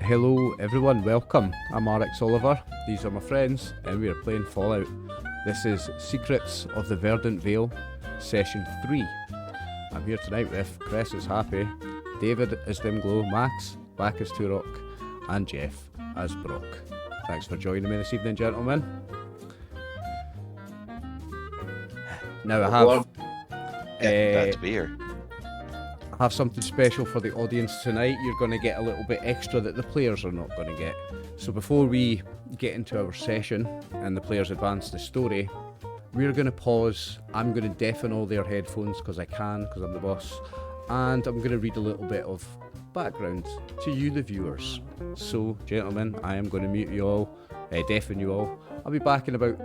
Hello everyone, welcome. I'm RxOliver, these are my friends, and we are playing Fallout. This is Secrets of the Verdant Vale, Session 3. I'm here tonight with Chris as Happy, David as Dimglow, Max back as Turok, and Jeff as Brock. Thanks for joining me this evening, gentlemen. Now I Glad to be here. I have something special for the audience tonight. You're going to get a little bit extra that the players are not going to get. So before we get into our session and the players advance the story, we're going to pause. I'm going to deafen all their headphones because I can, because I'm the boss. And I'm going to read a little bit of background to you, the viewers. So, gentlemen, I am going to mute you all, deafen you all. I'll be back in about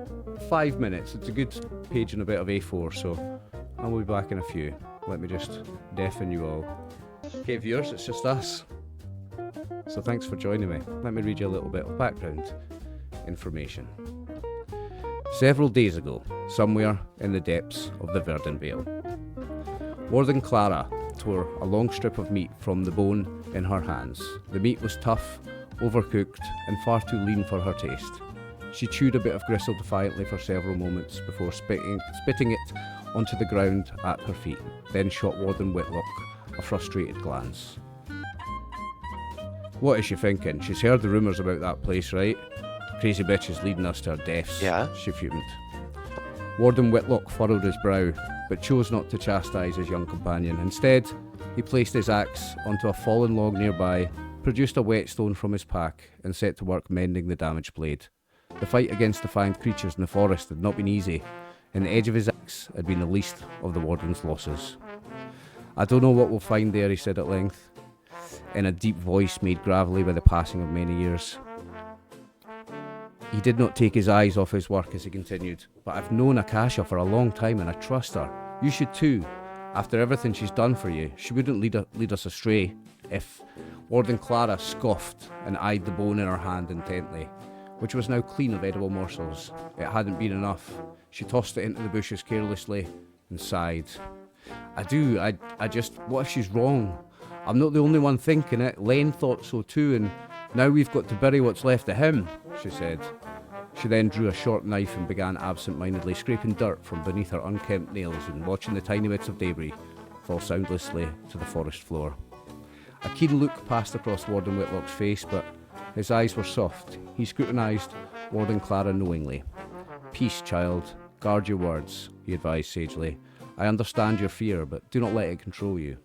5 minutes. It's a good page and a bit of A4, so I will be back in a few. Let me just deafen you all. Okay, viewers, it's just us. So thanks for joining me. Let me read you a little bit of background information. Several days ago, somewhere in the depths of the Verdant Vale, Warden Clara tore a long strip of meat from the bone in her hands. The meat was tough, overcooked, and far too lean for her taste. She chewed a bit of gristle defiantly for several moments before spitting it onto the ground at her feet, then shot Warden Whitlock a frustrated glance. What is she thinking? She's heard the rumours about that place, right? Crazy bitch is leading us to our deaths, Yeah. she fumed. Warden Whitlock furrowed his brow, but chose not to chastise his young companion. Instead, he placed his axe onto a fallen log nearby, produced a whetstone from his pack, and set to work mending the damaged blade. The fight against the fanged creatures in the forest had not been easy, and the edge of his axe had been the least of the warden's losses. I don't know what we'll find there, he said at length, in a deep voice made gravelly by the passing of many years. He did not take his eyes off his work as he continued. But I've known Akasha for a long time and I trust her. You should too. After everything she's done for you, she wouldn't lead us astray. If Warden Clara scoffed and eyed the bone in her hand intently, which was now clean of edible morsels. It hadn't been enough. She tossed it into the bushes carelessly and sighed. I just, what if she's wrong? I'm not the only one thinking it. Len thought so too, and now we've got to bury what's left of him, she said. She then drew a short knife and began absent-mindedly scraping dirt from beneath her unkempt nails and watching the tiny bits of debris fall soundlessly to the forest floor. A keen look passed across Warden Whitlock's face, but his eyes were soft. He scrutinised Warden Clara knowingly. Peace, child. Guard your words, he advised sagely. I understand your fear, but do not let it control you.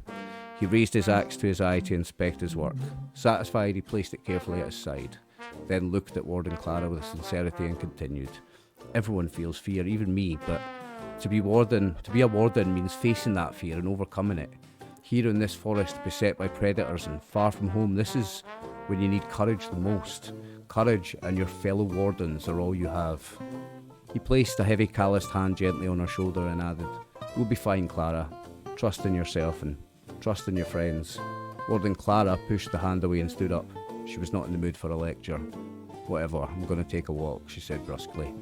He raised his axe to his eye to inspect his work. Satisfied, he placed it carefully at his side, then looked at Warden Clara with sincerity and continued. Everyone feels fear, even me, but to be a warden means facing that fear and overcoming it. Here in this forest, beset by predators and far from home, this is when you need courage the most. Courage and your fellow wardens are all you have. He placed a heavy calloused hand gently on her shoulder and added, You'll be fine, Clara. Trust in yourself and trust in your friends. Warden Clara pushed the hand away and stood up. She was not in the mood for a lecture. Whatever, I'm going to take a walk, she said brusquely.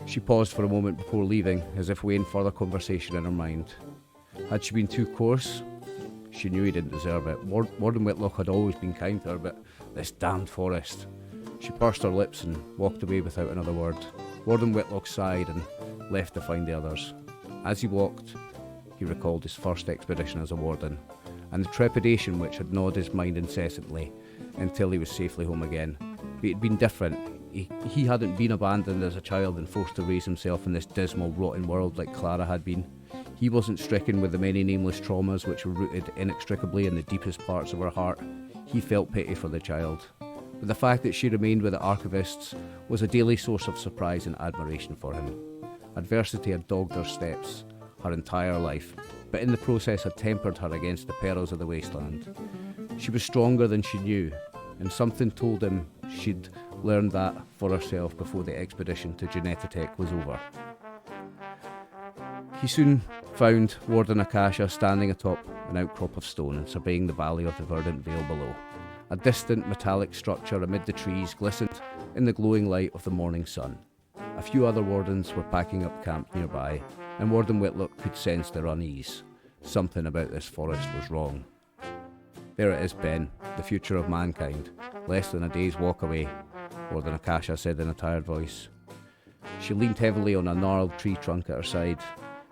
She paused for a moment before leaving, as if weighing further conversation in her mind. Had she been too coarse? She knew he didn't deserve it. Warden Whitlock had always been kind to her, but this damned forest. She pursed her lips and walked away without another word. Warden Whitlock sighed and left to find the others. As he walked, he recalled his first expedition as a warden, and the trepidation which had gnawed his mind incessantly until he was safely home again. But it had been different. He hadn't been abandoned as a child and forced to raise himself in this dismal, rotten world like Clara had been. He wasn't stricken with the many nameless traumas which were rooted inextricably in the deepest parts of her heart. He felt pity for the child. But the fact that she remained with the archivists was a daily source of surprise and admiration for him. Adversity had dogged her steps her entire life, but in the process had tempered her against the perils of the wasteland. She was stronger than she knew, and something told him she'd learned that for herself before the expedition to Genetotech was over. He soon found Warden Akasha standing atop an outcrop of stone and surveying the valley of the Verdant Vale below. A distant metallic structure amid the trees glistened in the glowing light of the morning sun. A few other wardens were packing up camp nearby, and Warden Whitlock could sense their unease. Something about this forest was wrong. There it is, Ben, the future of mankind, less than a day's walk away, more than Akasha said in a tired voice. She leaned heavily on a gnarled tree trunk at her side.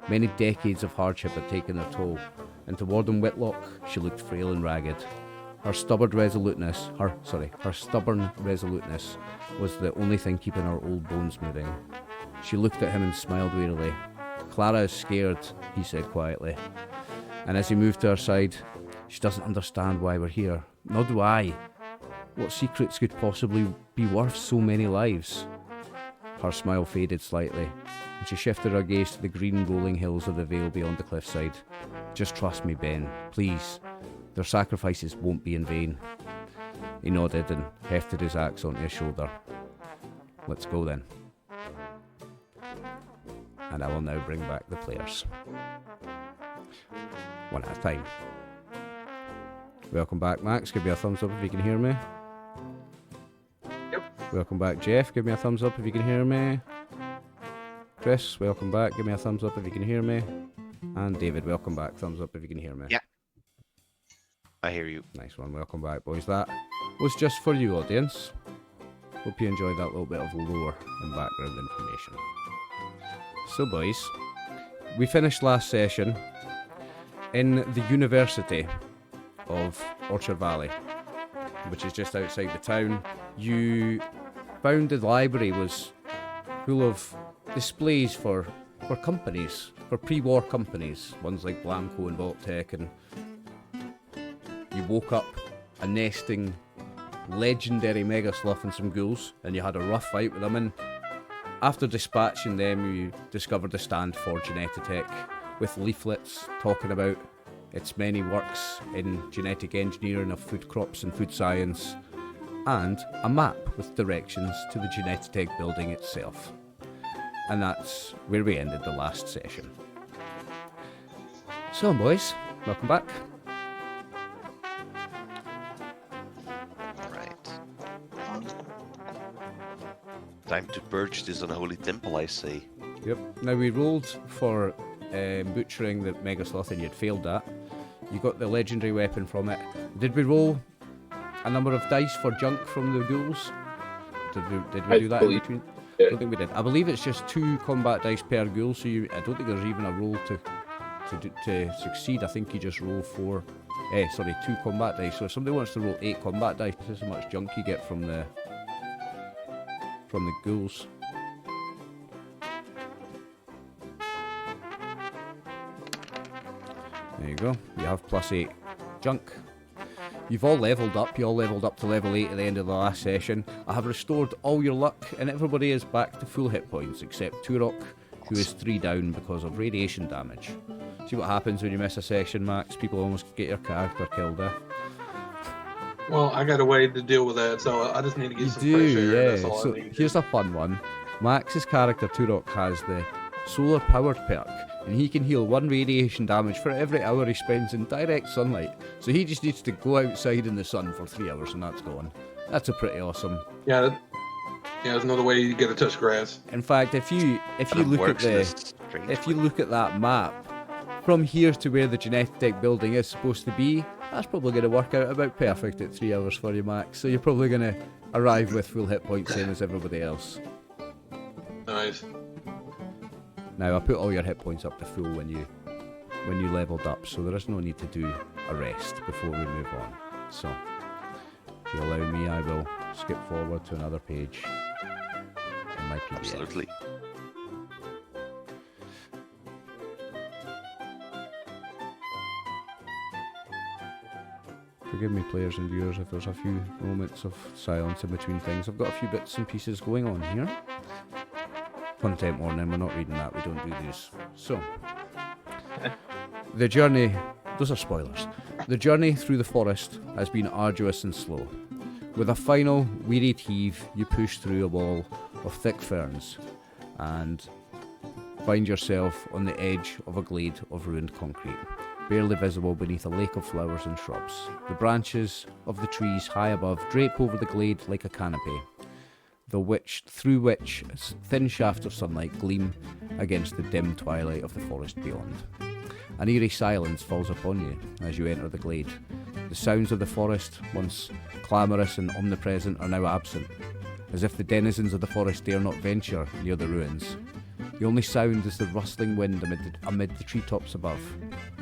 Many decades of hardship had taken their toll, and to Warden Whitlock, she looked frail and ragged. Her stubborn resoluteness was the only thing keeping her old bones moving. She looked at him and smiled wearily. Clara is scared, he said quietly. And as he moved to her side, she doesn't understand why we're here. Nor do I. What secrets could possibly be worth so many lives? Her smile faded slightly, and she shifted her gaze to the green rolling hills of the Vale beyond the cliffside. Just trust me, Ben, please. Their sacrifices won't be in vain. He nodded and hefted his axe onto his shoulder. Let's go then. And I will now bring back the players. One at a time. Welcome back, Max. Give me a thumbs up if you can hear me. Yep. Welcome back, Jeff. Give me a thumbs up if you can hear me. Chris, welcome back. Give me a thumbs up if you can hear me. And David, welcome back. Thumbs up if you can hear me. Yeah. I hear you. Nice one. Welcome back, boys. That was just for you, audience. Hope you enjoyed that little bit of lore and background information. So, boys, we finished last session in the University of Orchard Valley, which is just outside the town. You found the library was full of displays for companies, for pre-war companies, ones like Blamco and Vault-Tec, and you woke up a nesting legendary mega sloth and some ghouls, and you had a rough fight with them, and after dispatching them, you discovered a stand for Genetitech with leaflets talking about its many works in genetic engineering of food crops and food science, and a map with directions to the Genetitech building itself. And that's where we ended the last session. So, boys, welcome back. Time to purge this unholy temple, I say. Yep. Now we rolled for butchering the Mega Sloth and you'd failed that. You got the legendary weapon from it. Did we roll a number of dice for junk from the ghouls? Did we do that in between? I don't think we did. I believe it's just 2 combat dice per ghoul, so I don't think there's even a roll to succeed. I think you just roll 2 combat dice. So if somebody wants to roll 8 combat dice, this is how much junk you get from the ghouls. There you go. You have +8 junk. You've all leveled up. You all leveled up to level 8 at the end of the last session. I have restored all your luck, and everybody is back to full hit points, except Turok, who is 3 down because of radiation damage. See what happens when you miss a session, Max? People almost get your character killed, eh? Well, I got a way to deal with that, so I just need to get some fresh air. Yeah. That's all So I need. here's a fun one. Max's character Turok has the solar powered perk, and he can heal 1 radiation damage for every hour he spends in direct sunlight. So he just needs to go outside in the sun for 3 hours, and that's gone. That's a pretty awesome. Yeah, there's another way you get to touch grass. In fact, if you look at that map from here to where the Genetitech building is supposed to be, that's probably going to work out about perfect at 3 hours for you, Max. So you're probably going to arrive with full hit points, same as everybody else. Nice. Now I put all your hit points up to full when you leveled up, so there is no need to do a rest before we move on. So if you allow me, I will skip forward to another page in my PDF. Absolutely. Forgive me, players and viewers, if there's a few moments of silence in between things. I've got a few bits and pieces going on here. Content warning, we're not reading that, we don't do these. So, the journey, those are spoilers. The journey through the forest has been arduous and slow. With a final wearied heave, you push through a wall of thick ferns and find yourself on the edge of a glade of ruined concrete, barely visible beneath a lake of flowers and shrubs. The branches of the trees high above drape over the glade like a canopy, through which a thin shaft of sunlight gleam against the dim twilight of the forest beyond. An eerie silence falls upon you as you enter the glade. The sounds of the forest, once clamorous and omnipresent, are now absent, as if the denizens of the forest dare not venture near the ruins. The only sound is the rustling wind amid the treetops above.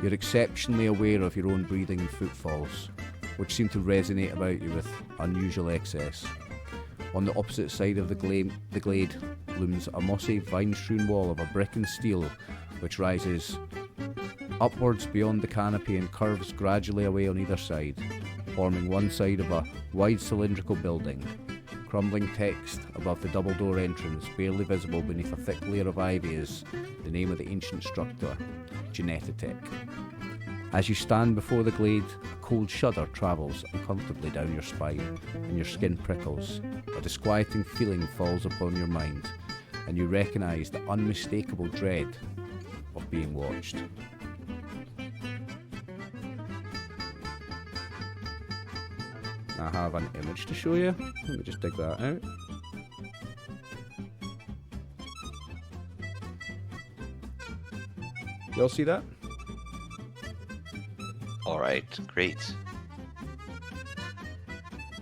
You're exceptionally aware of your own breathing and footfalls, which seem to resonate about you with unusual excess. On the opposite side of the glade looms a mossy, vine-strewn wall of a brick and steel, which rises upwards beyond the canopy and curves gradually away on either side, forming one side of a wide cylindrical building. Crumbling text above the double-door entrance, barely visible beneath a thick layer of ivy, is the name of the ancient structure, Genetitech. As you stand before the glade, a cold shudder travels uncomfortably down your spine, and your skin prickles. A disquieting feeling falls upon your mind, and you recognise the unmistakable dread of being watched. I have an image to show you. Let me just dig that out. Y'all see that? Alright, great.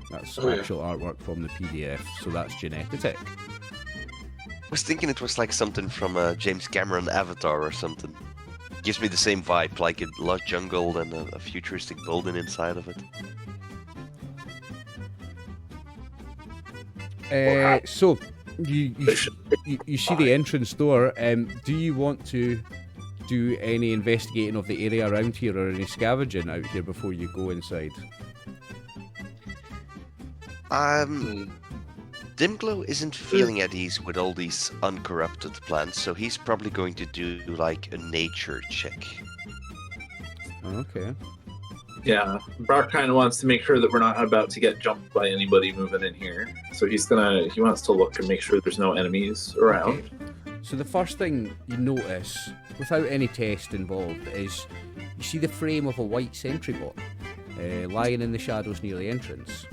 That's Oh, yeah. actual artwork from the PDF, so that's Genetitech. I was thinking it was like something from a James Cameron Avatar or something. Gives me the same vibe, like a lush jungle and a futuristic building inside of it. So, you see the entrance door. Do you want to do any investigating of the area around here or any scavenging out here before you go inside? Dimglow isn't feeling at ease with all these uncorrupted plants, so he's probably going to do like a nature check. Okay. Yeah, Brock kind of wants to make sure that we're not about to get jumped by anybody moving in here. So he wants to look and make sure there's no enemies around. Okay. So the first thing you notice, without any test involved, is you see the frame of a white Sentry Bot lying in the shadows near the entrance.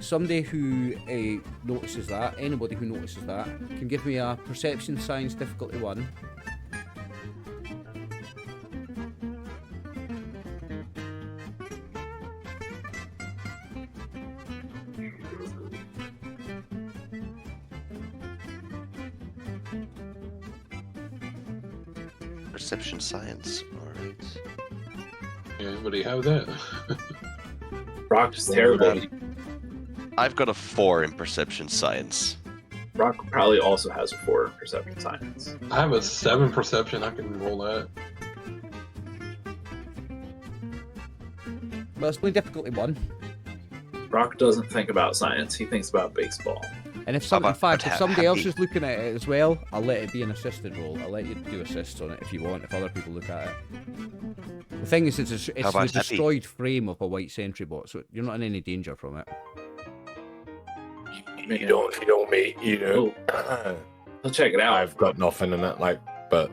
Somebody who notices that, anybody who notices that, can give me a Perception Science difficulty 1. Perception science, alright. Yeah, anybody have that? Brock is terrible. I've got a 4 in perception science. Brock probably also has a 4 perception science. I have a 7 perception. I can roll that. Well, it's only difficulty 1. Brock doesn't think about science, he thinks about baseball. And if But somebody else happy. is looking at it as well, I'll let it be an assisted roll. I'll let you do assists on it if you want, if other people look at it. The thing is, it's the about happy? destroyed frame of a white Sentry Bot, so you're not in any danger from it. You don't, mate. You know. I'll check it out. I've got nothing in it, like, but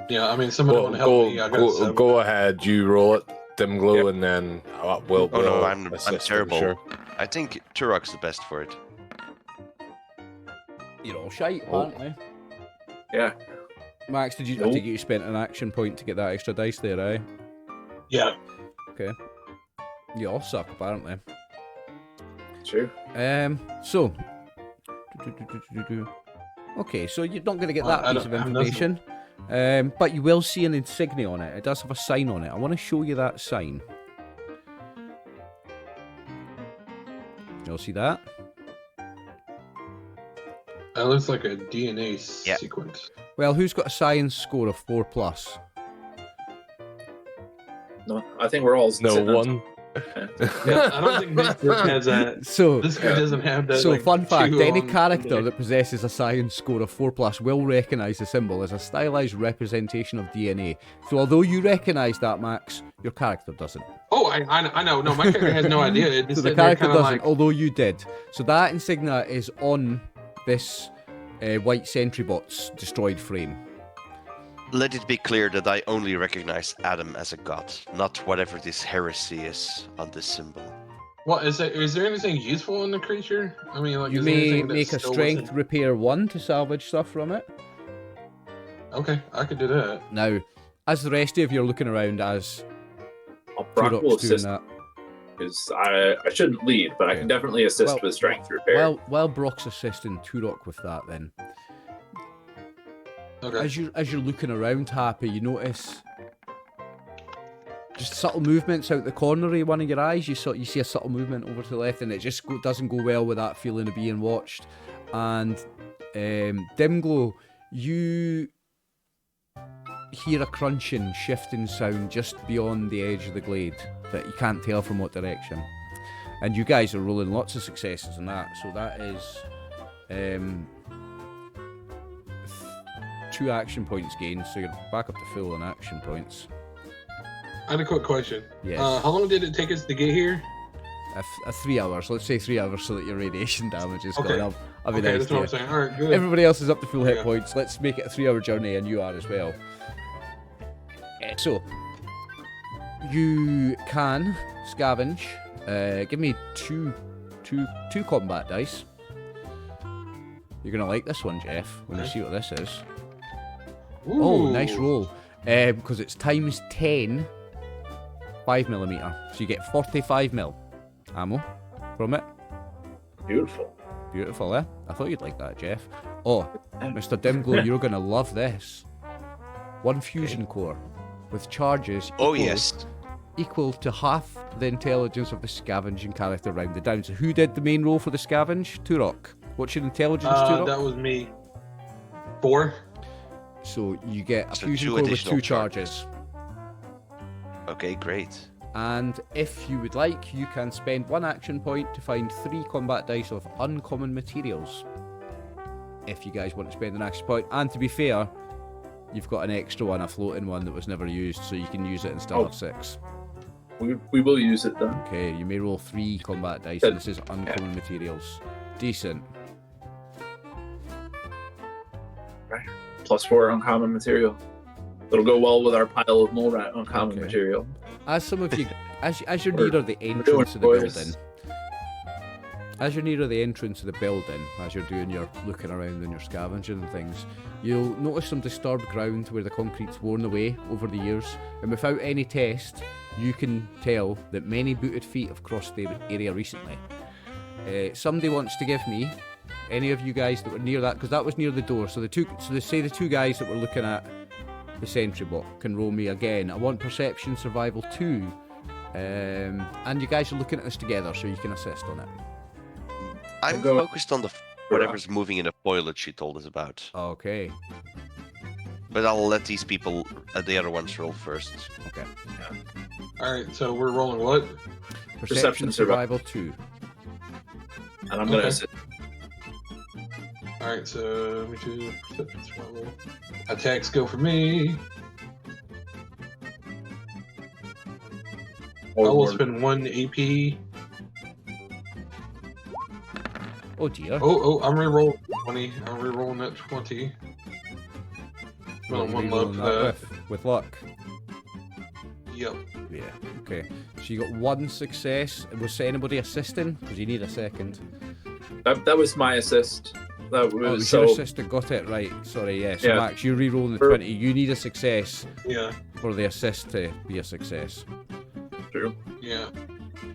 Yeah, I mean, somebody want to help me. I got a 7. go ahead. You roll it, Dimglow, Yep. and then we'll. Oh no, we'll I'm assist for terrible. sure. I think Turok's the best for it. You're all shite, Oh. apparently. Yeah. Max, I Nope. think you spent an action point to get that extra dice there, eh? Yeah. Okay. You all suck, apparently. True. So. Okay, so you're not going to get that I piece of don't- I have nothing. information. But you will see an insignia on it. It does have a sign on it. I want to show you that sign. You'll see that? That looks like a DNA Yeah. sequence. Well, who's got a science score of 4+? No, I think we're all No sitting on- one. Yeah, I don't think this group has that. So, This group doesn't have that. so like, fun fact, 2 any on character DNA. that possesses a science score of 4+ will recognise the symbol as a stylized representation of DNA. So although you recognise that, Max, your character doesn't. Oh, I know. No, my character has no idea. It So just the sitting there character kinda doesn't, like, although you did. So that insignia is on this white Sentry Bot's destroyed frame. Let it be clear that I only recognize Adam as a god, not whatever this heresy is on this symbol. What is there? Is there anything useful in the creature? I mean, like, You is there may anything that make a still strength wasn't- repair 1 to salvage stuff from it. Okay, I could do that. Now, as the rest of you are looking around as Brock will Turok's doing assist. that, because I shouldn't lead, but I can definitely assist with strength repair. While Brock's assisting Turok with that, then Okay. as you're looking around, Happy, you notice just subtle movements out the corner of one of your eyes. You see a subtle movement over to the left, and it just doesn't go well with that feeling of being watched. And Dimglow, you hear a crunching, shifting sound just beyond the edge of the glade that you can't tell from what direction. And you guys are rolling lots of successes in that, so that is 2 action points gained, so you're back up to full on action points. I had a quick question. Yes. How long did it take us to get here? 3 hours. Let's say 3 hours so that your radiation damage is Okay. gone up. I'll be Okay, nice that's to what you. I'm saying. All right, good. Everybody else is up to full hit Yeah. points. Let's make it a 3-hour journey, and you are as well. So, you can scavenge. Give me two combat dice. You're gonna like this one, Jeff, when you see what this is. Oh, nice Ooh. roll. Because it's times 10, 5mm. So you get 45mm ammo from it. Beautiful. Beautiful, eh? I thought you'd like that, Jeff. Oh, Mr. Dimglow, you're gonna love this. 1 fusion core with charges equal to half the intelligence of the scavenging character rounded down. So who did the main roll for the scavenge? Turok. What's your intelligence, Turok? That was me. 4. So you get a So fusion 2 core with additional 2 charges. Okay, great. And if you would like, you can spend 1 action point to find 3 combat dice of uncommon materials. If you guys want to spend an action point. And to be fair, you've got an extra one, a floating one that was never used, so you can use it and still have 6. We will use it then. Okay, you may roll 3 combat dice, Good. and this is uncommon materials. Decent. +4 uncommon material. It'll go well with our pile of more uncommon material. As some of you, as you're We're- near the doing entrance of the boys. building, as you're near the entrance of the building, as you're doing your looking around and your scavenging and things, you'll notice some disturbed ground where the concrete's worn away over the years, and without any test, you can tell that many booted feet have crossed the area recently. Somebody wants to give me, any of you guys that were near that, because that was near the door, so the two guys that were looking at the Sentry Bot can roll me again. I want Perception Survival 2, and you guys are looking at this together, so you can assist on it. I'm go- focused on whatever's moving in the toilet she told us about. Okay. But I'll let these people, the other ones, roll first. Okay. All right, so we're rolling what? Perception Survival 2. And I'm gonna Okay. assist. All right, so let me do perception survival. Attacks go for me. I will spend 1 AP. Oh dear. Oh, I'm re-rolling 20. I'm re-rolling that 20. What are Well, you 1 re-rolling left. that with luck. Yep. Yeah. Okay. So you got 1 success. Was anybody assisting? Because you need a second. That was my assist. That Oh, it was was so. your assistant. Got it right. Sorry. Yeah. So Yeah. Max, you're re-rolling the 20. You need a success Yeah. for the assist to be a success. True. Yeah.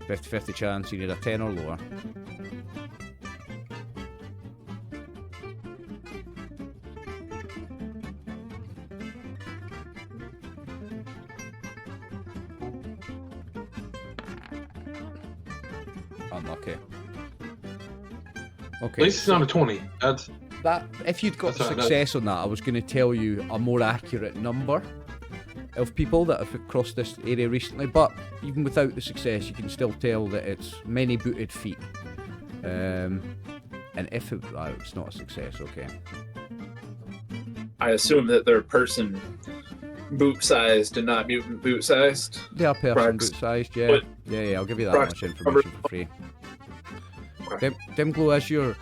50-50 chance. You need a 10 or lower. Unlucky. At Okay. least it's not a 20. That's That if you'd got That's all right, success on that, I was going to tell you a more accurate number of people that have crossed this area recently. But even without the success, you can still tell that it's many booted feet. And if it's not a success, okay. I assume that they're person boot sized and not mutant boot sized. They are person Right. boot sized, yeah. But- Yeah, I'll give you that Right. much information for free. Dimglow, as you're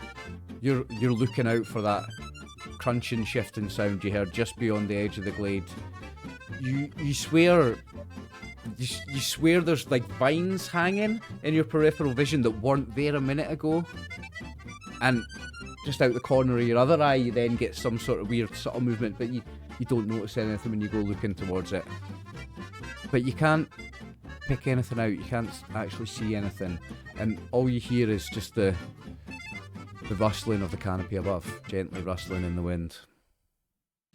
looking out for that crunching, shifting sound you heard just beyond the edge of the glade, you swear there's like vines hanging in your peripheral vision that weren't there a minute ago, and just out the corner of your other eye you then get some sort of weird subtle movement, but you don't notice anything when you go looking towards it. But you can't pick anything out. You can't actually see anything, and all you hear is just the rustling of the canopy above, gently rustling in the wind.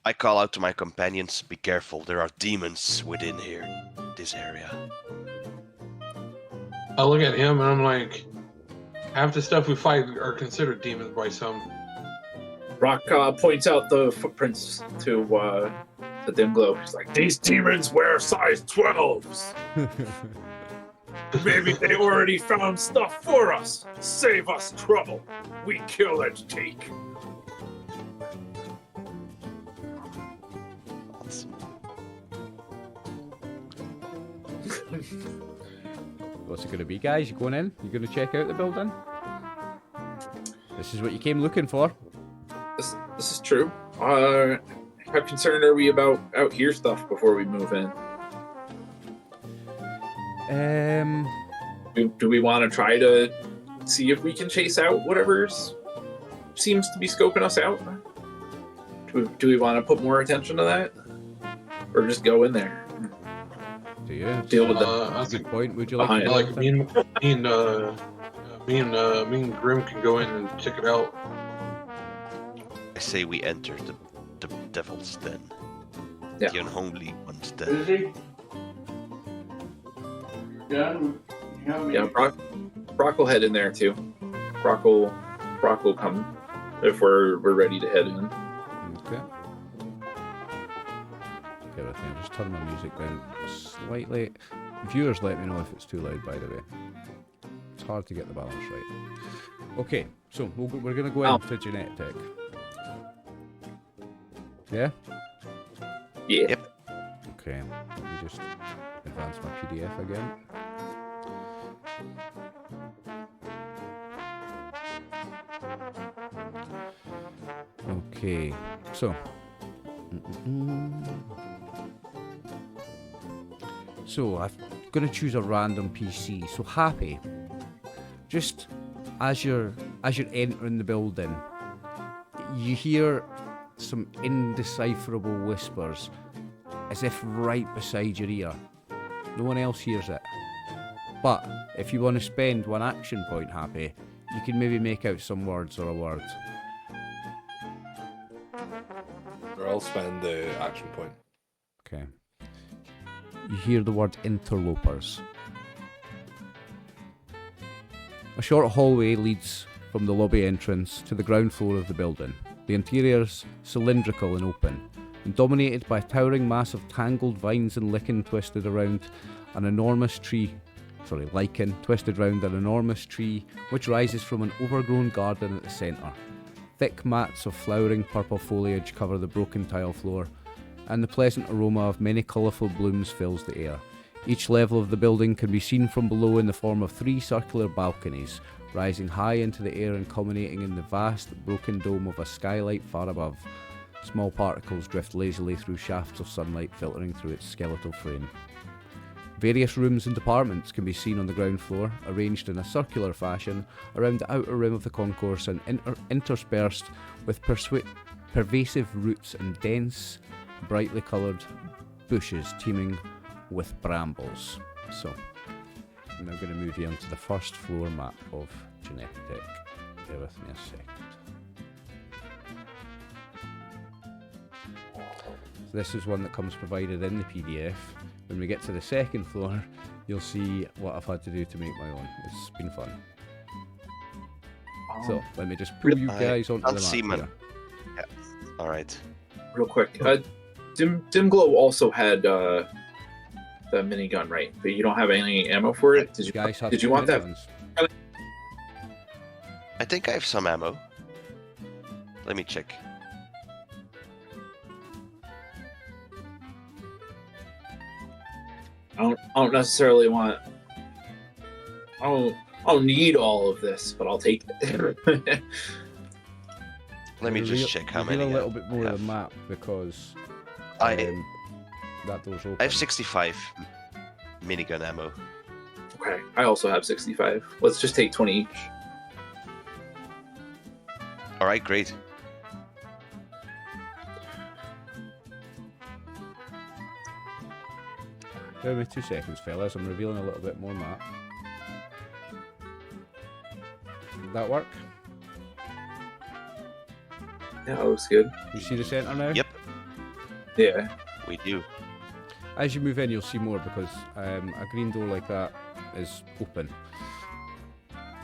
I call out to my companions, be careful, there are demons within here, this area. I look at him and I'm like, half the stuff we fight are considered demons by some. Rock points out the footprints to the dim glow. He's like, these demons wear size 12s. Maybe they already found stuff for us. Save us trouble. We kill and take. Awesome. What's it going to be, guys? You going in? You going to check out the building? This is what you came looking for. This is true. How concerned are we about out here stuff before we move in? Do we want to try to see if we can chase out whatever's seems to be scoping us out? Do we want to put more attention to that, or just go in there? Do you? Deal with That's Good a point. Would you like Behind to it. like me and Grim can go in and check it out. I say we enter the devil's den. Yeah. The unholy one's den. Is he? Done? You have me? Yeah, Brock will head in there too. Brock will come if we're ready to head in. Okay. Bear with me, I'll just turn my music down slightly. Viewers, let me know if it's too loud, by the way. It's hard to get the balance right. Okay, so we're going to go into genetic tech. Yeah? Yeah. Yep. Okay, let me just advance my PDF again. Okay, so. So I'm gonna choose a random PC. So Happy, just as you're entering the building, you hear some indecipherable whispers, as if right beside your ear. No one else hears it. But if you want to spend one action point, Happy, you can maybe make out some words or a word. Or I'll spend the action point. Okay. You hear the word interlopers. A short hallway leads from the lobby entrance to the ground floor of the building. The interior's cylindrical and open, and dominated by a towering mass of tangled vines and lichen twisted around an enormous tree. Lichen twisted round an enormous tree which rises from an overgrown garden at the centre. Thick mats of flowering purple foliage cover the broken tile floor, and the pleasant aroma of many colourful blooms fills the air. Each level of the building can be seen from below in the form of 3 circular balconies, rising high into the air and culminating in the vast, broken dome of a skylight far above. Small particles drift lazily through shafts of sunlight filtering through its skeletal frame. Various rooms and departments can be seen on the ground floor, arranged in a circular fashion around the outer rim of the concourse and interspersed with pervasive roots and dense, brightly coloured bushes teeming with brambles. So, I'm now going to move you onto the first floor map of genetic tech. Bear with me a second. So this is one that comes provided in the PDF. When we get to the second floor, you'll see what I've had to do to make my own. It's been fun. So, let me just pull you guys onto the can't see map my- here. Yeah. Alright. Real quick, Dim Glow also had the minigun, right? But you don't have any ammo for it. Did you? Guys have Did you two want that? miniguns. I think I have some ammo. Let me check. I don't necessarily want. I don't need all of this, but I'll take it. Let me just Reveal- check how reveal many. a little bit more have. of the map because I that door's open. I have 65 minigun ammo. Okay, I also have 65. Let's just take 20 each. Alright, great. Give me 2 seconds, fellas. I'm revealing a little bit more map. Did that work? Yeah, that looks good. You see the centre now? Yep, Yeah. we do. As you move in, you'll see more because a green door like that is open.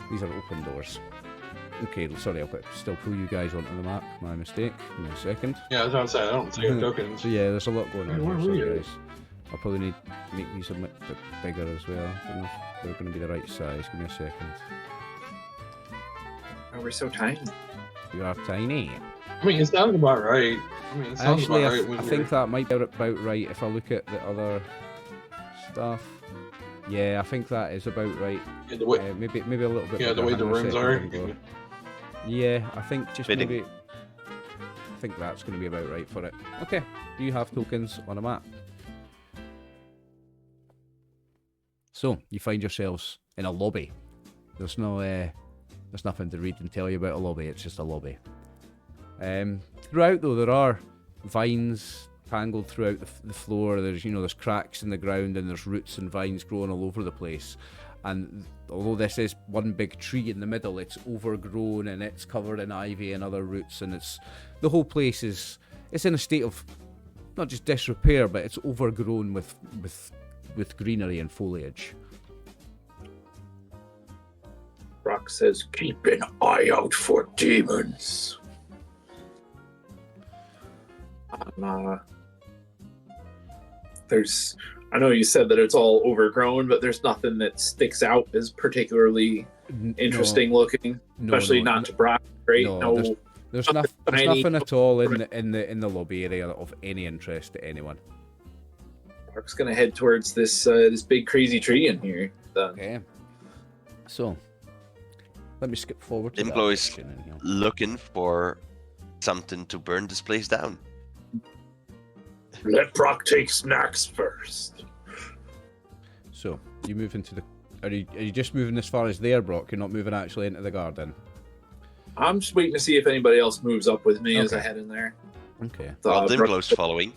These are open doors. Okay, sorry, I'll still pull you guys onto the map. My mistake. Give me a second. Yeah, I was about to say, I don't see your tokens. So yeah, there's a lot going on Where here, were sorry you? guys. I'll probably need to make these a bit bigger as well. I don't know if they're going to be the right size. Give me a second. Oh, we're so tiny. You are tiny. I mean, it sounds about right. It sounds Actually, about right when I you're... think that might be about right if I look at the other stuff. Yeah, I think that is about right. Yeah, the way, Maybe a little bit. yeah, the way bigger. the Hang on a rims second, are. I'm gonna go. Yeah, I think just Fitting. maybe. I think that's going to be about right for it. Okay, do you have tokens on a map? So you find yourselves in a lobby. There's nothing to read and tell you about a lobby. It's just a lobby. Throughout though, there are vines tangled throughout the floor. There's cracks in the ground and there's roots and vines growing all over the place. And although this is one big tree in the middle, it's overgrown and it's covered in ivy and other roots, and the whole place is in a state of not just disrepair, but it's overgrown with greenery and foliage. Brock says, keep an eye out for demons. I know you said that it's all overgrown, but there's nothing that sticks out as particularly interesting looking, especially not to Brock, right? No, there's nothing at all in the lobby area of any interest to anyone. Brock's gonna head towards this big crazy tree in here. Okay. So, let me skip forward to Dimplo that is section in here. looking for something to burn this place down. Let Brock take snacks first. So, you move into the... Are you just moving as far as there, Brock? You're not moving actually into the garden? I'm just waiting to see if anybody else moves up with me as I Okay. head in there. Okay. Well, Dimplo's following.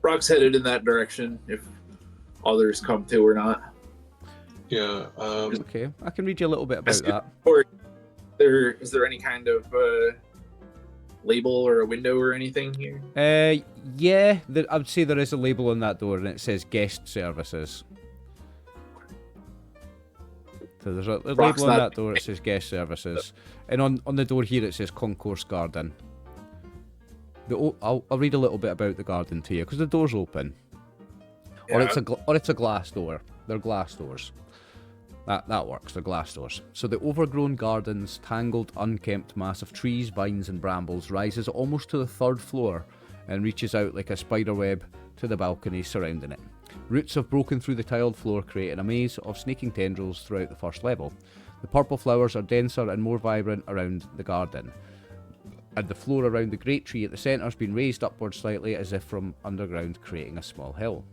Brock's headed in that direction if others come to or not. Yeah, Okay, I can read you a little bit about that. Or is there any kind of label or a window or anything here? Yeah, I would say there is a label on that door and it says guest services. So there's a label on that door, it says guest services. And on the door here it says concourse garden. I'll read a little bit about the garden to you because the door's open. Or it's a glass door. They're glass doors. That works, they're glass doors. So the overgrown garden's tangled, unkempt mass of trees, vines and brambles rises almost to the 3rd floor and reaches out like a spider web to the balconies surrounding it. Roots have broken through the tiled floor, creating a maze of snaking tendrils throughout the 1st level. The purple flowers are denser and more vibrant around the garden, and the floor around the great tree at the centre has been raised upwards slightly as if from underground, creating a small hill.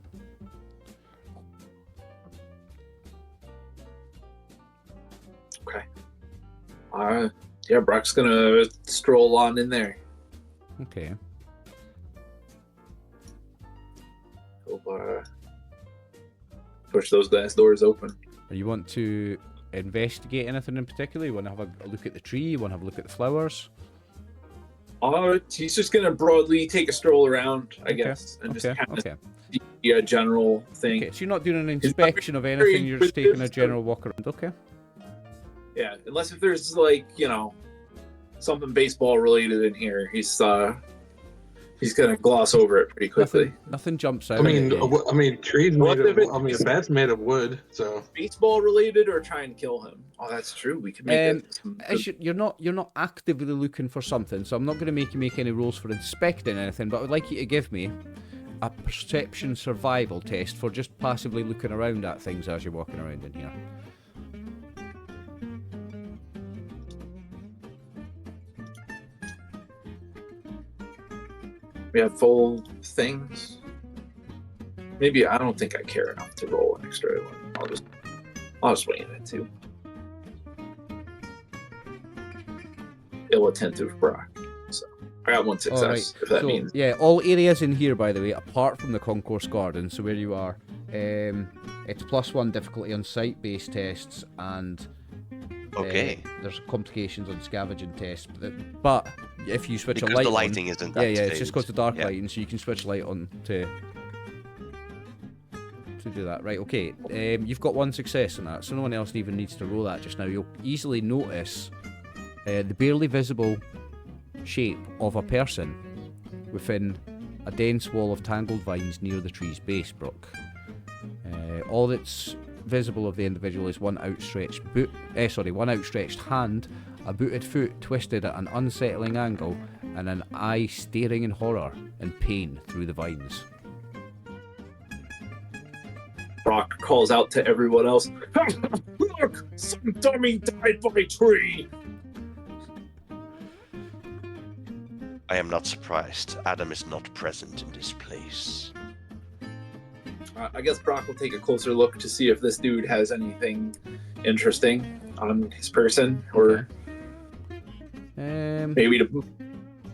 Okay. Yeah, Brock's gonna stroll on in there. Okay. He'll push those glass doors open. You want to investigate anything in particular? You want to have a look at the tree? You want to have a look at the flowers? He's just gonna broadly take a stroll around, I guess, and just kind of see a general thing. Okay, so you're not doing an inspection of anything, you're just taking a general walk around. Okay. Yeah, unless if there's something baseball related in here, he's gonna gloss over it pretty quickly. Nothing jumps out. trees made of, the bed's made of wood, so... Baseball related or trying to kill him? Oh, that's true. We can make it. You're not actively looking for something, so I'm not going to make you make any rolls for inspecting anything, but I would like you to give me a perception survival test for just passively looking around at things as you're walking around in here. We have full things. Maybe I don't think I care enough to roll an extra one. I'll just wing it too. Ill-attentive Brock. So I got one success. Right. If that means yeah, all areas in here, by the way, apart from the concourse garden, so where you are It's +1 difficulty on site-based tests, and Okay. there's complications on scavenging tests. But if you switch Because a light the lighting on, isn't yeah, it's activated. just because the dark Yeah. lighting, so you can switch light on to do that. Right, okay. You've got 1 success on that, so no one else even needs to roll that just now. You'll easily notice the barely visible shape of a person within a dense wall of tangled vines near the tree's base, Brooke. All that's visible of the individual is one outstretched hand, a booted foot twisted at an unsettling angle, and an eye staring in horror and pain through the vines. Brock calls out to everyone else. Look! Some dummy died by a tree! I am not surprised. Adam is not present in this place. I guess Brock will take a closer look to see if this dude has anything interesting on his person, or maybe to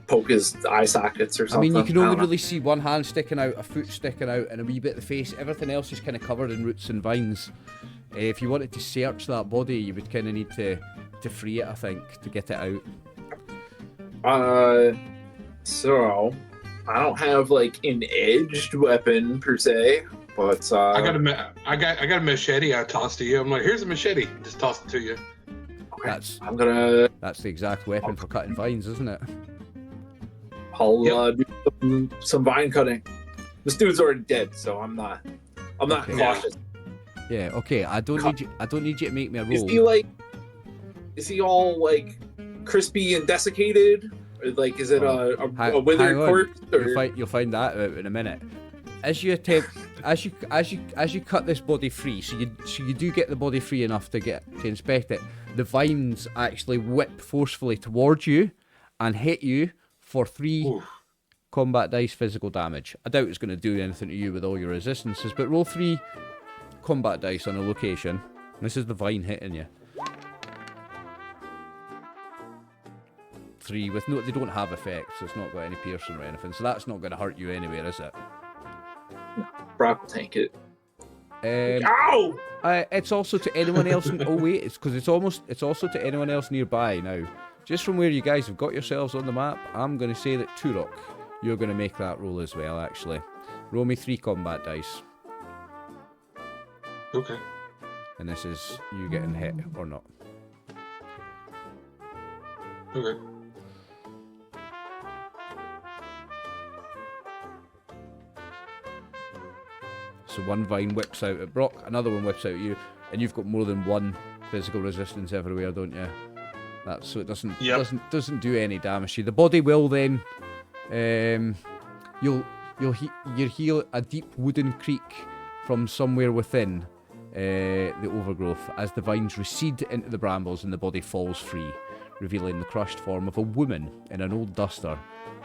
poke his eye sockets or I something. mean, you can only don't know. really see one hand sticking out, a foot sticking out, and a wee bit of the face. Everything else is kind of covered in roots and vines. If you wanted to search that body, you would kind of need to free it, I think, to get it out. So I don't have like an edged weapon per se, but I got a machete. I tossed to you. I'm like, here's a machete. Just toss it to you. okay, That's that's the exact weapon for cutting vines, isn't it? I'll do some vine cutting. This dude's already dead, so I'm not Okay. cautious. Yeah. Okay. I don't need you to make me a roll. Is he all like crispy and desiccated? Or, like, is it a withered Hang on. corpse? Or... You'll find that out in a minute. As you cut this body free, so you do get the body free enough to inspect it. The vines actually whip forcefully towards you and hit you for 3 Oof. combat dice physical damage. I doubt it's going to do anything to you with all your resistances, but roll 3 combat dice on a location. This is the vine hitting you. 3 with they don't have effects, so it's not got any piercing or anything, so that's not going to hurt you anywhere, is it? Brock will tank it. Ow! Ow! It's also to anyone else. Oh wait, it's also to anyone else nearby now. Just from where you guys have got yourselves on the map, I'm going to say that Turok, you're going to make that roll as well. Actually, roll me 3 combat dice, Okay. and this is you getting hit or not. Okay. So one vine whips out at Brock, another one whips out at you, and you've got more than 1 physical resistance everywhere, don't you? That's so it doesn't do any damage to you. The body will then, you'll hear a deep wooden creak from somewhere within the overgrowth as the vines recede into the brambles and the body falls free, revealing the crushed form of a woman in an old duster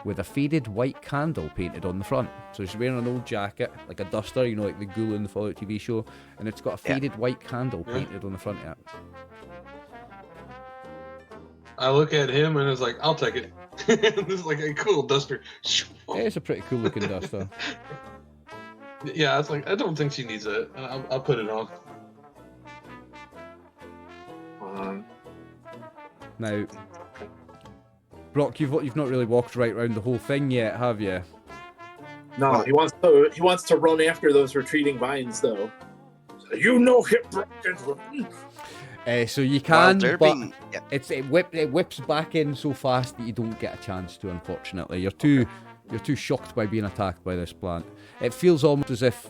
with a faded white candle painted on the front. So she's wearing an old jacket, like a duster, you know, like the ghoul in the Fallout TV show, and it's got a faded white candle painted on the front of it. I look at him and it's like, I'll take it. This is like a cool duster. Yeah, it's a pretty cool looking duster. Yeah, it's like, I don't think she needs it. I'll put it on. Now, Brock, you've not really walked right round the whole thing yet, have you? No, he wants to run after those retreating vines, though. So you know him, Brock, and run. So you can, Well, but yeah. it whips back in so fast that you don't get a chance to. Unfortunately, you're too shocked by being attacked by this plant. It feels almost as if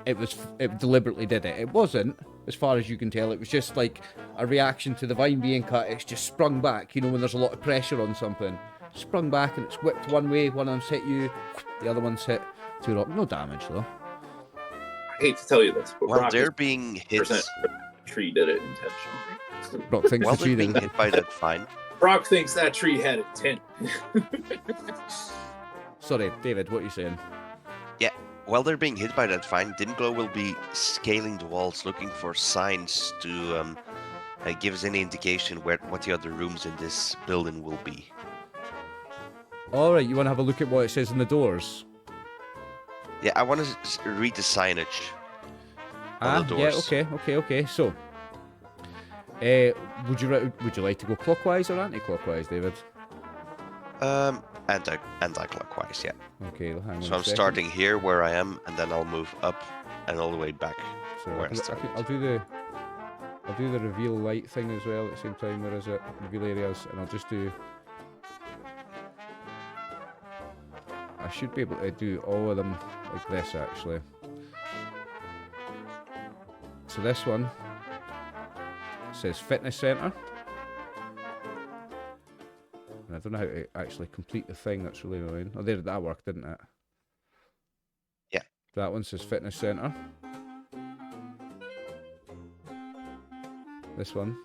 it deliberately did it. It wasn't, as far as you can tell. It was just like a reaction to the vine being cut. It's just sprung back. You know, when there's a lot of pressure on something, sprung back and it's whipped one way. One of them's hit you, the other one's hit Turok. No damage though. I hate to tell you this, but While Brock they're being hit, tree did it intentionally. Brock thinks while the tree they're being did it. hit by that vine, Brock thinks that tree had intent. Sorry, David, what are you saying? while they're being hit by that vine, Dimglow will be scaling the walls, looking for signs to give us any indication what the other rooms in this building will be. Alright, you want to have a look at what it says in the doors? Yeah, I want to read the signage. on the doors. Yeah, okay. So, would you like to go clockwise or anti-clockwise, David? Anti-clockwise, yeah. Okay, hang on. So I'm a second. starting here where I am, and then I'll move up and all the way back So where I started. I'll do the reveal light thing as well at the same time. Where is it? Reveal areas, and I'll just do. I should be able to do all of them like this actually. So this one says fitness center. And I don't know how to actually complete the thing, that's really annoying. Oh, there, that worked, didn't it? Yeah. That one says fitness center. This one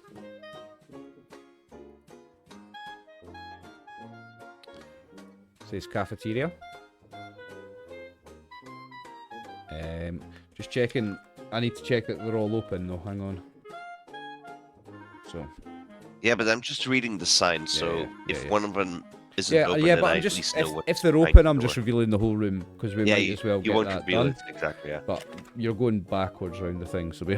says cafeteria. Just checking. I need to check that they're all open though, hang on. So. Yeah, but I'm just reading the sign, so if one of them isn't open, yeah, then but I I'm at just least know what if they're behind open, the I'm just door. revealing the whole room because we might as well you get won't that reveal done. it exactly. Yeah. But you're going backwards around the thing, so we.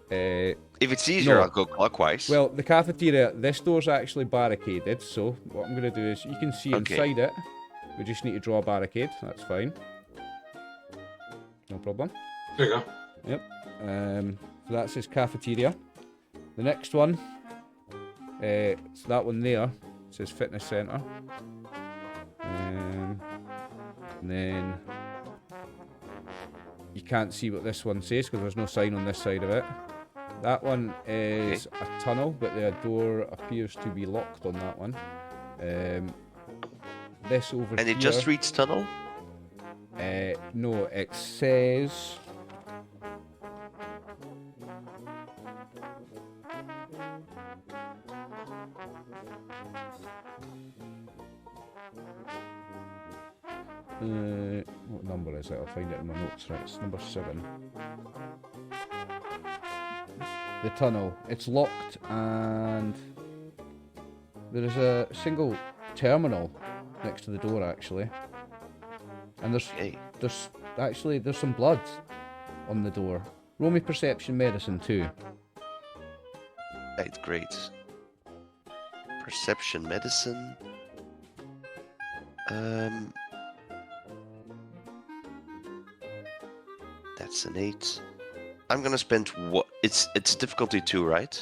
If it's easier, no. I'll go clockwise. Well, the cafeteria, this door's actually barricaded, so what I'm going to do is you can see Okay. inside it. We just need to draw a barricade. That's fine. No problem. There you go. Yep. So that says cafeteria. The next one, so that one there says fitness center. And then you can't see what this one says because there's no sign on this side of it. That one is a tunnel, but the door appears to be locked on that one. This over and here. it just reads tunnel? No, it says. What number is it? I'll find it in my notes. Right, it's number 7. The tunnel. It's locked, and there is a single terminal next to the door, actually. And there's some blood on the door. Roll me perception medicine too. Right, great. Perception medicine. That's an 8. I'm gonna spend what? It's difficulty 2, right?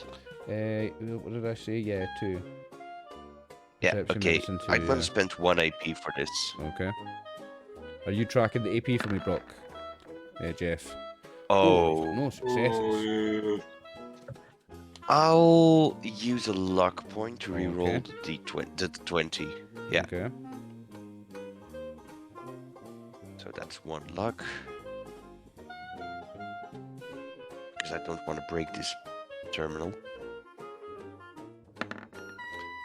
What did I say? Yeah, 2. Yeah. Perception Okay. medicine 2, I'm gonna yeah. spend 1 AP for this. Okay. Are you tracking the AP for me, Brock? Yeah, Jeff. Oh. No successes. I'll use a luck point to reroll Okay. the 20. Yeah. Okay. So that's 1 luck. Because I don't want to break this terminal.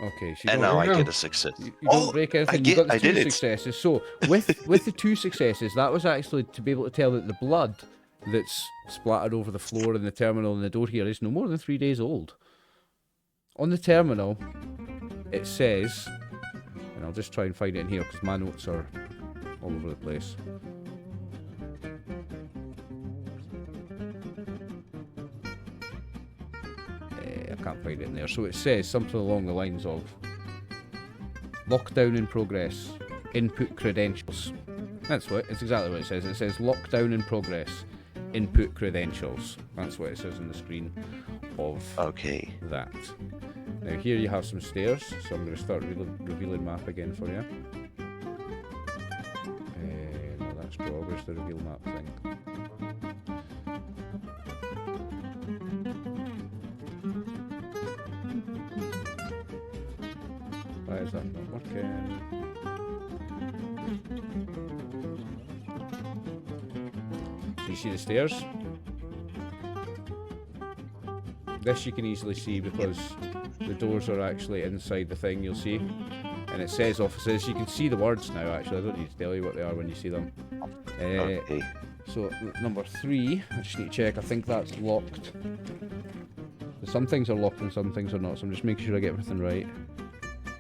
Okay, so And don't, now I go. get a success. you don't break anything. You got the 2 successes. So with the 2 successes, that was actually to be able to tell that the blood that's splattered over the floor in the terminal and the door here is no more than 3 days old. On the terminal, it says, and I'll just try and find it in here because my notes are all over the place. I can't find it in there. So it says something along the lines of lockdown in progress, input credentials. That's exactly what it says. It says lockdown in progress, input credentials. That's what it says on the screen of that. Now here you have some stairs, so I'm going to start revealing map again for you. No, that's draw. Where's the reveal map thing? Why is that not working? So you see the stairs? This you can easily see because the doors are actually inside the thing, you'll see. And it says offices. You can see the words now, actually. I don't need to tell you what they are when you see them. Okay. So, number 3, I just need to check. I think that's locked. Some things are locked and some things are not, so I'm just making sure I get everything right.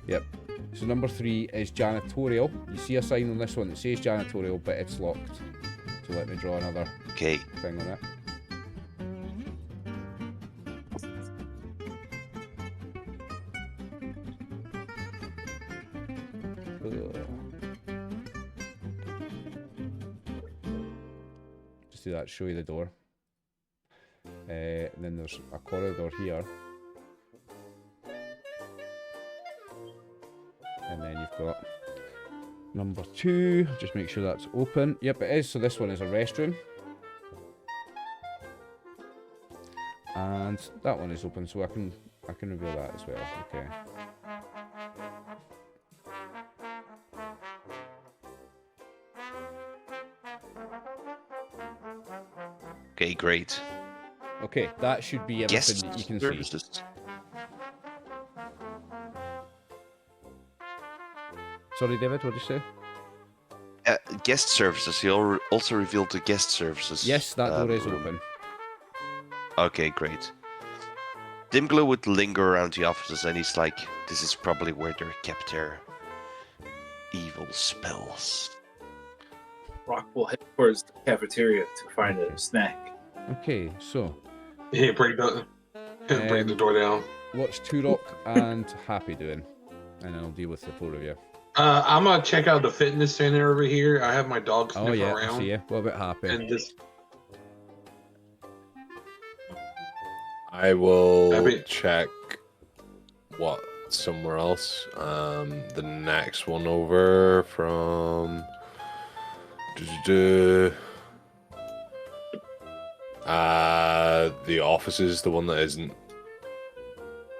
Yep. So number 3 is janitorial. You see a sign on this one that says janitorial, but it's locked. to let me draw another Okay. thing on it. Just do that, show you the door. And then there's a corridor here. And then you've got number 2. Just make sure that's open. Yep, it is. So this one is a restroom. And that one is open, so I can reveal that as well. Okay. Okay, great. Okay, that should be everything Guest that you can services. see. Sorry, David, what did you say? Guest services. He also revealed the guest services. Yes, that door is room. open. Okay, great. Dimglow would linger around the offices, and he's like, "This is probably where they kept their evil spells." Rock will head towards the cafeteria to find a snack. Okay, so Yeah, break the door down. what's Turok and Happy doing? And then I'll deal with the 4 of you. I'm gonna check out the fitness center over here. I have my dog Oh sniff yeah, I around. see ya. What about Happy? And this, I will I mean- check what somewhere else. The next one over from the offices, the one that isn't.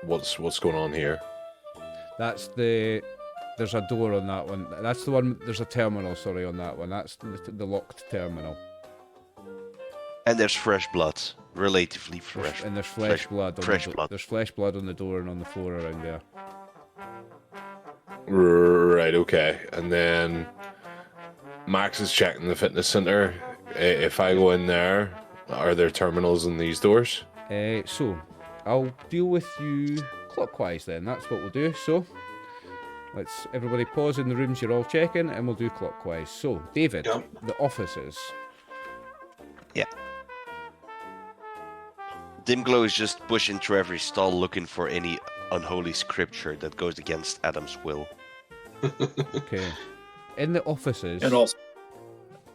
What's going on here? That's there's a door on that one. That's the one, there's a terminal, sorry, on that one. That's the locked terminal. And there's fresh blood, relatively fresh. And there's flesh blood on fresh the blood. There's flesh blood on the door and on the floor around there. Right, okay. And then Max is checking the fitness center. If I go in there, are there terminals in these doors? So, I'll deal with you clockwise then. That's what we'll do. So, let's everybody pause in the rooms you're all checking, and we'll do clockwise. So, David, Yep. the offices. Dimglow is just pushing through every stall looking for any unholy scripture that goes against Adam's will. Okay. In the offices, And also,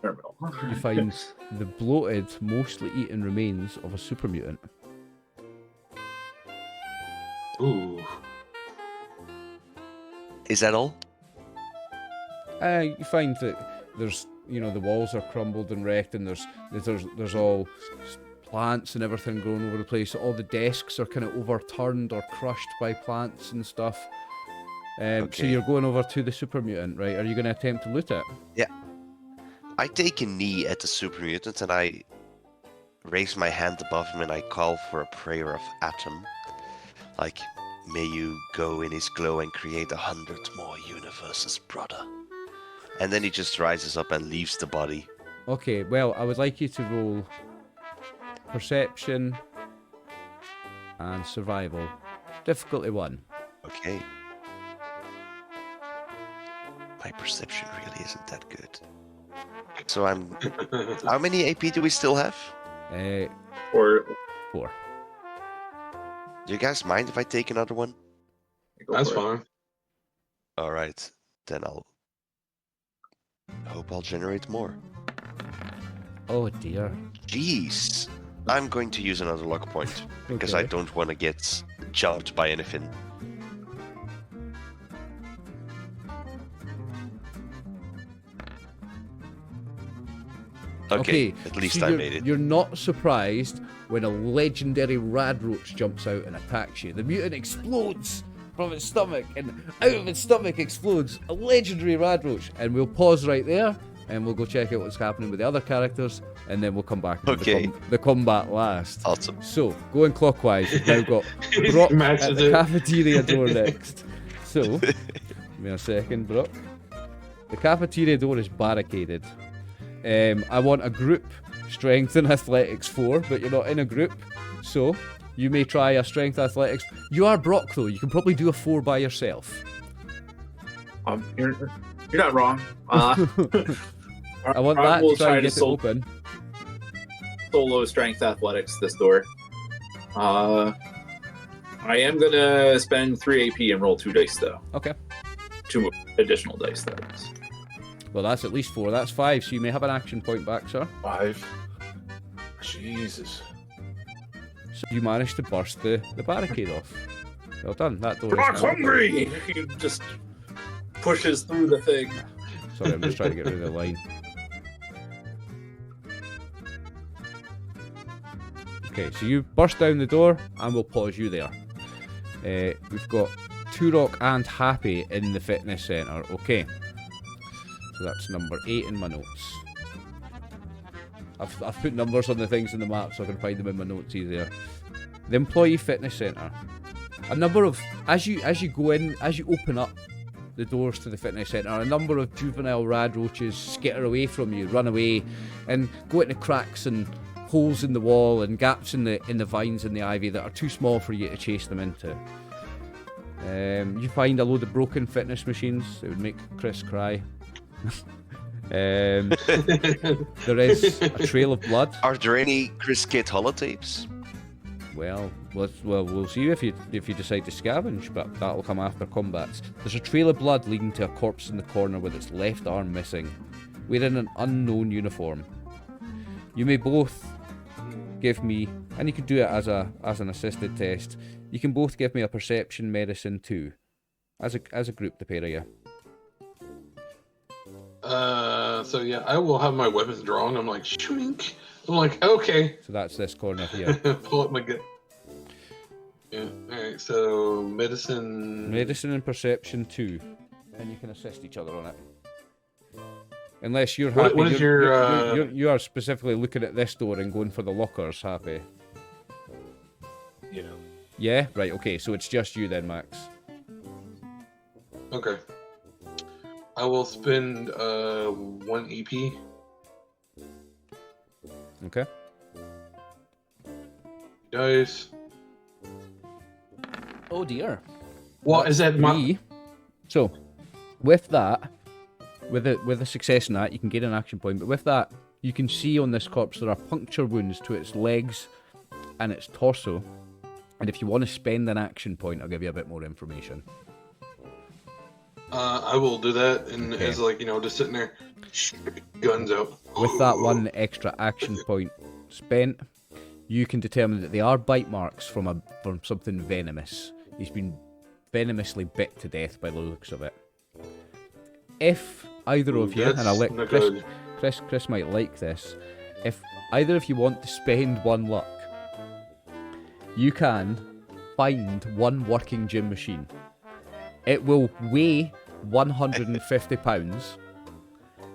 terminal. you find the bloated, mostly eaten remains of a super mutant. ooh, Is that all? You find that there's, the walls are crumbled and wrecked, and there's all plants and everything growing over the place. All the desks are kind of overturned or crushed by plants and stuff. So Okay. you're going over to the super mutant, right? Are you going to attempt to loot it? I take a knee at the super mutant and I raise my hand above him and I call for a prayer of Atom. Like, may you go in his glow and create 100 more universes, brother. And then he just rises up and leaves the body. Okay, well, I would like you to roll perception and survival. Difficulty 1. Okay. My perception really isn't that good. So I'm... How many AP do we still have? Or 4. Do you guys mind if I take another one? go that's for it. fine. Alright, then I'll... hope I'll generate more. Oh dear. Jeez. I'm going to use another luck point, because I Okay. don't want to get jumped by anything. Okay, at least so I you're, made it. You're not surprised when a legendary radroach jumps out and attacks you. The mutant explodes from its stomach, and out of its stomach explodes a legendary radroach. And we'll pause right there, and we'll go check out what's happening with the other characters, and then we'll come back to Okay. the combat last. Awesome. So, going clockwise, we've now got Brock at Matches the it. cafeteria door next. So, give me a second, Brock. The cafeteria door is barricaded. I want a group strength and athletics 4, but you're not in a group, so you may try a strength athletics. You are Brock though, you can probably do a 4 by yourself. You're not wrong. All I want I that will to try try and to get it open. Solo strength athletics this door. I am gonna spend 3 AP and roll 2 dice though. Okay. 2 additional dice that is. Well, that's at least 4. That's 5, so you may have an action point back, sir. 5. Jesus. So you managed to burst the barricade off. Well done. That door Brock's is now hungry! He just pushes through the thing. Sorry, I'm just trying to get rid of the line. Okay, so you burst down the door, and we'll pause you there. We've got Turok and Happy in the fitness centre. Okay. So that's number 8 in my notes. I've put numbers on the things in the map so I can find them in my notes easier. The Employee Fitness Centre. A number of... As you go in, as you open up the doors to the fitness centre, a number of juvenile rad roaches skitter away from you, run away, and go into cracks and holes in the wall and gaps in the vines and the ivy that are too small for you to chase them into. You find a load of broken fitness machines. It would make Chris cry. There is a trail of blood. Are there any Chris Kit holotapes? Well, we'll see if you decide to scavenge, but that'll come after combats. There's a trail of blood leading to a corpse in the corner with its left arm missing, wearing an unknown uniform. You may both give me, and you can do it as an assisted test. You can both give me a perception medicine too, as a group, the pair of you. So yeah, I will have my weapons drawn. I'm like, shwink. I'm like, okay. So that's this corner here. Pull up my gun. Yeah. All right. So medicine. Medicine and perception too, and you can assist each other on it. Unless you're happy. What is you are specifically looking at this door and going for the lockers, Happy. Yeah. Yeah. Right. Okay. So it's just you then, Max. Okay. I will spend 1 EP. Okay. Dice. Oh dear. What is that? So, with that, with a success in that, you can get an action point. But with that, you can see on this corpse there are puncture wounds to its legs and its torso. And if you want to spend an action point, I'll give you a bit more information. I will do that, and Okay. as like just sitting there, guns out. With that one extra action point spent, you can determine that they are bite marks from something venomous. He's been venomously bit to death by the looks of it. If either of you, and I'll let That's not Chris might like this, if either of you want to spend 1 luck, you can find 1 working gym machine. It will weigh 150 pounds.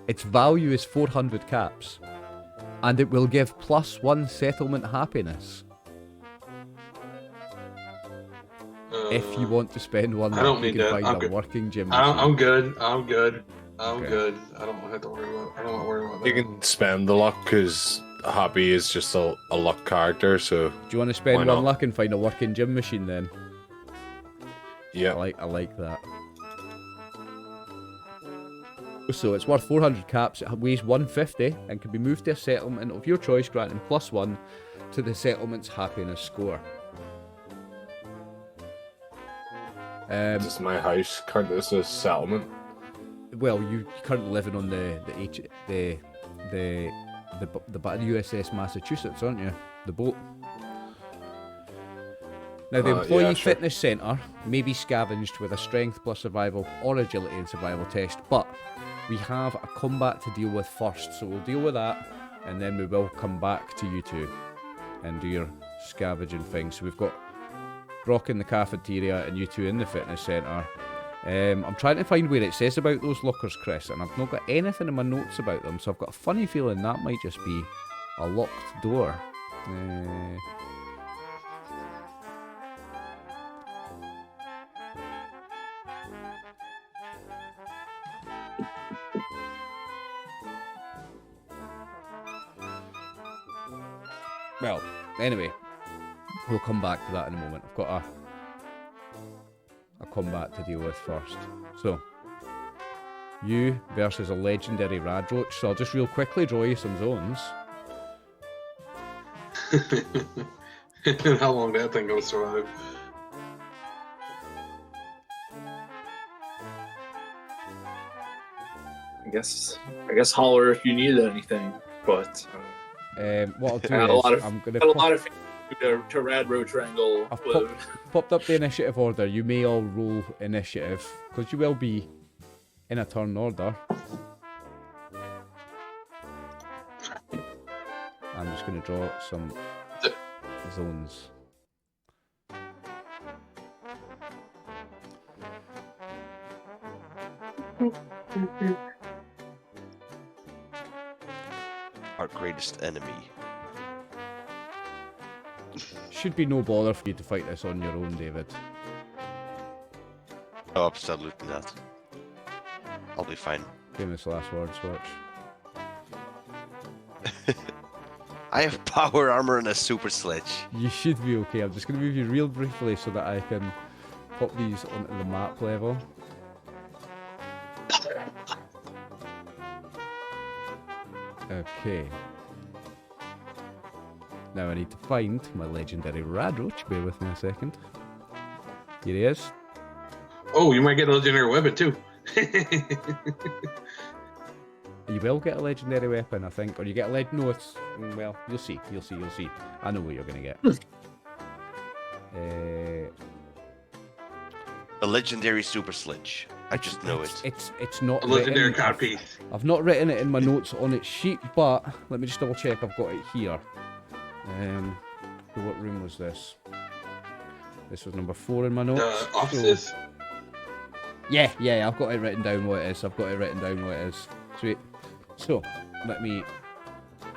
Its value is 400 caps. And it will give +1 settlement happiness. If you want to spend 1 I don't luck, you need can that. find I'm a good. working gym machine. I'm good. I'm good. I'm Okay. good. I don't have to worry about. I don't want to worry about that. You can spend the luck because Happy is just a luck character, so Do you want to spend Why 1 not? luck and find a working gym machine then? yeah. I like that. So it's worth 400 caps, it weighs 150 and can be moved to a settlement of your choice, granting +1 to the settlement's happiness score. Does my house count as a settlement? Well, you currently living on the USS Massachusetts, aren't you? The boat. Now, the Employee yeah, sure. Fitness Centre may be scavenged with a Strength plus Survival or Agility and Survival test, but we have a combat to deal with first, so we'll deal with that, and then we will come back to you two and do your scavenging thing. So we've got Brock in the cafeteria and you two in the fitness centre. I'm trying to find where it says about those lockers, Chris, and I've not got anything in my notes about them, so I've got a funny feeling that might just be a locked door. Well, anyway, we'll come back to that in a moment. I've got a combat to deal with first. So, you versus a legendary Radroach. So I'll just real quickly draw you some zones. How long that thing gonna survive? I guess holler if you need anything, but What I'll do I got a is lot of I'm gonna got a lot of faith to Radroach Wrangle. I've popped up the initiative order. You may all roll initiative because you will be in a turn order. I'm just going to draw some zones. Our greatest enemy. Should be no bother for you to fight this on your own, David. Oh, absolutely not. I'll be fine. Famous last words, watch. I have power armor and a super sledge. You should be okay. I'm just going to move you real briefly so that I can pop these onto the map level. Okay. Now I need to find my legendary Radroach. Bear with me a second. Here he is. Oh, you might get a legendary weapon too. You will get a legendary weapon, I think, or you get a no, it's well, you'll see. I know what you're gonna get. A legendary super sledge. I just know it. It's not A legendary written. card piece. I've not written it in my notes on its sheet, but let me just double check I've got it here. What room was this? This was number 4 in my notes. The offices. Yeah, I've got it written down what it is. Sweet. So, let me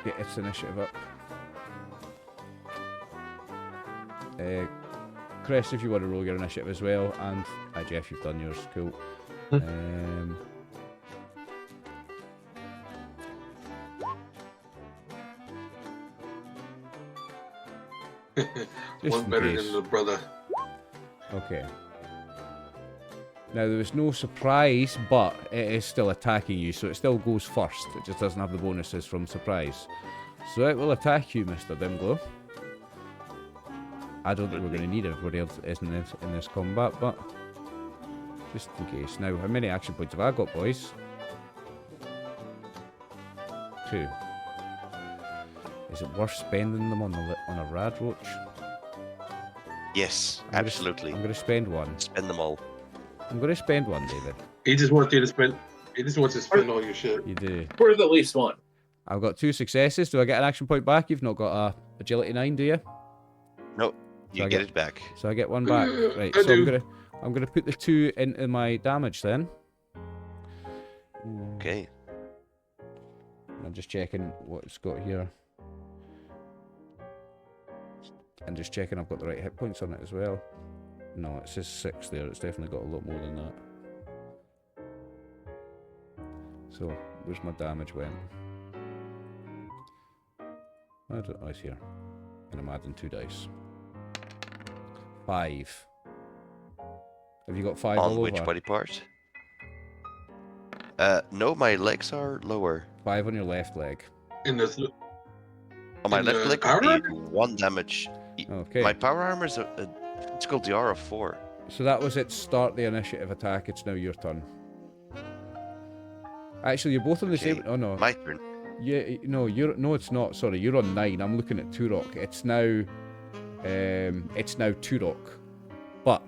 get its initiative up. Chris, if you want to roll your initiative as well, and Jeff, you've done yours, cool. One better than the brother. Okay. Now, there was no surprise, but it is still attacking you, so it still goes first. It just doesn't have the bonuses from surprise. So it will attack you, Mr. Dimglow. I don't think we're going to need everybody else in this combat, but just in case. Now, how many action points have I got, boys? 2. Is it worth spending them on a Radroach? Yes, absolutely. I'm going to spend 1. Spend them all. I'm going to spend 1, David. He just wants you to spend. He just wants to spend all your shit. You do. Worth at least 1. I've got 2 successes. Do I get an action point back? You've not got a agility 9, do you? No, you So get it back. So I get 1 back. Right. I So do. I'm gonna put the 2 into my damage then. Okay. I'm just checking what it's got here. And just checking I've got the right hit points on it as well. No, it says 6 there. It's definitely got a lot more than that. So, where's my damage went? I don't know, it's here. And I'm adding 2 dice. 5. Have you got 5 all On which over? body part? No, my legs are lower. 5 on your left leg. In this. On my In left the leg, power would be armor? 1 damage. Okay. My power armor is it's called the R of 4. So that was it. Start the initiative attack. It's now your turn. Actually, you're both on the Okay, same. Oh no. My turn. Yeah, no, it's not. Sorry, you're on 9. I'm looking at Turok. It's now 2rock. But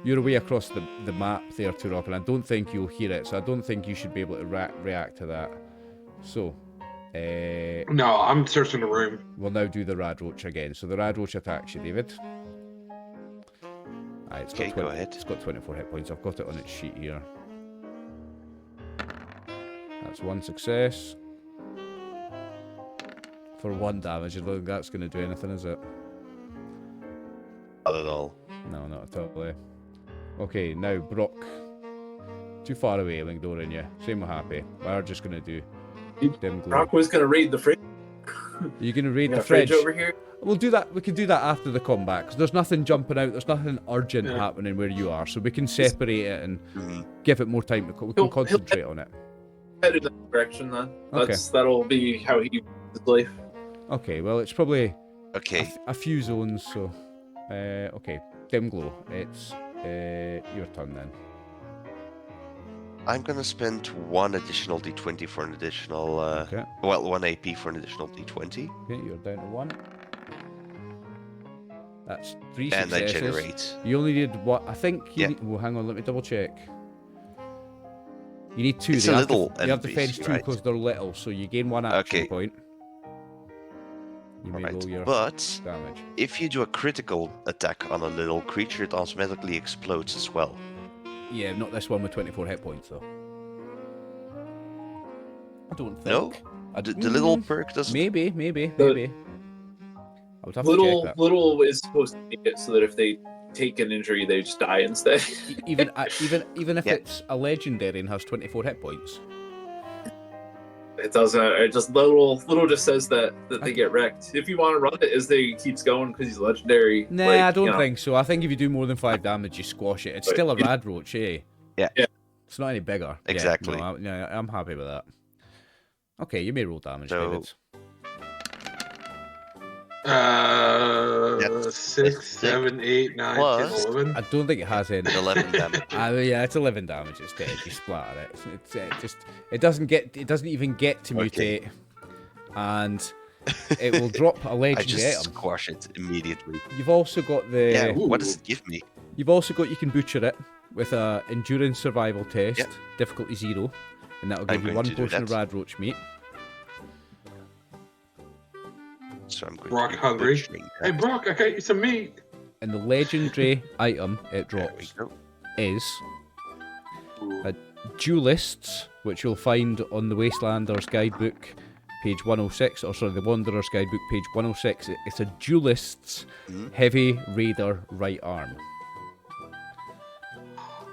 you're away across the map there, Turok, and I don't think you'll hear it. So I don't think you should be able to react to that. So, No, I'm searching the room. we'll now do the Radroach again. So the Radroach attacks you, David. Aye, it's got Okay, go ahead. It's got 24 hit points. I've got it on its sheet here. That's 1 success. For 1 damage. I don't think that's going to do anything, is it? Not at all. No, not at all. Okay, now Brock. Too far away, ignoring you. Same with Happy. We're just going to do dim glow. Brock was gonna raid the fridge. You're going to raid Got the a fridge fridge. over here. We'll do that. We can do that after the combat because there's nothing jumping out. There's nothing urgent Yeah. happening where you are, so we can separate it and Mhm. give it more time to. We can He'll- concentrate on it. head in that direction then. Okay. That'll be how he lives his life. Okay, well, it's probably Okay. a few zones, so... okay, Dim Glow, it's your turn then. I'm gonna spend 1 additional d20 for an additional, Okay, well, 1 AP for an additional d20, okay, you're down to 1. That's 3 and I successes. generate. You only need what? I think you Yeah. need... Well, hang on, let me double check. You need 2. It's They a have little you have defense NPC, 2 right? because they're little, so you gain 1 action Okay. point. You may Alright, roll your but damage. if you do a critical attack on a little creature, it automatically explodes as well. Yeah, not this one with 24 hit points, though. I don't think. No? The little perk doesn't. Maybe. I would have to check that. Little is supposed to make it so that if they take an injury, they just die instead. Even if Yeah. it's a legendary and has 24 hit points. It doesn't. It just little just says that they get wrecked. If you want to run it as they keeps going because he's legendary. Nah, like, I don't you know, think so. I think if you do more than 5 damage, you squash it. It's But still a you- rad roach, eh? Yeah. Yeah. It's not any bigger. Exactly. Yeah, no, I'm happy with that. Okay, you may roll damage, So- David. That's 6, 7, 8, 9, 10, plus- 11. I don't think it has any. 11 damage. Yeah, it's 11 damage. It's dead. You splatter it. It doesn't even get to Okay. mutate, and it will drop a I legendary just item. squash it immediately. You've also got the. Yeah, Ooh. what does it give me? You've also got you can butcher it with a endurance survival test, Yep. difficulty 0, and that'll I'm give you going 1 to do portion of that. rad roach meat. So I'm going Brock to be hungry. butchering Hey, that. Brock, I got you some meat. And the legendary item it There we drops go. is Ooh. Duelists, which you'll find on the Wastelanders Guidebook, page 106, or sorry, the Wanderer's Guidebook, page 106. It's a Duelists Mhm. Heavy Raider right arm.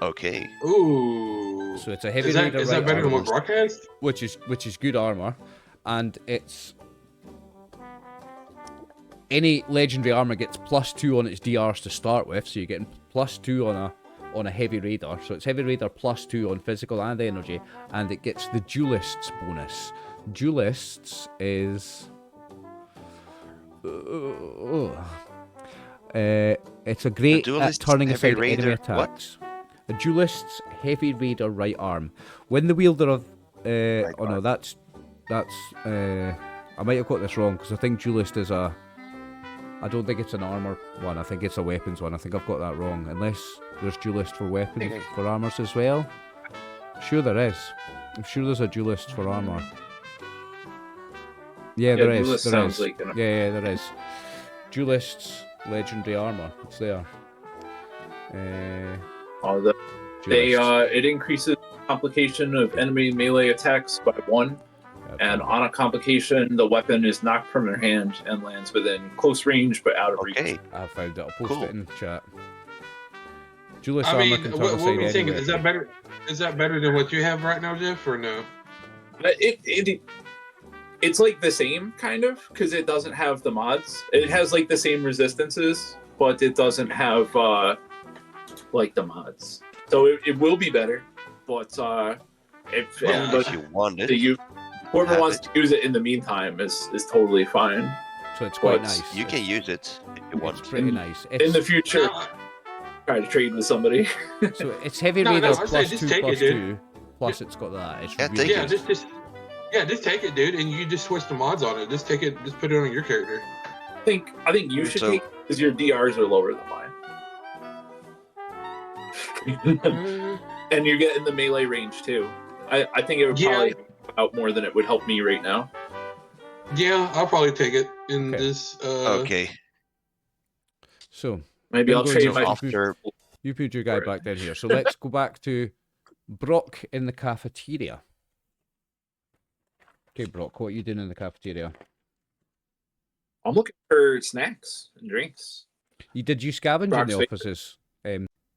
Okay. Ooh. So it's a Heavy Is that, Raider is right that better arm, than what Brock has? which is good armor, and it's any legendary armor gets +2 on its DRs to start with, so you're getting +2 on a heavy raider. So it's heavy raider +2 on physical and energy, and it gets the duelists bonus. Duelists is it's a great at duelist's turning heavy aside enemy raider, what? attacks. A duelist's heavy raider right arm. When the wielder of Right oh no, arm. that's I might have got this wrong because I think duelist is a. I don't think it's an armor one. I think it's a weapons one. I think I've got that wrong. Unless there's duelist for weapons Okay. for armors as well. Sure there is. I'm sure there's a duelist for armor. Yeah, there is. duelist There sounds is. like an- Yeah, there is. Duelist's legendary armor. It's there. Duelist. It increases complication of enemy melee attacks by 1. And on a complication, the weapon is knocked from your hand and lands within close range but out of reach. Okay. I found it. I'll post Cool. it in chat. Duelist I armor mean, can turn what aside were we thinking? any Is that weapon. better? Is that better than what you have right now, Jeff, or no? It's like the same kind of because it doesn't have the mods. It has like the same resistances, but it doesn't have like the mods. So it will be better. But if Well, anybody if you want it, whoever have wants it. to use it in the meantime is totally fine. So it's quite But nice. you can use it if you want. It's pretty nice. In the future, try to trade with somebody. So it's heavy No, raider no, I say plus just 2 take plus it, dude. 2. Plus it's got that. It's Yeah, really take Yeah, good. just take it, dude, and you just switch the mods on it. Just take it, just put it on your character. I think you should So- take because your DRs are lower than mine. And you get in the melee range too. I think it would Yeah. probably help out more than it would help me right now. Yeah, I'll probably take it in Okay. this. Okay. So Maybe I'll Go trade use my. After you put your guy Right. back down here. So let's go back to Brock in the cafeteria. Okay, Brock, what are you doing in the cafeteria? I'm looking for snacks and drinks. Did you scavenge in Brock's the favorite. offices?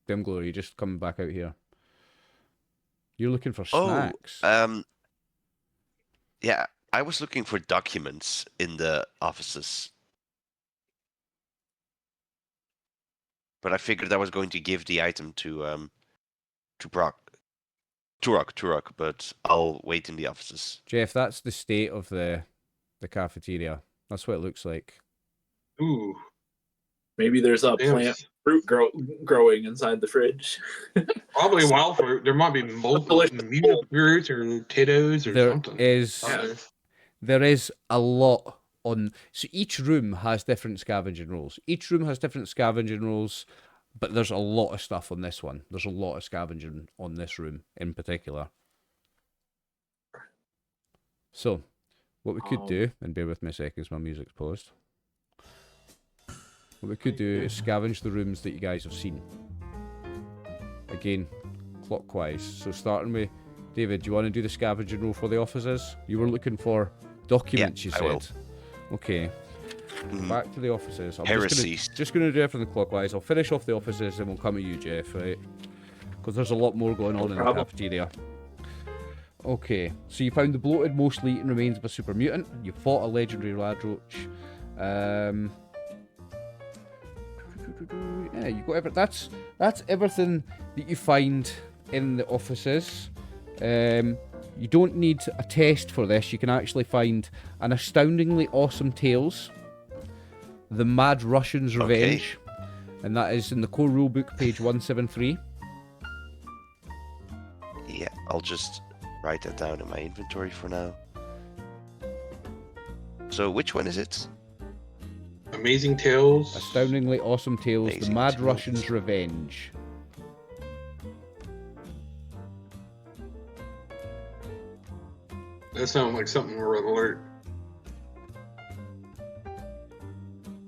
Dimglow, or are you just coming back out here? You're looking for Oh, snacks. yeah, I was looking for documents in the offices, but I figured I was going to give the item to Brock. Turok, but I'll wait in the offices. Jeff, that's the state of the cafeteria. That's what it looks like. Ooh. Maybe there's a Damn. plant fruit growing inside the fridge. Probably wild fruit. There might be multiple mutant fruits or potatoes or There something. is Yeah. there is a lot on. So each room has different scavenging rolls. Each room has different scavenging rolls, but there's a lot of stuff on this one. There's a lot of scavenging on this room in particular. So, what we could do, and bear with me a second as my music's paused. What we could do is scavenge the rooms that you guys have seen. Again, clockwise. So starting with David, do you want to do the scavenging roll for the offices? You were looking for documents, you I said. will. Okay. Back to the offices. I'm Heresies. just going to do everything clockwise. I'll finish off the offices and we'll come to you, Jeff, right? Because there's a lot more going on in the cafeteria. Okay, so you found the bloated, mostly eaten remains of a super mutant. You fought a legendary ladroach. Yeah, you got that's everything that you find in the offices. You don't need a test for this. You can actually find an astoundingly awesome Tales, the Mad Russian's Revenge, and that is in the core rulebook, page 173. Yeah, I'll just write that down in my inventory for now. So which one is it? Amazing Tales. Astoundingly awesome Tales, the Amazing Mad Tales. Russian's Revenge. That sounds like something we're red alert.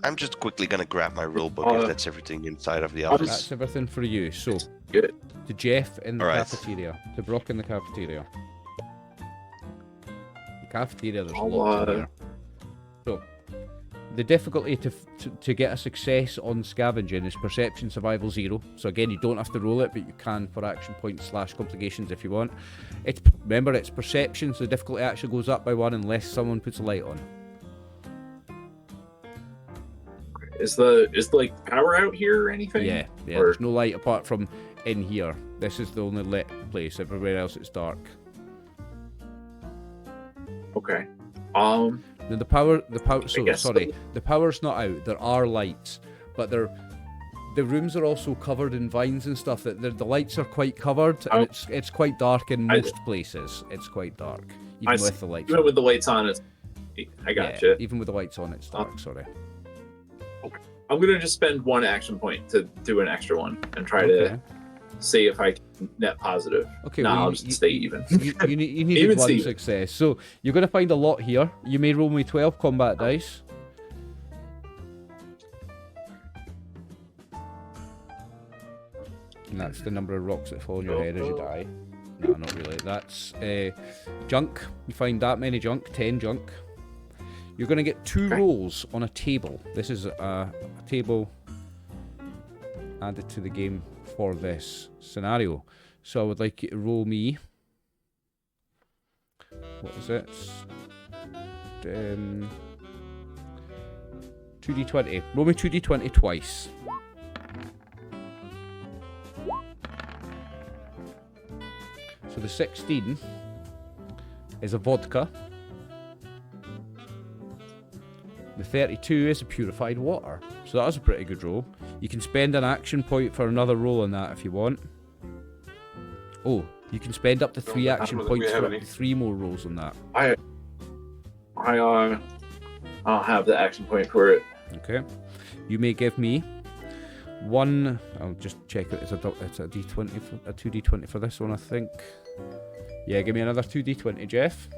I'm just quickly gonna grab my rulebook if that's everything inside of the office. That's everything for you. So, Good. to Jeff in the Alright. cafeteria, to Brock in the cafeteria. The cafeteria, there's I'll, lots in here. So, the difficulty to get a success on scavenging is perception survival 0. So again, you don't have to roll it, but you can for action points / complications if you want. Remember, it's perception, so the difficulty actually goes up by 1 unless someone puts a light on. Is like power out here or anything? Yeah, Or- there's no light apart from in here. This is the only lit place. Everywhere else it's dark. Okay. Now the power. So guess sorry, the power's not out. There are lights, but the rooms are also covered in vines and stuff. That the lights are quite covered, and it's quite dark in most places. It's quite dark, even with the lights. Even on. with the lights on, I gotcha. Yeah, even with the lights on, it's dark. Sorry. I'm gonna just spend 1 action point to do an extra one and try to see if I can net positive. Okay. No, well, I'll just stay even. you needed Even 1 Steven. success, so you're going to find a lot here. You may roll me 12 combat dice. And that's the number of rocks that fall on your head as you die. No, not really. That's junk. You find that many junk, 10 junk. You're going to get 2 rolls on a table. This is a table added to the game for this scenario. So I would like you to roll me. What is it? 2d20. Roll me 2d20 twice. So the 16 is a vodka. The 32 is a purified water. So that was a pretty good roll. You can spend an action point for another roll on that if you want. Oh, you can spend up to 3 action don't think we points have for any. 3 more rolls on that. I'll have the action point for it. Okay. You may give me 1. I'll just check it. It's a d20, a 2d20 for this one, I think. Yeah, give me another 2d20, Jeff.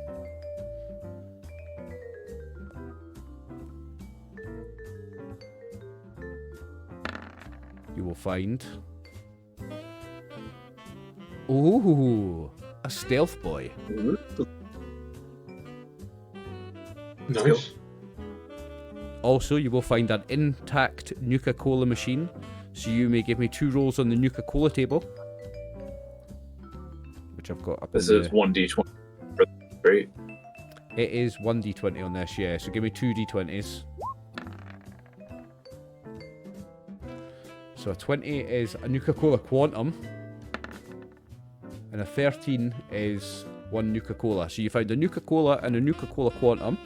You will find. Ooh, a stealth boy. Nice. Also, you will find an intact Nuka-Cola machine. So you may give me 2 rolls on the Nuka-Cola table. Which I've got up This in is 1d20. Right? It is 1d20 on this, yeah. So give me 2 d20s. So a 20 is a Nuka-Cola Quantum. and a 13 is 1 Nuka-Cola. So you found a Nuka-Cola and a Nuka-Cola Quantum.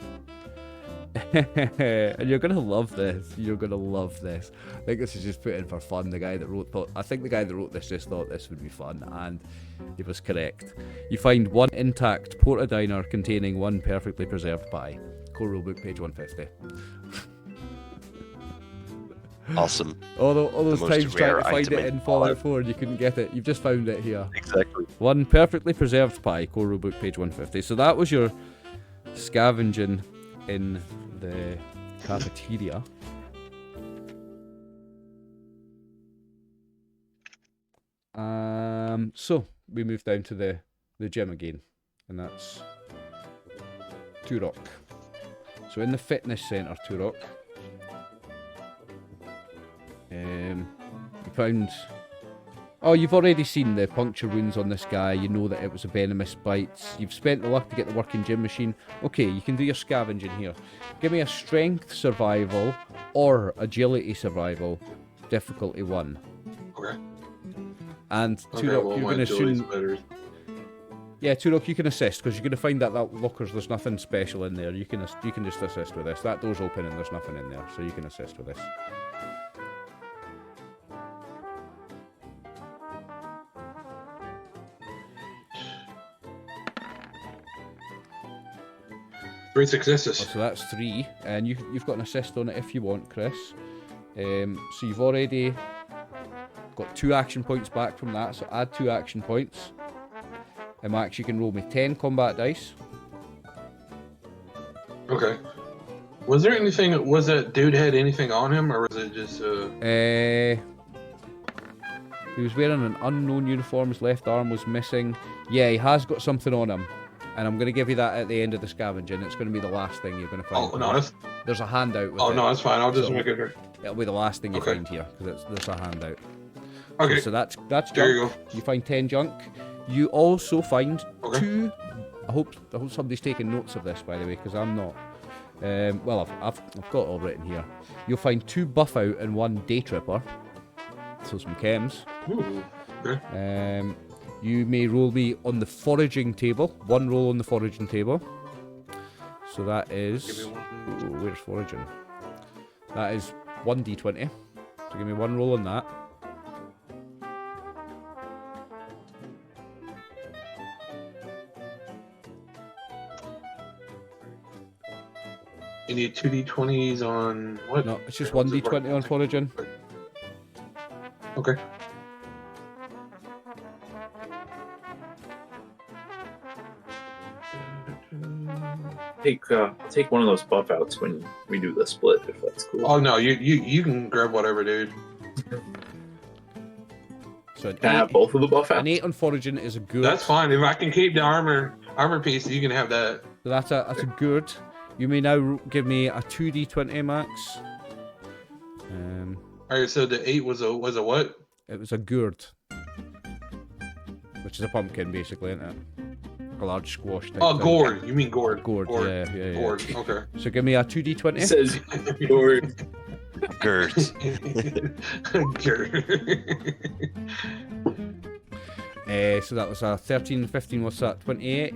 And you're gonna love this. You're gonna love this. I think this is just put in for fun. I think the guy that wrote this just thought this would be fun, and he was correct. You find 1 intact portadiner containing 1 perfectly preserved pie. Core rulebook, page 150. Awesome. All those most times trying rare to find item it in in Fallout 4, you couldn't get it. You've just found it here. Exactly. 1 perfectly preserved pie. Core rulebook, page 150. So that was your scavenging in the cafeteria. So we move down to the gym again, and that's Turok. So in the fitness centre, Turok, you found. Oh, you've already seen the puncture wounds on this guy. You know that it was a venomous bite. You've spent the luck to get the working gym machine. Okay, you can do your scavenging here. Give me a strength survival or agility survival, difficulty 1. Okay. And Okay, Turok, well, you're my going to agility's assume... better. Yeah, Turok, you can assist, because you're going to find that lockers, there's nothing special in there. You can just assist with this. That door's open and there's nothing in there, so you can assist with this. Three successes. So that's 3, and you've got an assist on it if you want, Chris. So you've already got 2 action points back from that, so add 2 action points. And Max, you can roll me 10 combat dice. Okay. Was there anything? Was that dude had anything on him, or was it just? He was wearing an unknown uniform. His left arm was missing. Yeah, he has got something on him. And I'm going to give you that at the end of the scavenging. It's going to be the last thing you're going to find. Oh no, that's. There's a handout with Oh it. no, that's fine. I'll just So make it. It'll be the last thing you Okay. find here, because there's a handout. Okay. So that's junk. There you go. You find 10 junk. You also find Okay. 2. I hope somebody's taking notes of this, by the way, because I'm not. Well, I've got it all written here. You'll find 2 buff out and 1 day tripper. So some chems. Ooh. Okay. You may roll me on the foraging table. 1 roll on the foraging table. So that is. Give me one. Ooh, where's foraging? That is 1d20. So give me 1 roll on that. You need 2d20s on what? No, it's just 1d20 on foraging. Okay. Take one of those buff outs when we do the split, if that's cool. Oh no, you can grab whatever, dude. So Can I have both of the buff outs? an 8 on foraging is a good. That's fine. If I can keep the armor piece, you can have that. So that's a good. You may now give me a 2d20, Max. All right. So the 8 was a what? It was a gourd, which is a pumpkin, basically, isn't it? A large squash type. Oh, thing. gourd. You mean gourd? Gourd, yeah. Gourd. Okay. So give me a It 2d20. says your Gert. So that was a 13, 15. What's that? 28.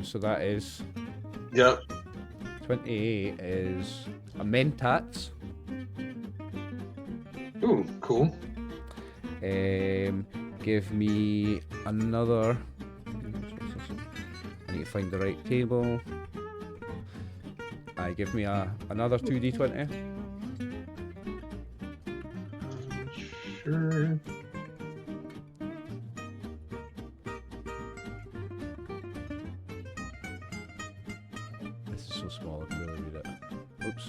So that is Yep. 28 is a mentat. Ooh, cool. Give me another. I need to find the right table. Give me another 2d20. Sure. This is so small, I can really read it. Oops.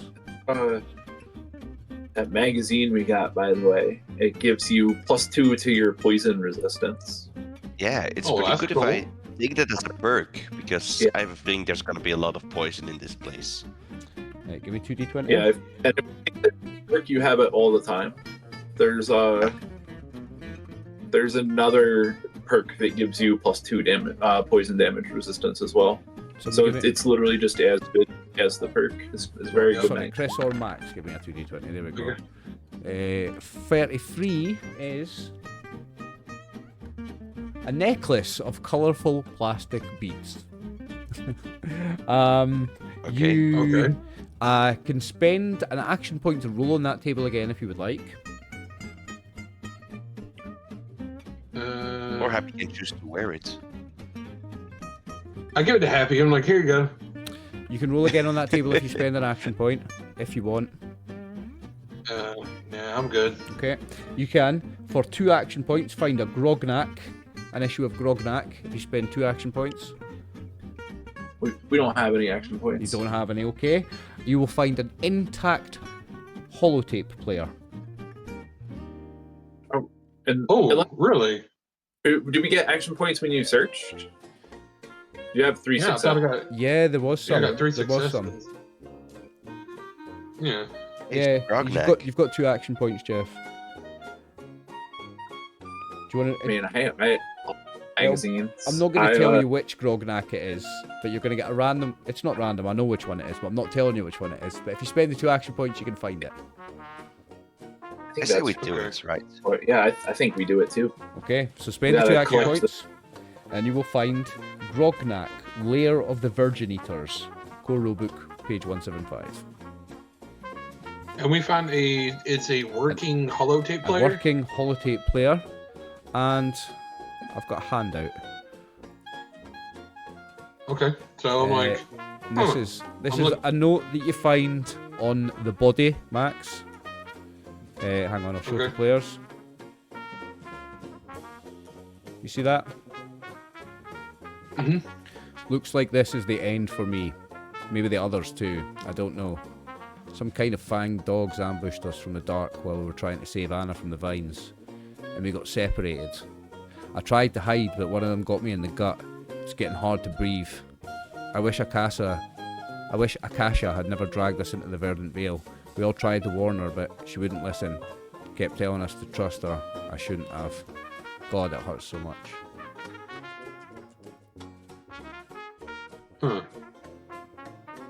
that magazine we got, by the way. It gives you +2 to your poison resistance. Yeah, it's Oh, pretty that's good cool. if I take that as a perk, because Yeah. I have a feeling there's gonna be a lot of poison in this place. Right, give me 2d20. Yeah, and if perk you have it all the time. There's another perk that gives you +2 damage, poison damage resistance as well. So give me- it's literally just as good as the perk. It's very good. Sorry, Chris or Max, give me a 2d20. There we go. Okay. 33 is a necklace of colourful plastic beads. Okay. You can spend an action point to roll on that table again if you would like. Or Happy can choose to wear it. I give it to Happy. I'm like, here you go. You can roll again on that table if you spend an action point, if you want. Yeah, I'm good. Okay. You can, for 2 action points, find a Grognak, an issue of Grognak, if you spend 2 action points. We don't have any action You points. don't have any, okay. You will find an intact holotape player. And Oh, really? did we get action points when you searched? You have 3 Yeah, I success. thought I got. Yeah, there was Yeah, I some. got 3 there was successes. some. Yeah. Yeah, Grognak. you've got 2 action points, Jeff. Do you want I mean, I magazines. I'm not going to tell you which Grognak it is, but you're going to get a random... It's not random, I know which one it is, but I'm not telling you which one it is. But if you spend the 2 action points, you can find it. I say we do it, right? Yeah, I think we do it too. Okay, so spend the Yeah, 2 that action collects points, and you will find Grognak, Lair of the Virgin Eaters. Core Rulebook, page 175. And we found it's a working holotape A player. working holotape player, and I've got a handout. Okay, so I'm like, This I'm is look- a note that you find on the body, Max. Hang on, I'll show Okay. the players. You see that? Mhm. Looks like this is the end for me. Maybe the others too. I don't know. Some kind of fanged dogs ambushed us from the dark while we were trying to save Anna from the vines, and we got separated. I tried to hide, but one of them got me in the gut. It's getting hard to breathe. I wish Akasha had never dragged us into the Verdant Vale. We all tried to warn her, but she wouldn't listen. Kept telling us to trust her. I shouldn't have. God, it hurts so much. huh.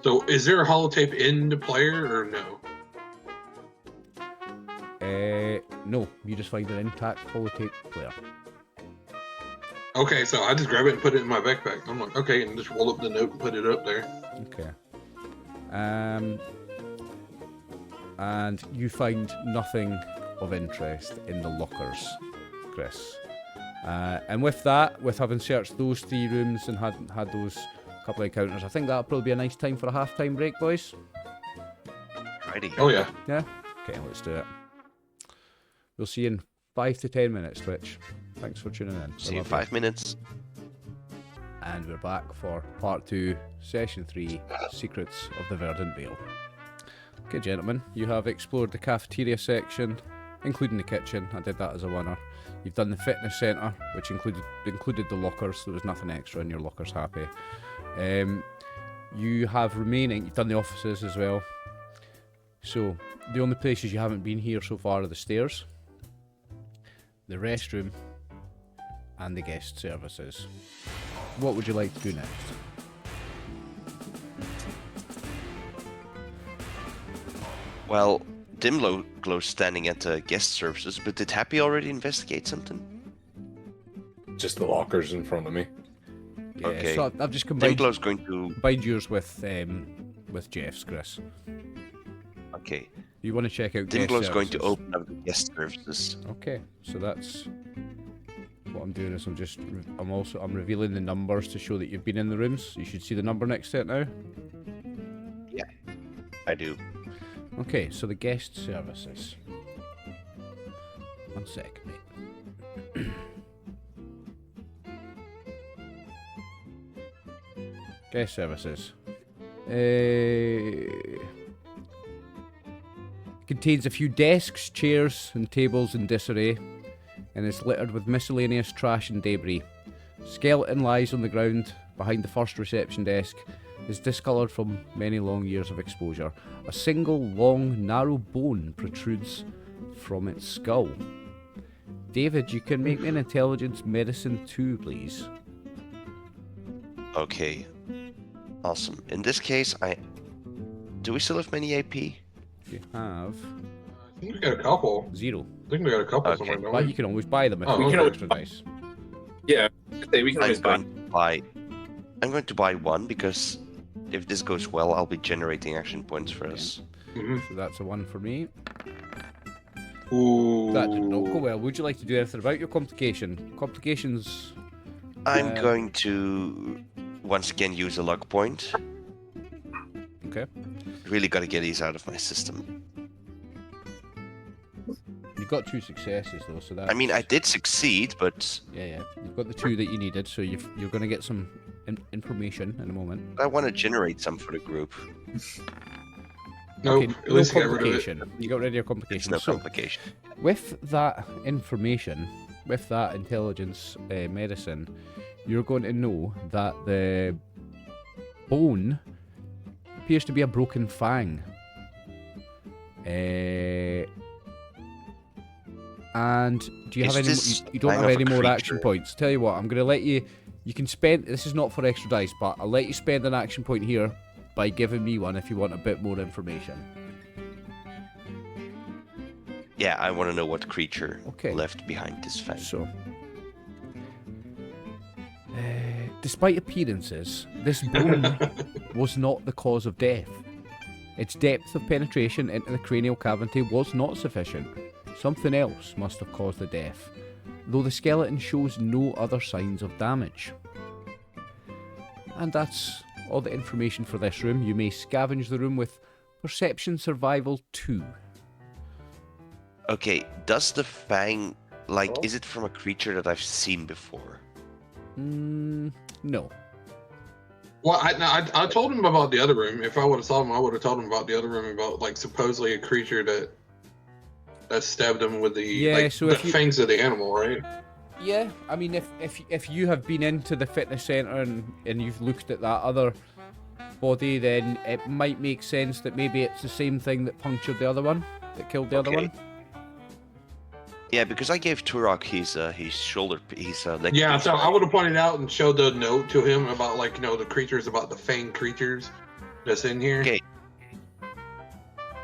So is there a holotape in the player or no? No, you just find an intact holotape player. Okay, so I just grab it and put it in my backpack. I'm like, okay, and just roll up the note and put it up there. Okay. And you find nothing of interest in the lockers, Chris. And with that, with having searched those 3 rooms and had those couple of encounters, I think that'll probably be a nice time for a half-time break, boys. Righty. Oh yeah. Yeah? Okay, let's do it. We'll see you in 5 to 10 minutes, Twitch. Thanks for tuning in. See you in Lovely. 5 minutes. And we're back for part 2, session 3, Secrets of the Verdant Vale. Okay, gentlemen, you have explored the cafeteria section, including the kitchen. I did that as a winner. You've done the fitness centre, which included the lockers. There was nothing extra in your lockers. Happy. You have remaining. You've done the offices as well. So the only places you haven't been here so far are the stairs, the restroom, and the guest services. What would you like to do next? Well, Dimglow's standing at the guest services, but did Happy already investigate something? Just the lockers in front of me. Yeah, Okay. so I've just combined Dimglow's going to... yours with Jeff's, Chris. Okay. You want to check out guest Dimglow's going to services. open up the guest services. Okay, so that's what I'm doing. Is I'm revealing the numbers to show that you've been in the rooms. You should see the number next to it now. I do. Okay, so the guest services. 1 sec, mate. Guest services. Contains a few desks, chairs, and tables in disarray, and is littered with miscellaneous trash and debris. Skeleton lies on the ground behind the first reception desk, is discoloured from many long years of exposure. A single long, narrow bone protrudes from its skull. David, you can make me an intelligence medicine 2, please. Okay. Awesome. In this case, do we still have many AP? You have I think we got a couple. 0. I think we got a couple Okay. somewhere, don't But we? you can always buy them if Oh, you okay. get extra dice. Yeah, Say we can always buy. I'm going to buy one because if this goes well, I'll be generating action points for us. Mhm. So that's a 1 for me. Ooh. That did not go well. Would you like to do anything about your complication? Complications. I'm going to once again use a luck point. Okay. Really got to get these out of my system. You've got 2 successes though, so that. I mean, I did succeed, but Yeah. You've got the 2 that you needed, so you're going to get some information in a moment. I want to generate some for the group. Nope. Okay, At least no I got rid of it. complication. You got rid of your It's complication. no So, complication. with that information, with that intelligence medicine, you're going to know that the bone appears to be a broken fang. And do you Is have any? this You don't fang have of a any more action creature? points. Tell you what, I'm going to let you. You can spend. This is not for extra dice, but I'll let you spend an action point here by giving me one if you want a bit more information. Yeah, I want to know what creature Okay. left behind this fang. So, despite appearances, this bone was not the cause of death. Its depth of penetration into the cranial cavity was not sufficient. Something else must have caused the death, though the skeleton shows no other signs of damage. And that's all the information for this room. You may scavenge the room with Perception Survival 2. Okay, does the fang, is it from a creature that I've seen before? No. Well, I told him about the other room. If I would have saw him, I would have told him about the other room about supposedly a creature that stabbed him with the so the if you- fangs of the animal, right? Yeah, I mean, if you have been into the fitness centre and you've looked at that other body, then it might make sense that maybe it's the same thing that punctured the other one, that killed the other Okay. one. Yeah, because I gave Turok his shoulder, his leg. Yeah, piece, so I right? would have pointed out and showed the note to him about the creatures, about the fang creatures that's in here. Okay.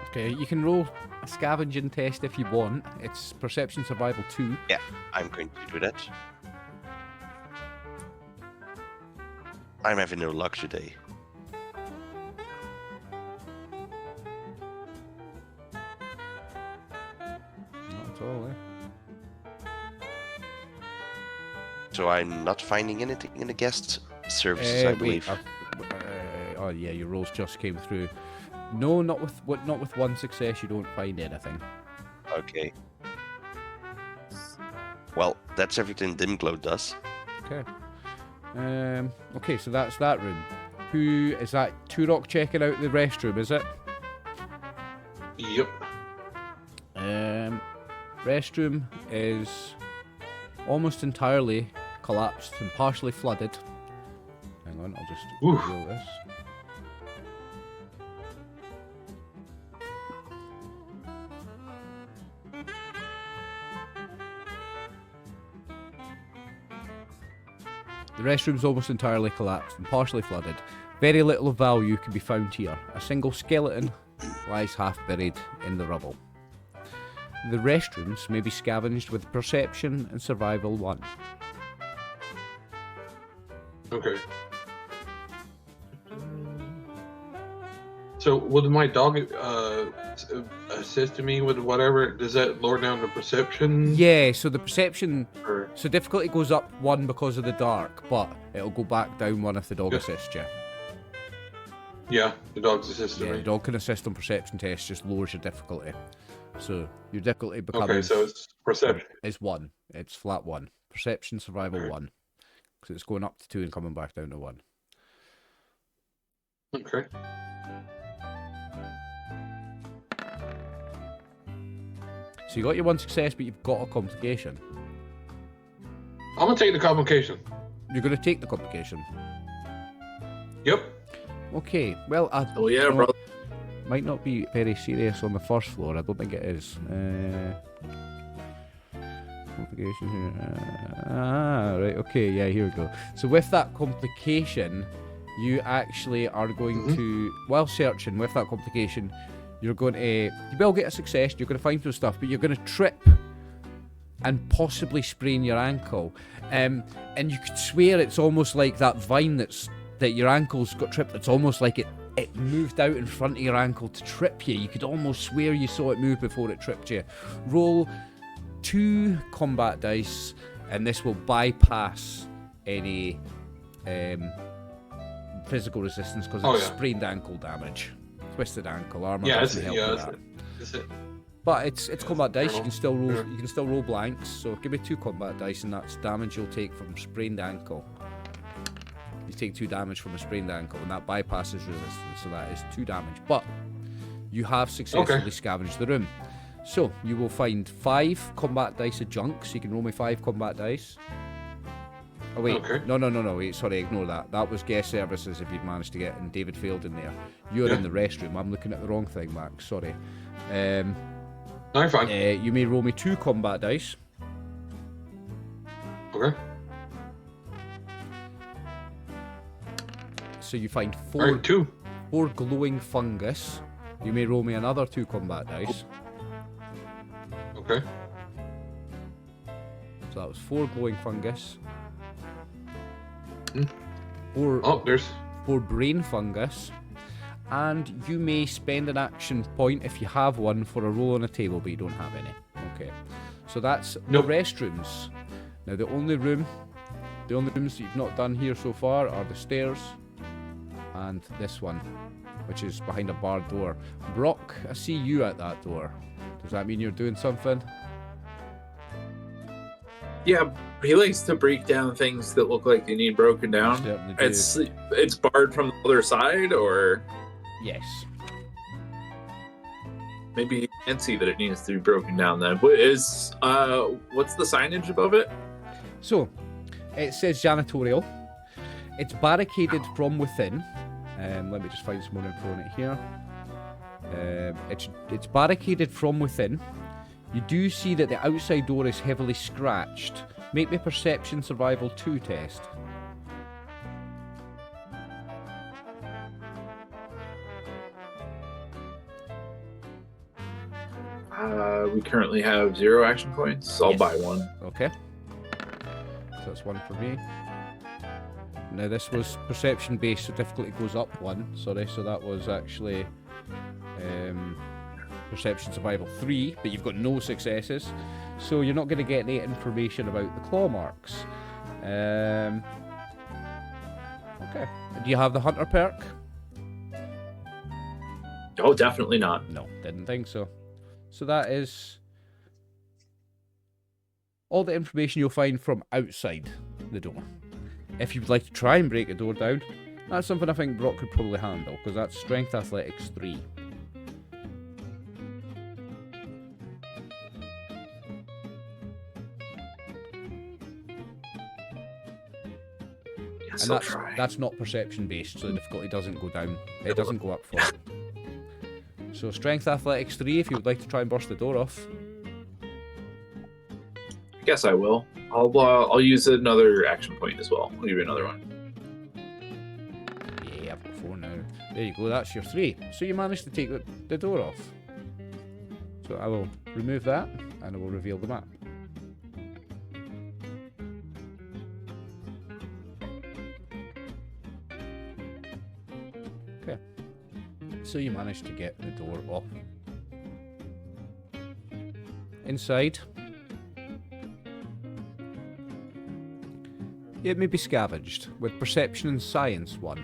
Okay, you can roll a scavenging test if you want. It's Perception Survival 2. I'm going to do that. I'm having no luck today. Not at all, So I'm not finding anything in the guest services, I believe. oh yeah, your rolls just came through. No, not with one success. You don't find anything. Okay. Well, that's everything Dimglow does. Okay. Okay, so that's that room. Who is that? Turok checking out the restroom, is it? Yep. Restroom is almost entirely collapsed and partially flooded. Hang on, I'll just Oof. Google this. The restroom's almost entirely collapsed and partially flooded. Very little of value can be found here. A single skeleton lies half buried in the rubble. The restrooms may be scavenged with Perception and Survival 1. Okay. So would my dog assist me with whatever? Does that lower down the perception? Yeah, so the perception... Or... So difficulty goes up 1 because of the dark, but it'll go back down 1 if the dog Yeah. assists you. Yeah, the dog's assisting Yeah, the me. dog can assist on perception tests, just lowers your difficulty. So your difficulty becomes... Okay, so it's perception. is 1. It's flat 1. Perception, Survival Okay. 1. Because it's going up to 2 and coming back down to 1. Okay. So you got your 1 success, but you've got a complication. I'm gonna take the complication. You're going to take the complication. Yep. Okay, well, Oh yeah, you know bro. what? Might not be very serious on the first floor. I don't think it is. Complication here. Right. Okay. Yeah. Here we go. So with that complication, you actually are going to, while searching with that complication, you're going to, you will get a success. You're going to find some stuff, but you're going to trip and possibly sprain your ankle. And you could swear it's almost like that vine that your ankle's got tripped. It's almost like it moved out in front of your ankle to trip you. You could almost swear you saw it move before it tripped you. Roll 2 combat dice, and this will bypass any physical resistance because it's sprained ankle damage. Twisted ankle, armor doesn't help with that. That's it. But it's combat dice. You can still roll. You can still roll blanks. So give me 2 combat dice, and that's damage you'll take from sprained ankle. You take 2 damage from a sprained ankle, and that bypasses resistance. So that is 2 damage. But you have successfully scavenged the room. So you will find 5 combat dice of junk. So you can roll me 5 combat dice. Oh wait, no, wait, sorry, ignore that. That was guest services if you'd managed to get in. David failed in there. You're in the restroom. I'm looking at the wrong thing, Max. Sorry. No, you're fine. You may roll me 2 combat dice. Okay. So you find 4, Alright, 2. 4 glowing fungus. You may roll me another 2 combat dice. Okay. So that was 4 glowing fungus. Hmm. 4 there's 4 brain fungus. And you may spend an action point if you have one for a roll on a table, but you don't have any. Okay. So that's the restrooms. Now the only rooms that you've not done here so far are the stairs and this one, which is behind a barred door. Brock, I see you at that door. Does that mean you're doing something? Yeah, he likes to break down things that look like they need broken down. It's barred from the other side, or yes. Maybe he can't see that it needs to be broken down. Then what's the signage above it? So it says janitorial. It's barricaded from within. Let me just find some more info on it here. It's barricaded from within. You do see that the outside door is heavily scratched. Make me a perception survival 2 test. We currently have 0 action points. I'll buy 1. Okay. So that's 1 for me. Now this was perception based, so difficulty goes up 1. Sorry, so that was actually perception survival 3, but you've got no successes, so you're not going to get any information about the claw marks. Okay. Do you have the hunter perk? Oh, definitely not. No, didn't think so. So that is all the information you'll find from outside the door. If you would like to try and break the door down, that's something I think Brock could probably handle, because that's Strength Athletics 3. Yes, And I'll try. that's not perception based, so the difficulty doesn't go down. It doesn't go up for it. So Strength Athletics 3 if you would like to try and burst the door off. I guess I will. I'll use another action point as well. I'll give you another one. Yeah, I've got 4 now. There you go, that's your 3. So you managed to take the door off. So I will remove that, and I will reveal the map. Okay. So you managed to get the door off. Inside, it may be scavenged with Perception and Science 1.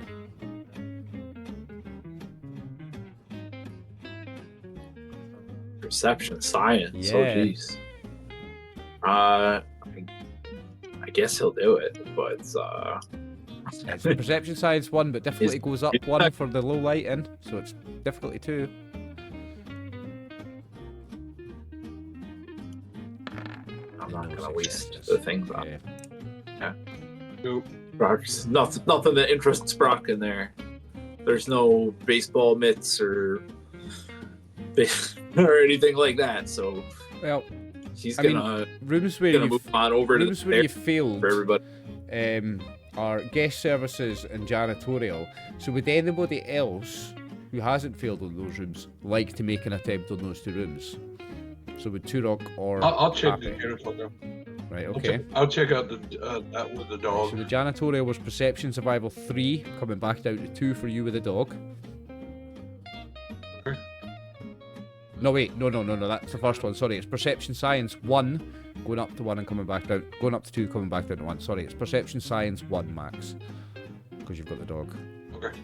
Perception, science. Oh, Yeah. jeez. I guess he'll do it, but It's Perception Science 1, but difficulty goes up 1 for the low lighting, so it's difficulty 2. I'm not gonna waste successes. the things on. Okay. Yeah. Nope. Brock's nothing that interests Brock in there. There's no baseball mitts or or anything like that. So Well, he's I mean, gonna rooms where you've, move on over to rooms the where you there failed for everybody. are guest services and janitorial. So would anybody else who hasn't failed on those rooms like to make an attempt on those 2 rooms? So with Turok or I'll check the Happy. janitorial. Right, okay. I'll check out the that with the dog. So the janitorial was Perception Survival 3, coming back down to 2 for you with the dog. Okay. No, wait, no, that's the first one. Sorry, it's Perception Science 1, going up to 1 and coming back down. Going up to 2, coming back down to 1. Sorry, it's Perception Science 1, Max. Because you've got the dog. Okay.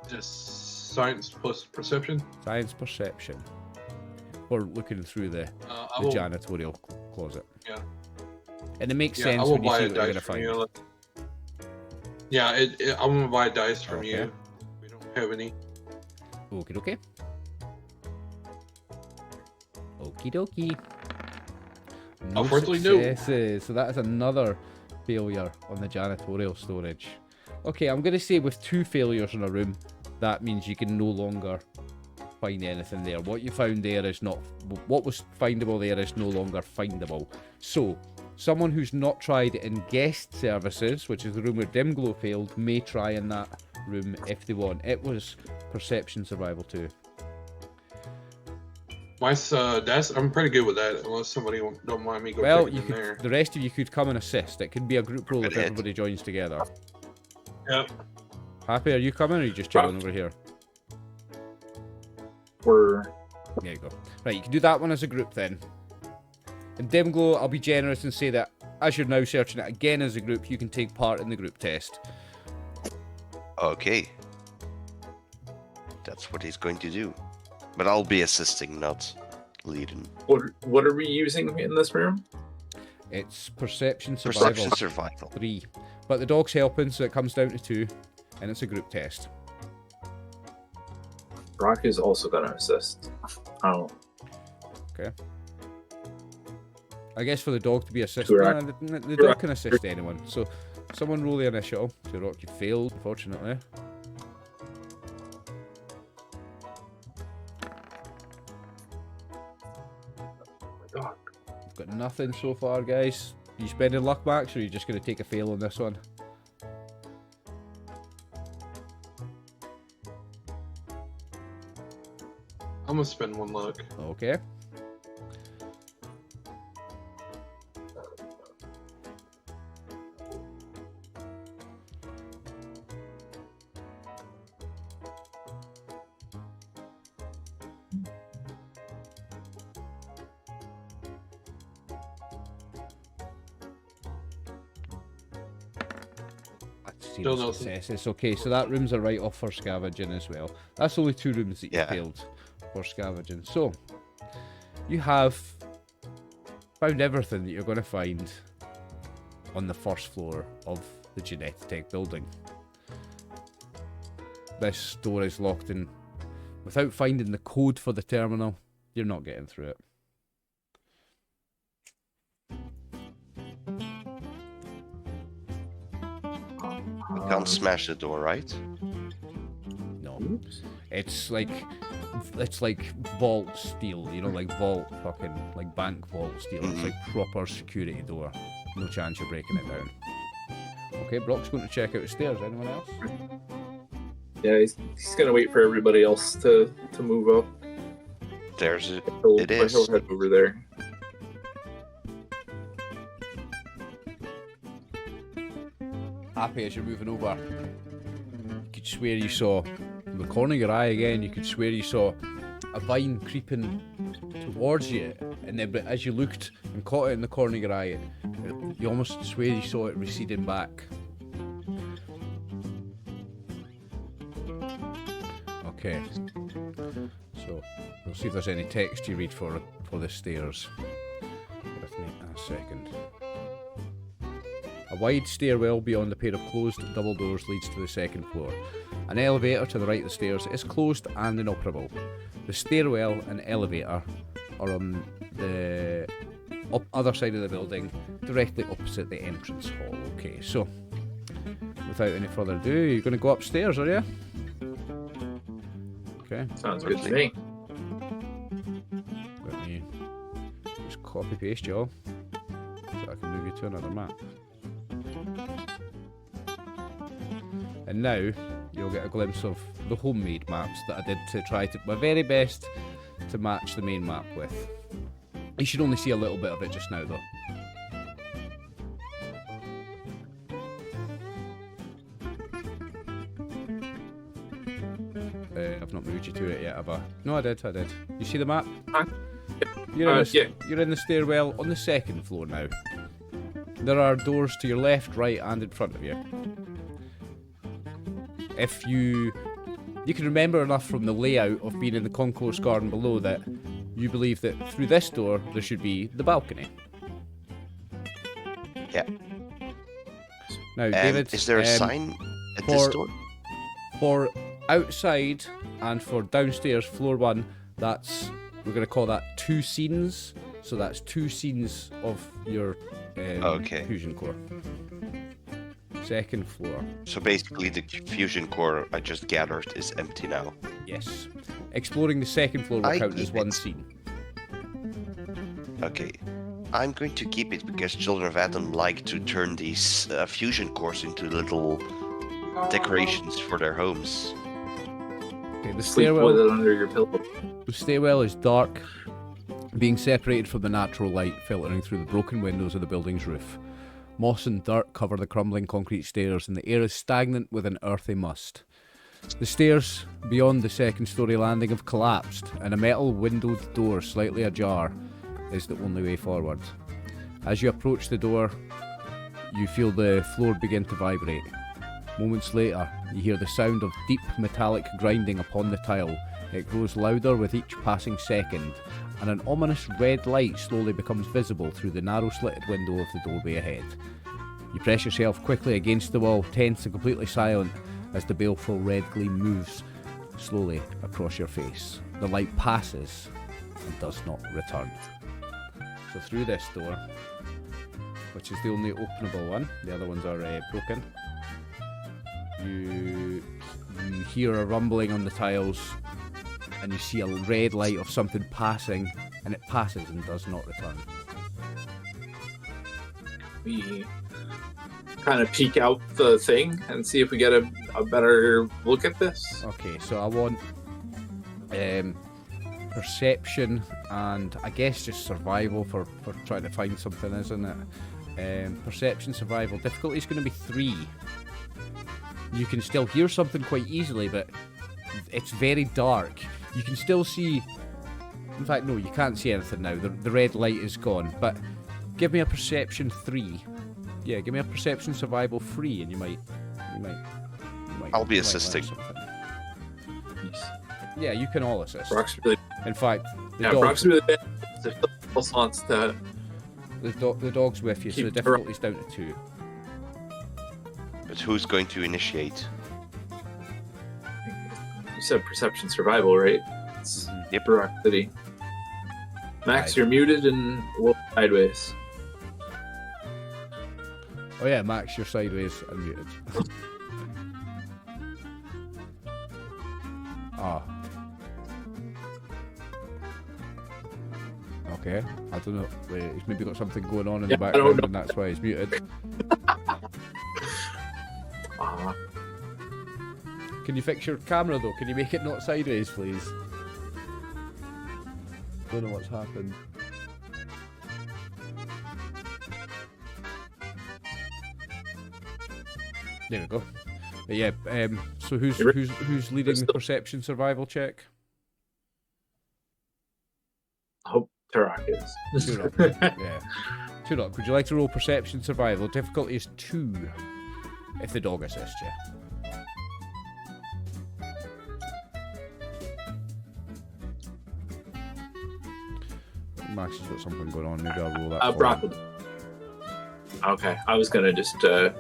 Just science plus perception. Science Perception. Or looking through the I the will, janitorial closet. Yeah. And it makes yeah, sense I will when you buy see a what you're going dice to from find. you. Yeah, I'm gonna buy a dice from Okay. you. We don't have any. Okie dokie. Okie dokie. No Unfortunately, no. successes. So that is another failure on the janitorial storage. Okay, I'm going to say with 2 failures in a room, that means you can no longer find anything there. What you found there is not... What was findable there is no longer findable. So, someone who's not tried in guest services, which is the room where Dimglow failed, may try in that room if they want. It was Perception Survival 2. I'm pretty good with that, unless somebody don't mind me going Well, in there. the rest of you could come and assist. It could be a group role if Brilliant. everybody joins together. Yep. Happy, are you coming or are you just chilling over here? We're There you go. Right, you can do that one as a group then. And Dimglow, I'll be generous and say that as you're now searching it again as a group, you can take part in the group test. Okay. That's what he's going to do. But I'll be assisting, not leading. what are we using in this room? It's Perception Survival Perception survival. 3. But the dog's helping, so it comes down to 2. And it's a group test. Brock is also gonna assist. Oh, Okay. I guess for the dog to be assisted, Correct. the dog can assist anyone. So, someone roll the initial. So, Rock, you failed, unfortunately. God. Got nothing so far, guys. You spending luck, Max, or are you just going to take a fail on this one? I'm gonna spend 1 luck. Okay. Still nothing. Successes. Okay, so that room's a write-off for scavenging as well. That's only 2 rooms that you Yeah. failed for scavenging. So, you have found everything that you're going to find on the first floor of the Genetech building. This door is locked in. Without finding the code for the terminal, you're not getting through it. You can't smash the door, right? No. It's like vault steel, you know, like vault fucking like bank vault steel. It's like proper security door. No chance you're breaking it down. Okay, Brock's going to check out the stairs. Anyone else? yeah, he's gonna wait for everybody else to move up. There's it. He'll, It is. He'll head over there. Happy as you're moving over. You could swear you saw, in the corner of your eye again, you could swear you saw a vine creeping towards you, and then but as you looked and caught it in the corner of your eye, you almost swear you saw it receding back. Okay, so we'll see if there's any text you read for the stairs. With me a second. A wide stairwell beyond a pair of closed double doors leads to the second floor. An elevator to the right of the stairs is closed and inoperable. The stairwell and elevator are on the other side of the building, directly opposite the entrance hall. Okay, so without any further ado, you're going to go upstairs, are you? Okay, Sounds good to me. let me just copy paste y'all so I can move you to another map. And now you'll get a glimpse of the homemade maps that I did to try to my very best to match the main map with. You should only see a little bit of it just now though. I've not moved you to it yet, have I? No, I did. You see the map? You're in the stairwell on the second floor now. There are doors to your left, right, and in front of you. If you can remember enough from the layout of being in the concourse garden below that you believe that through this door there should be the balcony. Yeah. Now, David, is there a sign at this door? For outside and for downstairs, floor 1, we're going to call that 2 scenes. So that's 2 scenes of your fusion core. Second floor. So basically the fusion core I just gathered is empty now. Yes. Exploring the second floor will count as 1 scene. Okay. I'm going to keep it because Children of Adam like to turn these fusion cores into little decorations for their homes. Okay, the Sleep with stairwell. it under your pillow. The stairwell is dark, being separated from the natural light filtering through the broken windows of the building's roof. Moss and dirt cover the crumbling concrete stairs, and the air is stagnant with an earthy must. The stairs beyond the second-story landing have collapsed, and a metal windowed door slightly ajar is the only way forward. As you approach the door, you feel the floor begin to vibrate. Moments later, you hear the sound of deep metallic grinding upon the tile. It grows louder with each passing second, and an ominous red light slowly becomes visible through the narrow slitted window of the doorway ahead. You press yourself quickly against the wall, tense and completely silent, as the baleful red gleam moves slowly across your face. The light passes and does not return. So through this door, which is the only openable one, the other ones are broken, you hear a rumbling on the tiles, and you see a red light of something passing, and it passes and does not return. We kind of peek out the thing and see if we get a better look at this. Okay, so I want perception and I guess just survival for trying to find something, isn't it? Perception, survival. Difficulty is going to be 3. You can still hear something quite easily, but it's very dark. You can still see... In fact, no, you can't see anything now. The red light is gone. But give me a perception 3. Yeah, give me a perception survival 3, and you might. I'll be you might assisting. learn something. Yeah, you can all assist. Brock's really, In fact, Brock's really bad. If else wants to the dog's with you, so the keep difficulty's down to 2. But who's going to initiate? You said perception survival, right? It's Yep. Brock City. Max, Aye. you're muted and we'll sideways. Oh yeah, Max, you're sideways unmuted. Ah. Okay, I don't know. Wait, he's maybe got something going on in the Yeah, I don't background, know. and that's why he's muted. Can you fix your camera though? Can you make it not sideways, please? Don't know what's happened. There we go. But yeah, so who's leading the perception survival check? I hope Turok is. Turok. Yeah. Turok, would you like to roll perception survival? Difficulty is 2 if the dog assists you. Max has got something going on. Maybe I'll roll that. for Brock. him. Okay, I was gonna just go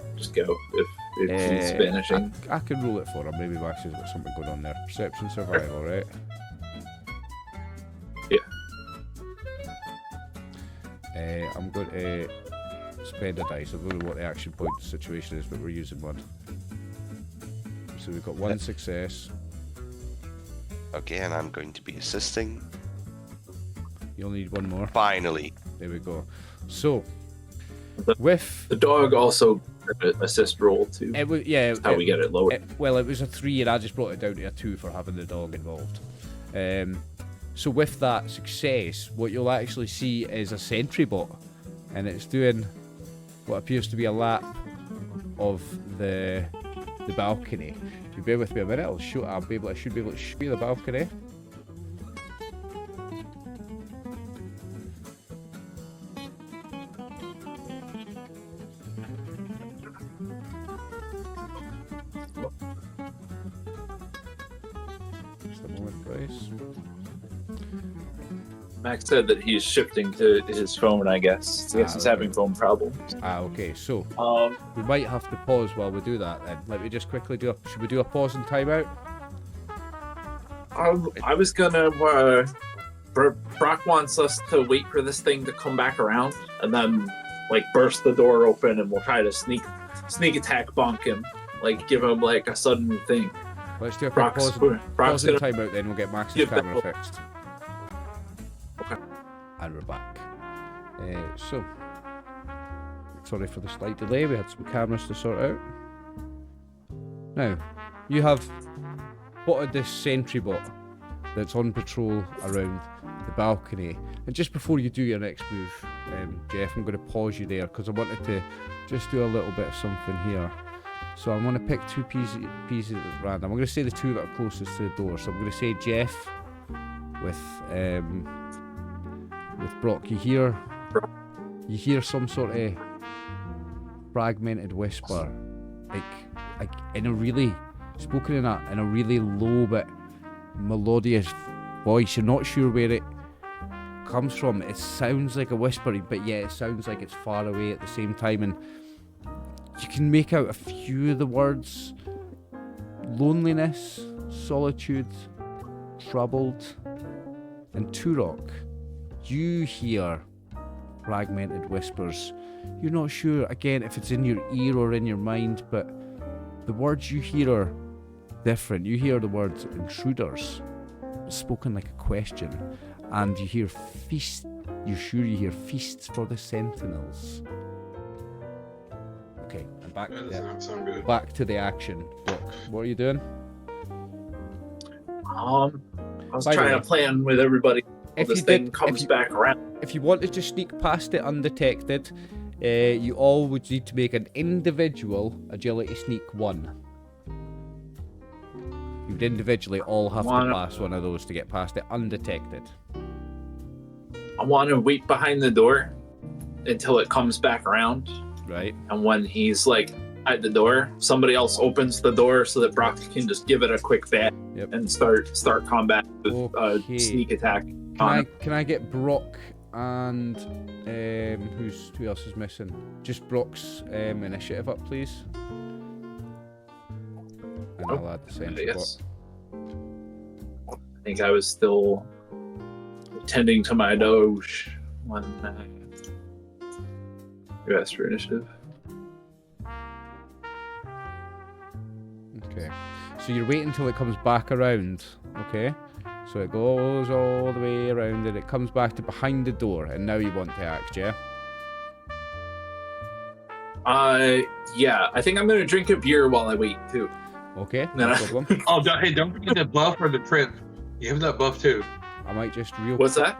if he's vanishing. I can roll it for him. Maybe Max has got something going on there. Perception survival, right? Yeah. I'm going to spend a dice. I don't know what the action point situation is, but we're using one. So we've got 1 success. Okay, and I'm going to be assisting. You only need 1 more. Finally. There we go. So, With The dog also assist roll too. it was yeah. That's how we get it lower. It was a 3 and I just brought it down to a 2 for having the dog involved. So with that success, what you'll actually see is a Sentry Bot, and it's doing what appears to be a lap of the balcony. If you bear with me a minute, I should be able to show you the balcony. Just a moment, Bryce. Max said that he's shifting to his phone, I guess. I guess he's having phone problems. Okay, so Um, we might have to pause while we do that then. Let me just quickly should we do a pause and timeout? I was gonna. Brock wants us to wait for this thing to come back around, and then like burst the door open, and we'll try to sneak attack bonk him, like give him like a sudden thing. Let's do a quick Brock's pause and gonna timeout then we'll get Max's give camera that- fixed. Okay. And we're back. So, sorry for the slight delay, we had some cameras to sort out. Now, you have spotted this Sentry Bot that's on patrol around the balcony. And just before you do your next move, Jeff, I'm going to pause you there because I wanted to just do a little bit of something here. So I'm going to pick 2 pieces at random. I'm going to say the 2 that are closest to the door. So I'm going to say Jeff with Brock. You hear some sort of fragmented whisper, like in a really spoken in a really low but melodious voice. You're not sure where it comes from. It sounds like a whisper, but yeah, it sounds like it's far away at the same time, and you can make out a few of the words: loneliness, solitude, troubled. And Turok, you hear fragmented whispers. You're not sure again if it's in your ear or in your mind, but the words you hear are different. You hear the words intruders, spoken like a question, and you hear feast. You're sure you hear feasts for the sentinels. Okay, and back That to does not sound good. back to the action. What are you doing? I was By the trying way, to plan with everybody. If This you thing did, comes back around. if you wanted to sneak past it undetected, you all would need to make an individual agility sneak 1. You would individually all have to pass one of those to get past it undetected. I want to wait behind the door until it comes back around, Right? and when he's like at the door, somebody else opens the door so that Brock can just give it a quick bat Yep. and start combat with Okay. sneak attack. Can I get Brock and who else is missing? Just Brock's initiative up, please. And I'll add the Sentry Bot. Yes. I think I was still tending to my doge when you asked for initiative. Okay. So you're waiting until it comes back around, okay? So it goes all the way around and it comes back to behind the door, and now you want to act, yeah? Yeah, I think I'm gonna drink a beer while I wait too. Okay, No. no problem. Oh, hey, don't forget the buff or the trip. You have that buff too. I might just What's that?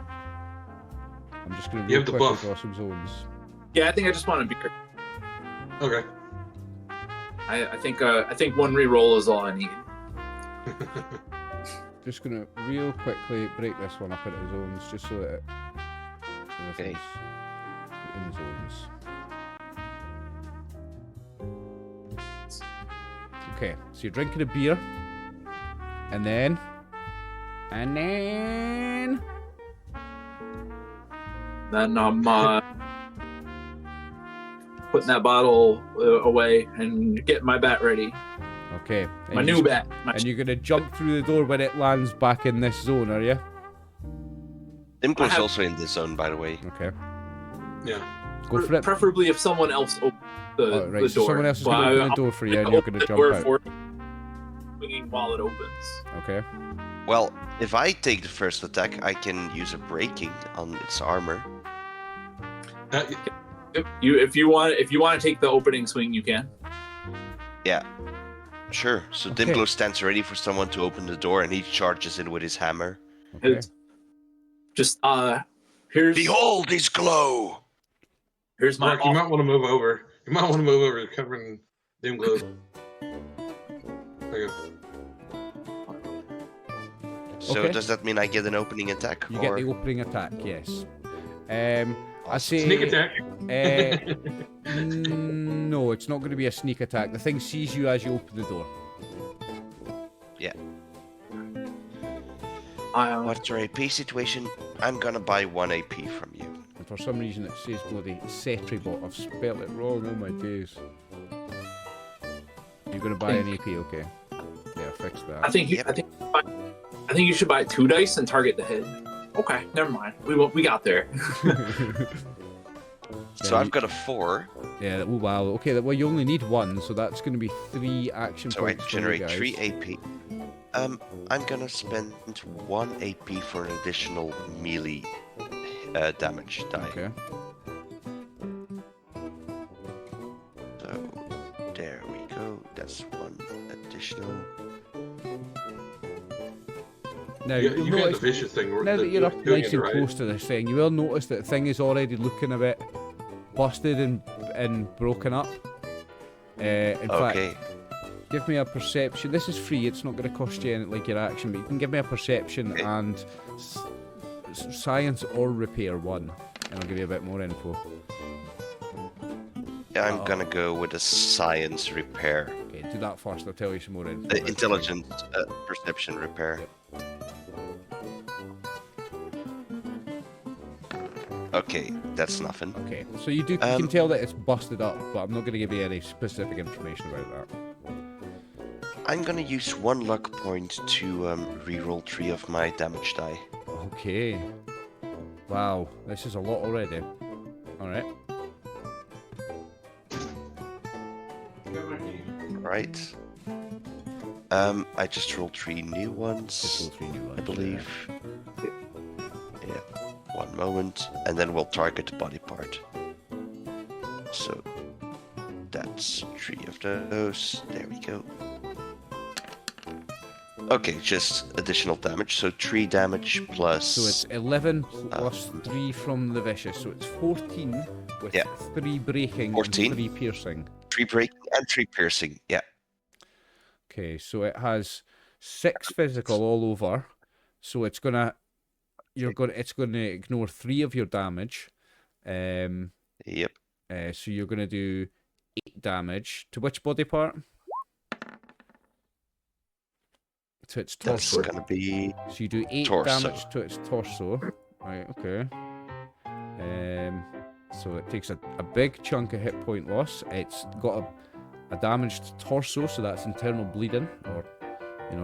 I'm just gonna You real have the quickly buff. draw some zones. Yeah, I think I just want a beer. Okay. I think one reroll is all I need. Just gonna real quickly break this one up into zones, just so that everything's in zones. Okay, so you're drinking a beer, and then Then I'm putting that bottle away and getting my bat ready. okay, My new bat. and you're gonna jump through the door when it lands back in this zone, are you? Dimko's have- also in this zone, by the way. Okay, Yeah. go for it. Preferably if someone else opens the, Oh, right, the so door. someone else is But gonna open I'll the door for you, and open you're gonna the jump door out. for swinging while it opens. Okay. Well, if I take the first attack, I can use a breaking on its armor. That, If you want to take the opening swing, you can. Yeah. Sure. So Okay. Dimglow stands ready for someone to open the door, and he charges in with his hammer. Okay. It's just here's Behold his glow! here's my Mark, you might want to move over. You might want to move over to covering dim glow. Okay. So Okay. does that mean I get an opening attack? You or... get the opening attack, yes. I say Sneak attack. no, it's not going to be a sneak attack. The thing sees you as you open the door. Yeah. I What's our AP situation? I'm gonna buy 1 AP from you. And for some reason it says bloody Sentry Bot. I've spelled it wrong, oh my days. You're going to buy an AP, okay. Yeah, fix that. I think you should buy 2 dice and target the head. Okay, never mind. We got there. So I've got a 4. Yeah, oh wow. Okay, well you only need 1, so that's going to be 3 action So I points for you generate guys. 3 AP. I'm gonna spend 1 AP for an additional melee damage die. Okay. So there we go. That's 1 additional. Now, You you'll got the notice, vicious thing. now that you're up doing nice it and right. close to this thing, you will notice that the thing is already looking a bit busted and broken up. In fact, Okay. give me a perception. This is free, it's not going to cost you anything like your action, but you can give me a perception Okay. and science or repair 1, and I'll give you a bit more info. I'm gonna go with a science repair. Okay, do that first, I'll tell you some more info. The intelligent perception repair. Okay, that's nothing. Okay, so you can tell that it's busted up, but I'm not going to give you any specific information about that. I'm gonna use 1 luck point to reroll 3 of my damage die. Okay. Wow, this is a lot already. Alright. Right. I just rolled 3 new ones. Just roll 3 new ones. I believe. Yeah. 1 moment, and then we'll target the body part. So that's 3 of those. There we go. Okay, just additional damage. So 3 damage plus. So it's 11 plus 3 from the vicious, so it's 14 with Yeah. 3 breaking 14. and 3 piercing. 3 breaking and 3 piercing. Yeah. Okay, so it has 6 physical all over. So it's gonna ignore 3 of your damage. Yep. So you're gonna do 8 damage to which body part? To its That's torso. gonna be. So you do 8 torso. damage to its torso. Right, okay. So it takes a big chunk of hit point loss. It's got a damaged torso, so that's internal bleeding, or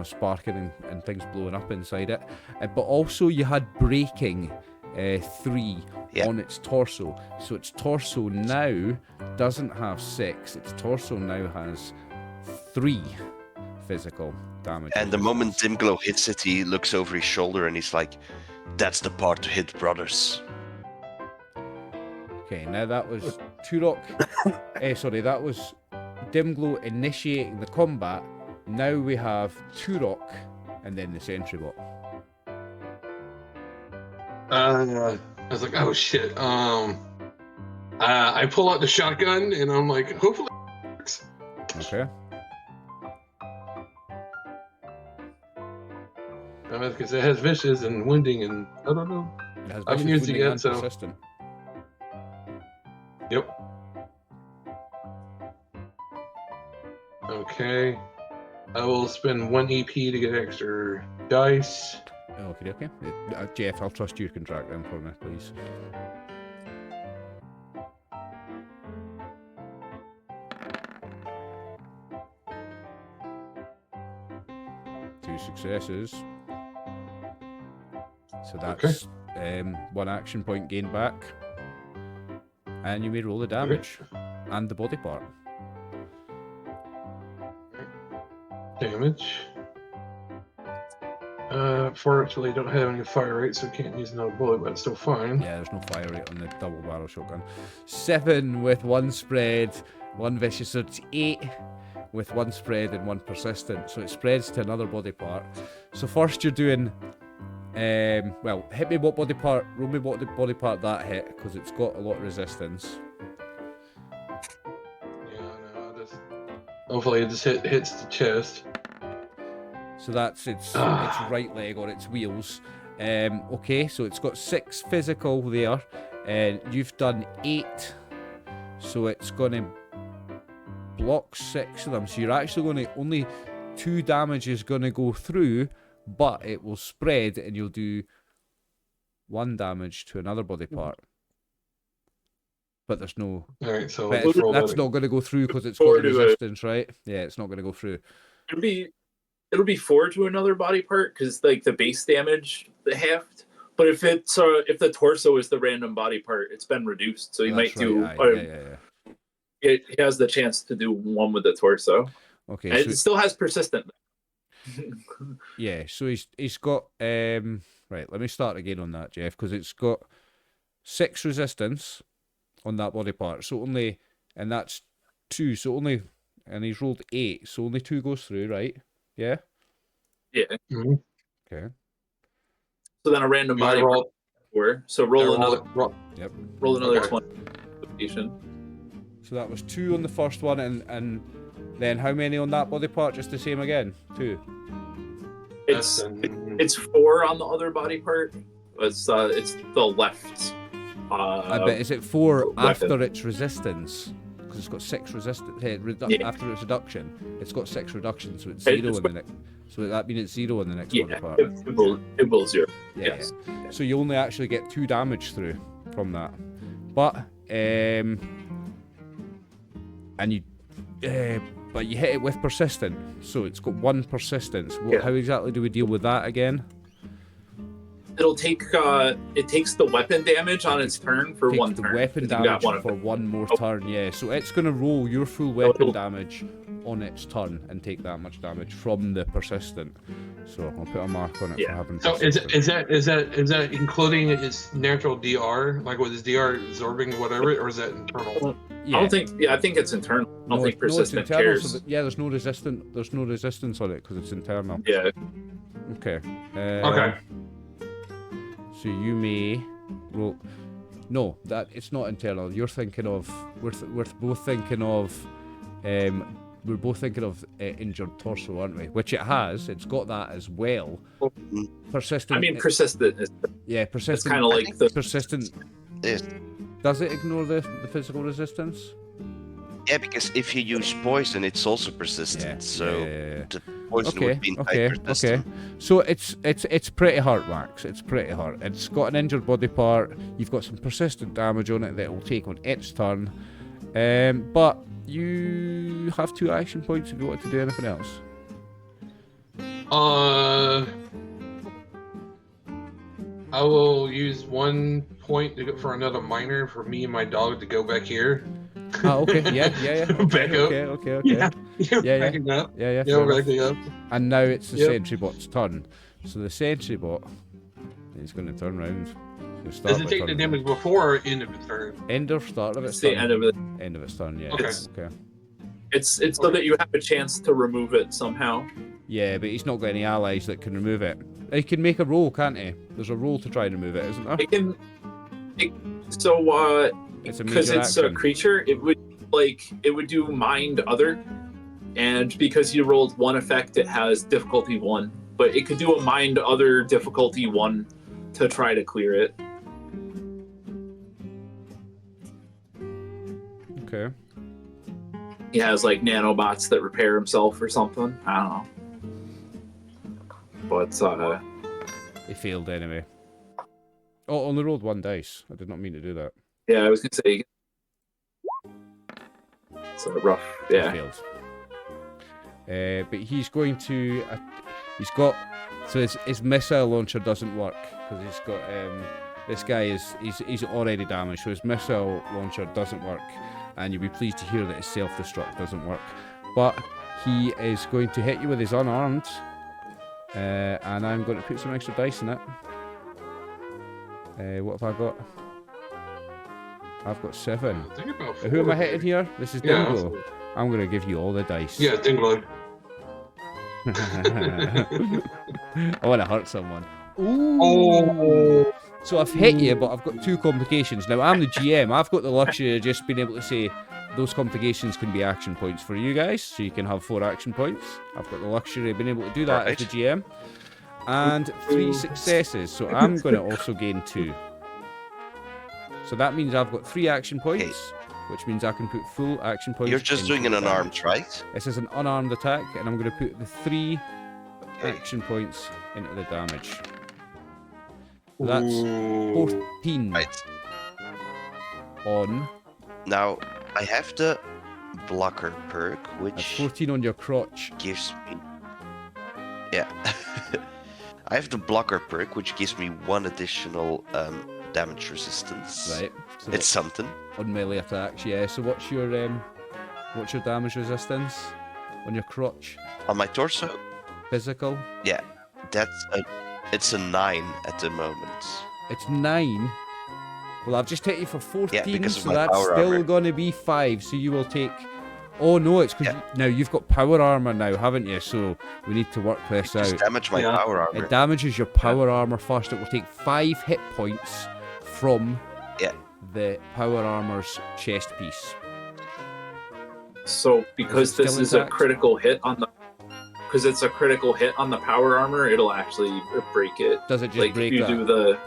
sparking and things blowing up inside it. But also you had breaking 3 Yeah. on its torso. So its torso now doesn't have 6. Its torso now has 3 physical damage. And the moment Dimglow hits it, he looks over his shoulder and he's like, "That's the part to hit, brothers." Okay, now that was Turok. That was Dimglow initiating the combat. Now we have Turok and then the Sentry Bot. I was like, oh shit. I pull out the shotgun and I'm like, hopefully it works. Okay. Because it has vicious and wounding and I don't know. It has I haven't vicious used it wounding yet, and so- persistent. Yep. Okay. I will spend 1 EP to get extra dice. Okay. Jeff, I'll trust you can track them for me, please. Two successes. So that's 1 action point gained back. And you may roll the damage and the body part. Damage. Fortunately, don't have any fire rate, so can't use another bullet, but it's still fine. Yeah, there's no fire rate on the double barrel shotgun. 7 with 1 spread, 1 vicious, so it's 8 with 1 spread and 1 persistent. So it spreads to another body part. So first you're doing, well, hit me what body part, roll me what body part that hit, because it's got a lot of resistance. Yeah, I know. Hopefully it just hits the chest. So that's its right leg on its wheels. Okay, so it's got 6 physical there, and you've done 8, so it's going to block 6 of them. So you're actually going to only 2 damage is going to go through, but it will spread, and you'll do 1 damage to another body part. But there's no. All right, so But that's not going to go through because it's got resistance, right? Yeah, it's not going to go through. It'll be 4 to another body part because like the base damage the halved. But if it's if the torso is the random body part, it's been reduced. So you might do. It has the chance to do 1 with the torso. Okay, and so it still has persistent. Yeah, so he's got right. Let me start again on that, Jeff, because it's got 6 resistance on that body part. So only, and that's 2. So only, and he's rolled 8. So only 2 goes through, right? Yeah. Yeah. Mm-hmm. Okay. So then a random body part. 4. So roll another. Yep. Roll another Okay. 20. So that was 2 on the first one, and then how many on that body part? Just the same again. 2. It's 4 on the other body part. It's the left. I bet is it 4 weapon. after its resistance? Because it's got 6 resistance. Yeah. After its reduction, it's got 6 reduction, so it's 0 in the next. So that means it's 0 in the next body part. It will 0. Yeah, Yes. yeah. So you only actually get 2 damage through from that, but and you but you hit it with persistent, so it's got 1 persistence. How exactly do we deal with that again? It'll take it takes the weapon damage on its turn for 1 turn. Weapon damage for 1 more turn, yeah. So it's going to roll your full weapon damage on its turn and take that much damage from the persistent. So I'll put a mark on it for having. So is that including its natural DR, like with his DR absorbing whatever, or is that internal? Yeah. I think it's internal. I don't think persistent internal, cares. so there's no resistance on it because it's internal. Yeah. Okay. Okay. So you may roll. No, that it's not internal. You're thinking of. We're both thinking of. We're both thinking of injured torso, aren't we? Which it has. It's got that as well. Persistent. I mean, persistent. Yeah, persistent. It's kind of like the persistent. Yes. Does it ignore the physical resistance? Yeah, because if you use poison, it's also persistent. The poison would be persistent. So it's pretty hard, Max. It's pretty hard. It's got an injured body part. You've got some persistent damage on it that it will take on its turn. But you have 2 action points if you want to do anything else. I will use 1 point for another minor for me and my dog to go back here. Oh, okay. Yeah. Back up. Okay. Yeah. Backing up. Yeah. Backing up. And now it's the Sentry Bot's turn. So the Sentry Bot is going to turn round. Does it take the damage before or end of its turn? End or start of its turn? End of its turn, yeah. Okay. It's so that you have a chance to remove it somehow. Yeah, but he's not got any allies that can remove it. He can make a roll, can't he? There's a roll to try and remove it, isn't there? It's a because it's action. A creature, it would do mind other, and because you rolled 1 effect, it has difficulty 1. But it could do a mind other difficulty 1 to try to clear it. Okay. He has like nanobots that repair himself or something. I don't know. But he failed anyway. Oh, only rolled 1 dice. I did not mean to do that. Yeah, I was gonna say. It's rough. Yeah. He failed. But he's going to. He's got. So his missile launcher doesn't work because he's got. This guy he's already damaged, so his missile launcher doesn't work, and you'll be pleased to hear that his self-destruct doesn't work. But he is going to hit you with his unarmed. And I'm going to put some extra dice in it. What have I got? I've got 7. I think about Who am I 4, hitting maybe. here? This is Yeah, Dingo. absolutely. I'm going to give you all the dice. Yeah, Dinglo. I want to hurt someone. Ooh. Oh. So I've hit you, but I've got 2 complications. Now, I'm the GM. I've got the luxury of just being able to say those complications can be action points for you guys, so you can have 4 action points. I've got the luxury of being able to do that as the GM. And 3 successes, so I'm going to also gain 2. So that means I've got 3 action points, which means I can put full action points. You're just doing an into the damage. unarmed, right? This is an unarmed attack, and I'm going to put the 3 Okay. action points into the damage. That's Ooh. 14 Right. on. Now, I have the blocker perk, That's which 14 on your crotch. gives me... Yeah. I have the blocker perk, which gives me 1 additional damage resistance. Right. So It's something. on melee attacks, yeah. So what's your damage resistance on your crotch? On my torso, Physical. it's a 9 at the moment. It's 9. Well, I've just hit you for 14, because of so my that's power still armor. going to be 5. So you will take. Oh no, it's because now you've got power armor now, haven't you? So we need to work this Just out. damage my Yeah. power armor. It damages your power armor first. It will take 5 hit points from the power armor's chest piece. So because Is it this still is a intact? critical hit on the, because it's a critical hit on the power armor, it'll actually break it. Does it just Like break if you that? do the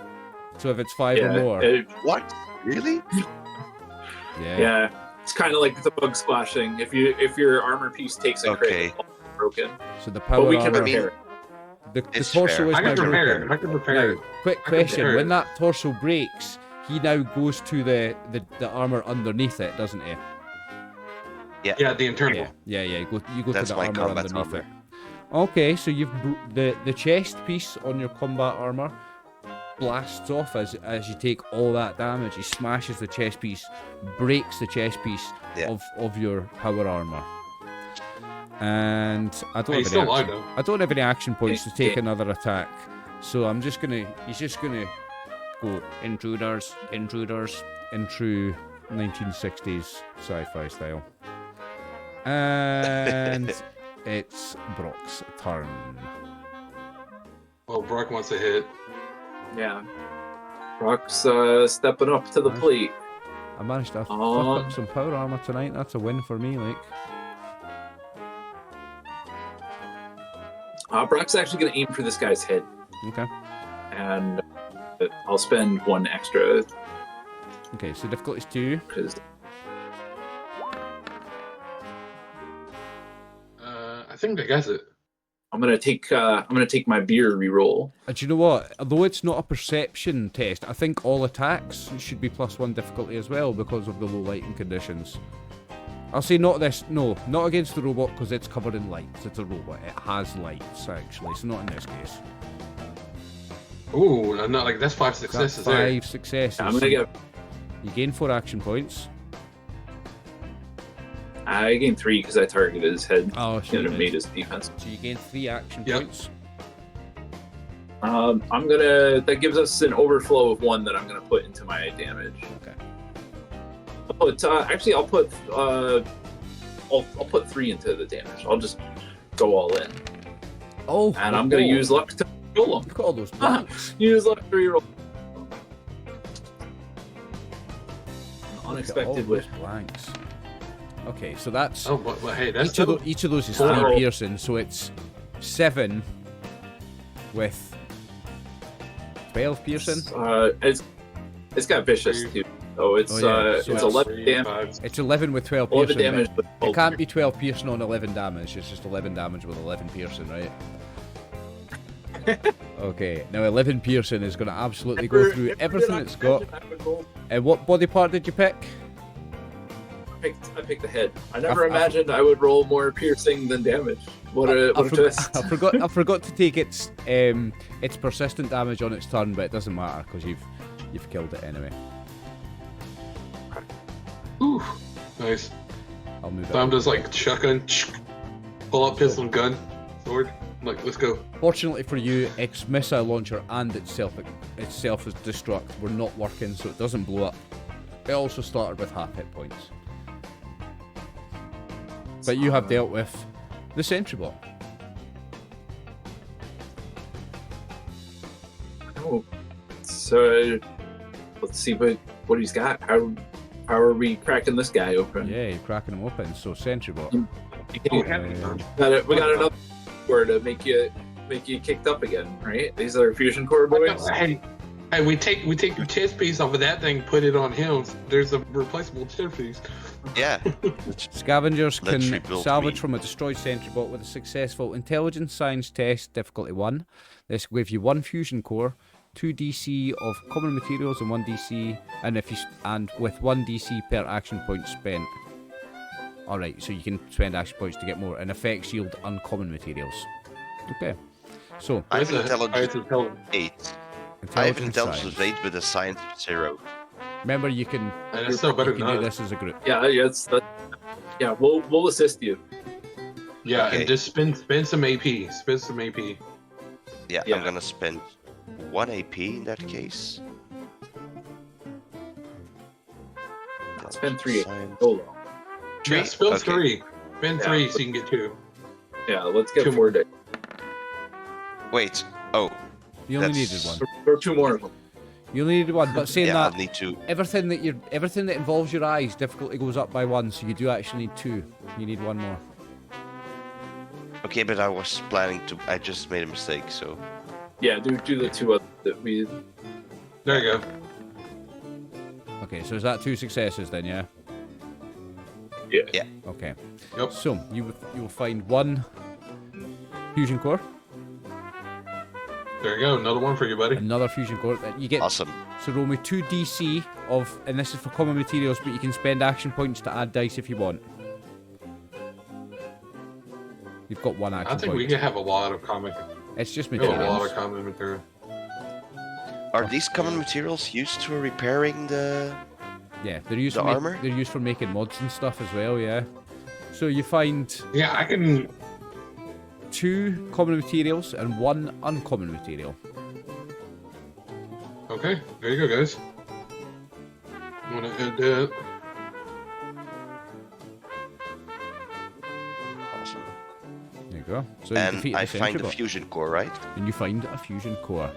So if it's 5 yeah, or more, What? Really? yeah, it's kind of like the bug splashing. If your armor piece takes a crit, Okay. it's all broken. So the But power we can armor, repair it. the It's torso fair. is I now can repair broken. it. I can repair it. Now, quick I can question: repair when it. that torso breaks, he now goes to the armor underneath it, doesn't he? Yeah, the internal. Yeah. You go That's to the my armor combat underneath armor. it. Okay, so you've the chest piece on your combat armor blasts off as you take all that damage. He smashes the chest piece, breaks the chest piece Yeah. of your power armor. And I don't He's have any still alive action. though. I don't have any action points to take Yeah. another attack, so he's just gonna go intruders in true 1960s sci-fi style. And it's Brock's turn. Well, Brock wants to hit. Yeah, Brock's stepping up to the Nice. plate. I managed to fuck Oh. up some power armor tonight. That's a win for me, like. Brock's actually going to aim for this guy's head, Okay. and I'll spend 1 extra Okay, so difficulty's 2. because I think I guess it. I'm gonna take my beer reroll. Do you know what? Although it's not a perception test, I think all attacks should be +1 difficulty as well because of the low lighting conditions. I'll say not against the robot because it's covered in lights. It's a robot. It has lights actually, so not in this case. Ooh, I'm not like that's 5 That's successes 5 there. successes. I'm gonna get. You gain 4 action points. I gained 3 because I targeted his head. Oh, And shit. it made his defense. So you gain 3 action Yep. points. That gives us an overflow of 1 that I'm gonna put into my damage. Okay. I'll put 3 into the damage. I'll just go all in, Oh, and I'm gonna use luck to roll them. Look at all those blanks. Use luck to reroll. Look at all Unexpected those with blanks. Okay, so that's Oh, but hey, that's each of those is Four. 3 piercing, so it's 7 with 12 piercing. It's got vicious too. So it's Oh, yeah. So it's it's 11 damage. It's 11 with 12 11 piercing. damage. but It can't be 12 piercing on 11 damage. It's just 11 damage with 11 piercing, right? Okay, now 11 piercing is going to absolutely go through everything it's got. And what body part did you pick? I picked the head. I never I- imagined I would roll more piercing than damage. What a twist! I forgot to take its persistent damage on its turn, but it doesn't matter because you've killed it anyway. Ooh, nice. I'll move So I'm it. just like shotgun, pull up pistol and gun, sword. Like, let's go. Fortunately for you, its missile launcher and itself as destruct were not working, so it doesn't blow up. It also started with half hit points. But you have dealt with the Sentry Bot. Oh, so let's see what he's got. How are we cracking this guy open? Yeah, you're cracking him open. So Sentry Bot. We got another core to make you kicked up again, right? These are fusion core boys. Hey, we take the chest piece off of that thing, put it on him. There's a replaceable chest piece. Yeah. Scavengers Let's can rebuild salvage me. from a destroyed Sentry Bot with a successful intelligence science test, difficulty 1. This will give you 1 fusion core, 2 DC of common materials, and 1 DC, and with 1 DC per action point spent. Alright, so you can spend action points to get more, and effects yield uncommon materials. Okay, so I have Where's intelligence the- 8. I have intelligence intelligence science. 8 with a science of 0. Remember, you can And it's still better you than can do us. this as a group. Yeah, we'll assist you. Yeah, Okay. and just spend some AP. Spend some AP. Yeah, Yeah. I'm gonna spend 1 AP in that case. Spend 3 Science. solo. Yeah, spend Okay. 3. Spend Yeah. 3 so you can get 2. Yeah, let's get 2 4 days. Wait. Oh, You only That's- needed one. Or 2 more of them. You only needed one, but saying yeah, that, I'll need to. everything that involves your eyes, difficulty goes up by 1, so you do actually need 2. You need 1 more. Okay, but I was planning to. I just made a mistake, so. Yeah, do the 2 that we. There you go. Okay, so is that 2 successes then, yeah? Yeah. Yeah. Okay. Yep. So you will find 1 fusion core, There you go. Another one for you, buddy. another fusion core. You get Awesome. so roll me 2 DC of, and this is for common materials, but you can spend action points to add dice if you want. You've got 1 action I think point. we can have a lot of comic. It's just We have a lot materials. of comic material. Are these common materials used for repairing the? Yeah, they're used The for armor? they're used for making mods and stuff as well. Yeah. So you find Yeah, I can. 2 common materials and 1 uncommon material. Okay, there you go, guys. I'm gonna add that. Awesome. There you go. So you And defeat I the find Sentry a Bot, fusion core, right? and you find a fusion core.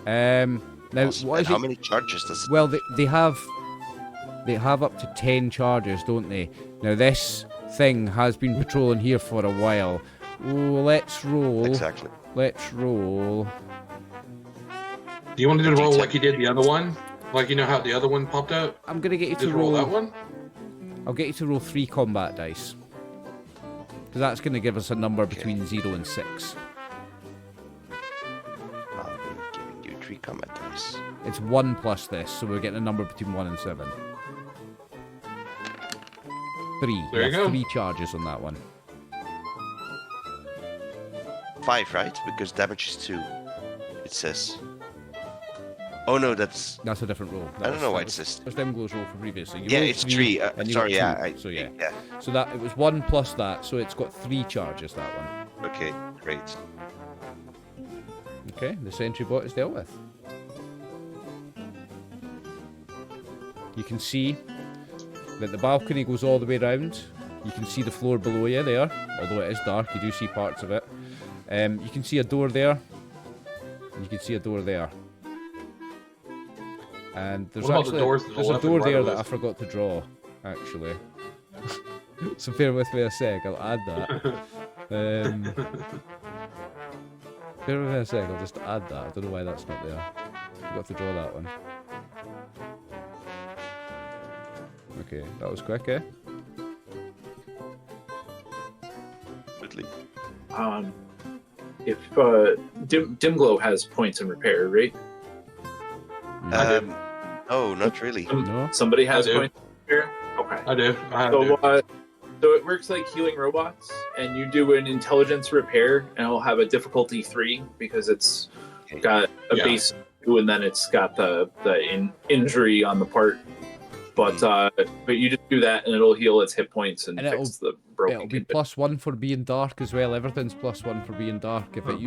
Now Awesome. what And is how it? many charges does? Well, they have up to 10 charges, don't they? Now this thing has been patrolling here for a while. Oh, let's roll. Exactly. Let's roll. Do you want to do the roll D10. like you did the other one? Like you know how the other one popped up? I'm gonna get you to Just roll that one? I'll get you to roll 3 combat dice. Because that's going to give us a number between 0 and 6. I'll be giving you 3 combat dice. It's 1 plus this, so we're getting a number between 1 and 7. 3. There you go. 3 charges on that one. 5, right? Because damage is 2. It says. Oh no, that's. That's a different roll. I don't know why it says. There's Demglow's roll for previously. You Yeah, rolled it's 3. and you Sorry, got yeah. 2, so yeah. Yeah. So that it was 1 plus that, so it's got 3 charges, that one. Okay, great. Okay, the Sentry Bot is dealt with. You can see that the balcony goes all the way round. You can see the floor below you there, although it is dark, you do see parts of it. You can see a door there. You can see a door there. And there's What about the actually doors to the there's a left and door right there of that I us? forgot to draw, actually. So bear with me a sec, I'll add that. Bear with me a sec, I'll just add that. I don't know why that's not there. Forgot to draw that one. Okay, that was quick, eh? Goodly. If Dimglow has points in repair, right? Oh, not really. No? Somebody has I do. points in repair. Okay. I do. I So, do. so it works like healing robots, and you do an intelligence repair, and it'll have a difficulty 3 because it's got a Yeah. base 2, and then it's got the injury on the part. But you just do that and it'll heal its hit points and, And fix the broken It'll be condition. +1 for being dark as well. Everything's +1 for being dark. If you're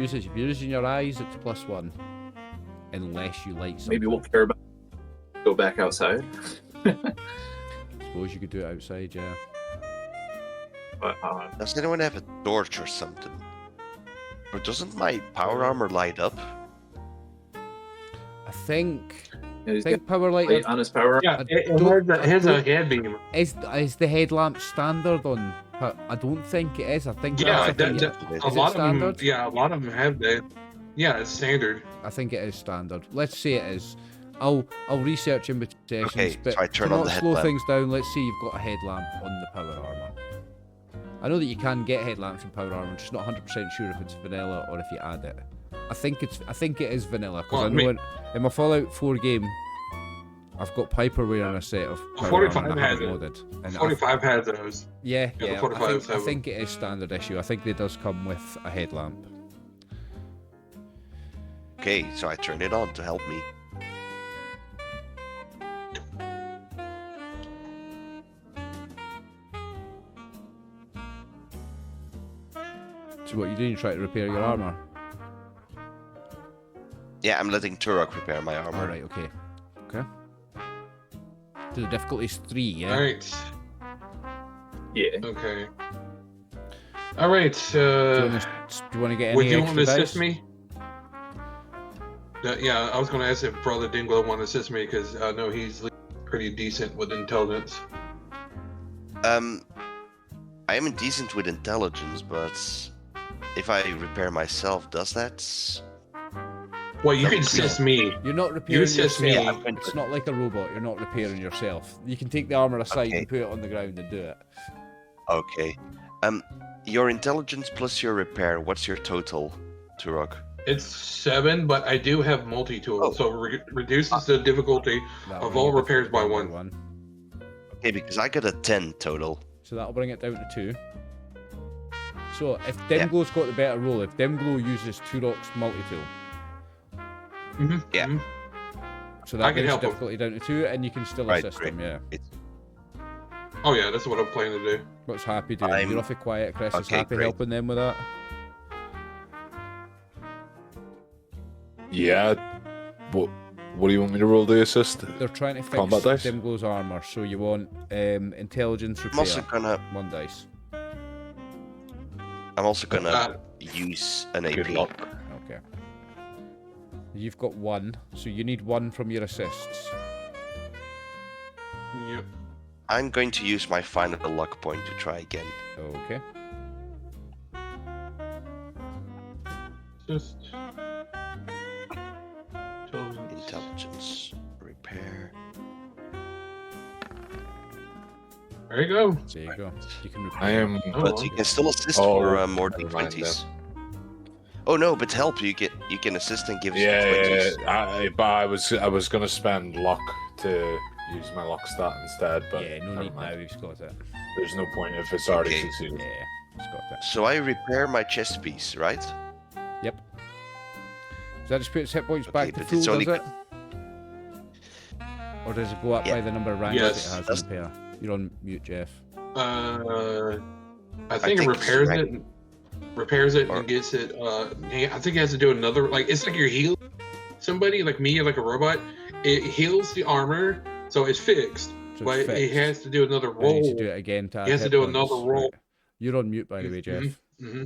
using your eyes, it's +1. Unless you light something. Maybe we'll care about go back outside. Suppose you could do it outside, yeah. But, Does anyone have a torch or something? Or doesn't my power armor light up? I think he's got power light light on his power. Yeah, I here's a head beam. is the headlamp standard on. I don't think it is. I think Yeah, that's a Is lot it standard? of them. Yeah, a lot of them have that. Yeah, it's standard. I think it is standard. Let's say it is. I'll research in between sessions. Okay, but so I turn to on not the slow headlamp. things down, let's say you've got a headlamp on the power armor. I know that you can get headlamps in power armor. I'm just not 100% sure if it's vanilla or if you add it. I think it is vanilla because I know in my Fallout 4 game, I've got Piper wearing a set of power 45 armor and I has haven't it. modded. And 45 has those. Yeah. the I 45s have think it is standard issue. I think it does come with a headlamp. Okay, so I turn it on to help me. So what you doing? You try to repair your armor? Yeah, I'm letting Turok repair my armor. All right. Okay. So the difficulty's 3. Yeah. All right. Yeah. Okay. All right. Do you want to get any Would you want to extra assist dice? me? Yeah, I was going to ask if Brother Dinglow want to assist me because I know he's pretty decent with intelligence. I am decent with intelligence, but if I repair myself, does that? Well, you That can would be assist me. You're not repairing assist yourself. me. It's not like a robot. You're not repairing yourself. You can take the armor aside Okay. and put it on the ground and do it. Okay. Your intelligence plus your repair. What's your total, Turok? It's 7, but I do have multi-tool, Oh. so it reduces the difficulty That'll of bring all it repairs by down 1. Okay, because I got a 10 total. So that'll bring it down to 2. So if Demglow's got the better roll, if Demglow uses Turok's multi-tool, Mm-hmm. Yeah. so I that can brings help him. difficulty down to 2, and you can still Right, assist great. him. Yeah. Oh yeah, that's what I'm planning to do. What's Happy doing? I'm- You're awfully quiet, Chris. Is Okay, Happy great. helping them with that? Yeah. What do you want me to roll to assist? They're trying to fix Combat dice? Demglow's armor, so you want intelligence I'm repair. also gonna 1 dice. use an Good AP. luck. Okay. You've got 1, so you need 1 from your assists. Yep. I'm going to use my final luck point to try again. Okay. Just Intelligence, repair. there you go. There you go. You can repair. I am. Oh, But you can still assist Oh, for more than never mind 20s. Oh no, but help you can assist and give us Yeah, 20s. but I was gonna spend luck to use my luck stat instead, but Yeah, no never need now. mind. He's got it. There's no point if it's already Okay. succeeded. Yeah, he's got it. So I repair my chest piece, right? Yep. Does that just put his hit points back Okay, to but full, it's only does it? Or does it go up by Yeah. the number of ranks Yes. it has in repair? You're on mute, Jeff. I think it think it's repairs right. it. Repairs it Or- and gets it. I think it has to do another. Like it's like you're healing somebody, like me, like a robot. It heals the armor, so it's fixed. So But it's it fixed. has to do another I need to roll. do it again to add He has to hit do points. another roll. Right. You're on mute, by the way, Jeff. Mm-hmm.